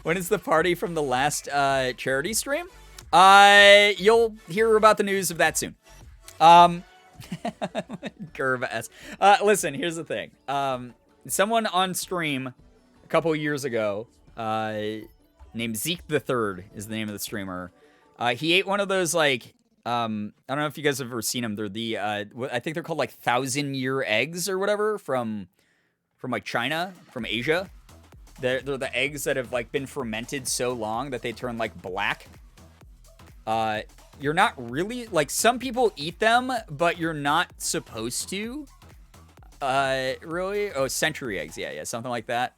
When is the party from the last charity stream? You'll hear about the news of that soon. Girbeagly. Listen, here's the thing. Someone on stream a couple years ago, named Zeke the Third is the name of the streamer. He ate one of those like, I don't know if you guys have ever seen them. They're the, I think they're called like 1,000-year eggs or whatever from like China, from Asia. They're the eggs that have like been fermented so long that they turn like black. You're not really, like, some people eat them, but you're not supposed to. Really? Oh, century eggs. Yeah, something like that.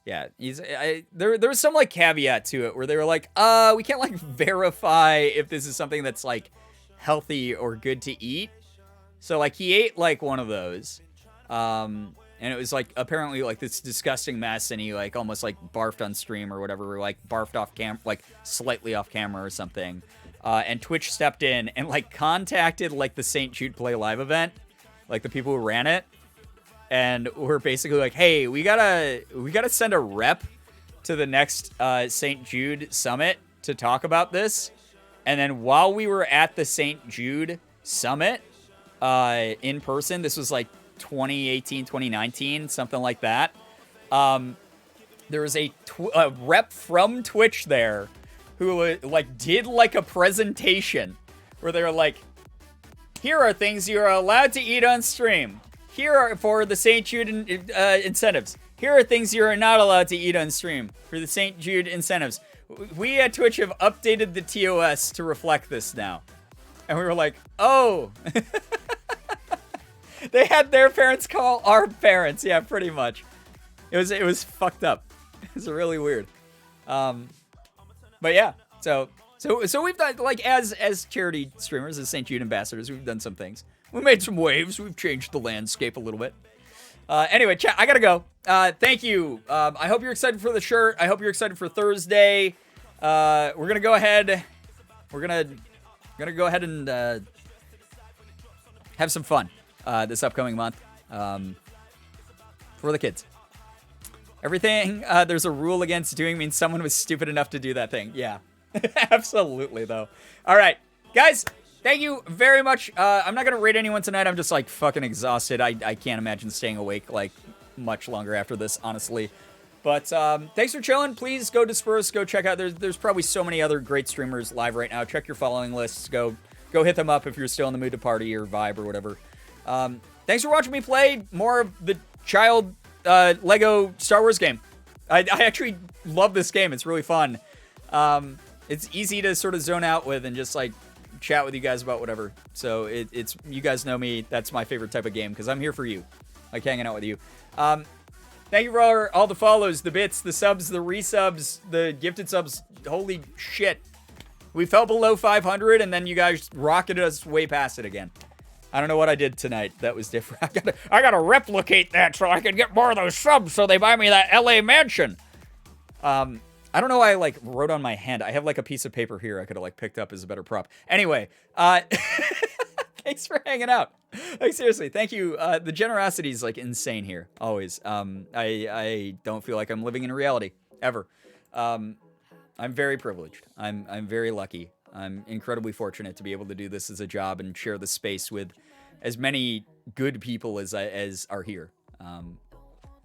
Yeah, there was some, like, caveat to it where they were like, we can't, like, verify if this is something that's, like, healthy or good to eat. So, like, he ate, like, one of those. And it was, like, apparently, like, this disgusting mess, and he, like, almost, like, barfed on stream or whatever, or, like, barfed off cam, like, slightly off camera or something. And Twitch stepped in and, like, contacted, like, the St. Jude Play Live event, like, the people who ran it, and were basically like, hey, we gotta send a rep to the next St. Jude Summit to talk about this. And then while we were at the St. Jude Summit in person, this was, like, 2018, 2019, something like that, there was a rep from Twitch there who, like, did, like, a presentation where they were like, here are things you are allowed to eat on stream. Here are for the St. Jude incentives. Here are things you are not allowed to eat on stream for the St. Jude incentives. We at Twitch have updated the TOS to reflect this now. And we were like, oh. They had their parents call our parents. Yeah, pretty much. It was fucked up. It was really weird. But yeah, so we've done, like, as charity streamers, as St. Jude ambassadors, we've done some things. We made some waves. We've changed the landscape a little bit. Anyway, chat, I gotta go. Thank you. I hope you're excited for the shirt. I hope you're excited for Thursday. We're gonna go ahead. We're gonna go ahead and have some fun this upcoming month for the kids. Everything there's a rule against doing means someone was stupid enough to do that thing. Yeah, absolutely, though. All right, guys, thank you very much. I'm not going to rate anyone tonight. I'm just, like, fucking exhausted. I can't imagine staying awake, like, much longer after this, honestly. But thanks for chilling. Please go disperse. Go check out. There's probably so many other great streamers live right now. Check your following lists. Go hit them up if you're still in the mood to party or vibe or whatever. Thanks for watching me play more of the child Lego Star Wars game. I actually love this game. It's really fun. It's easy to sort of zone out with and just, like, chat with you guys about whatever. So it's you guys know me. That's my favorite type of game because I'm here for you, like hanging out with you. Thank you for all the follows, the bits, the subs, the resubs, the gifted subs. Holy shit. We fell below 500 and then you guys rocketed us way past it again. I don't know what I did tonight that was different. I gotta replicate that so I can get more of those subs so they buy me that LA mansion. I don't know why I, like, wrote on my hand. I have, like, a piece of paper here I could have, like, picked up as a better prop. Anyway, thanks for hanging out. Like, seriously, thank you. The generosity is, like, insane here, always. I don't feel like I'm living in reality, ever. I'm very privileged. I'm very lucky. I'm incredibly fortunate to be able to do this as a job and share the space with as many good people as are here.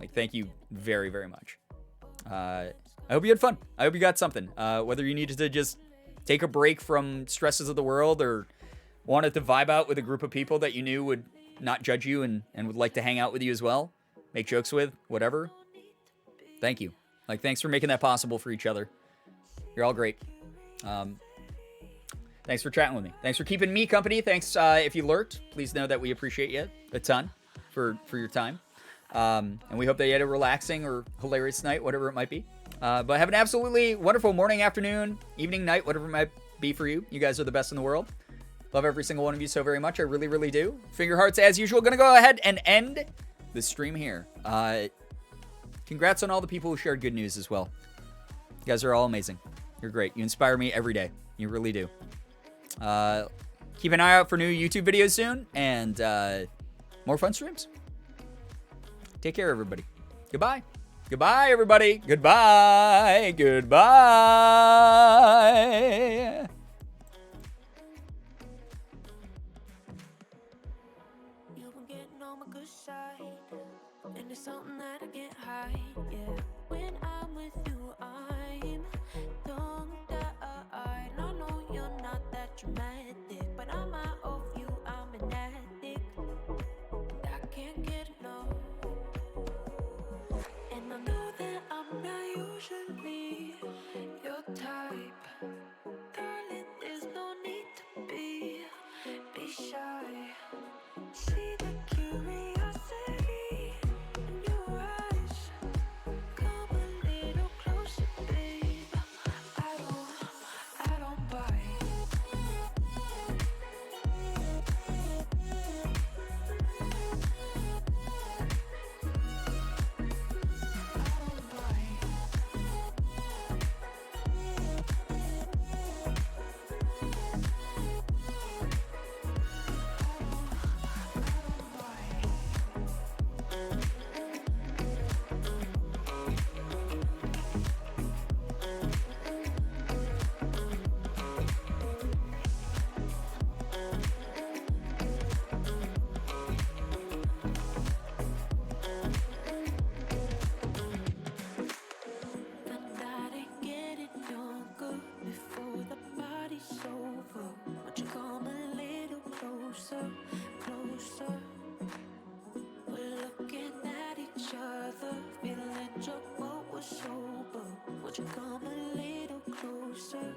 Like, thank you very, very much. I hope you had fun. I hope you got something. Whether you needed to just take a break from stresses of the world or wanted to vibe out with a group of people that you knew would not judge you and would like to hang out with you as well, make jokes with, whatever. Thank you. Like, thanks for making that possible for each other. You're all great. Thanks for chatting with me. Thanks for keeping me company. Thanks if you lurked. Please know that we appreciate you a ton for your time. And we hope that you had a relaxing or hilarious night, whatever it might be. But have an absolutely wonderful morning, afternoon, evening, night, whatever it might be for you. You guys are the best in the world. Love every single one of you so very much. I really, really do. Finger hearts as usual. Gonna go ahead and end the stream here. Congrats on all the people who shared good news as well. You guys are all amazing. You're great. You inspire me every day. You really do. Keep an eye out for new YouTube videos soon and more fun streams. Take care, everybody. Goodbye. Goodbye, everybody. Goodbye. Goodbye. You've been getting on my good side, and it's something that I can't hide. Yeah, when I'm with you, I'm tongue-tied. I know you're not that dramatic, but I'm out of you. I'm an addict. I can't get enough. And I know that I'm not usually your type. Darling, there's no need to be shy. See the curiosity in your eyes. Come a little closer, babe. I don't bite. Closer. We're looking at each other, feeling drunk but we're sober. Would you come a little closer?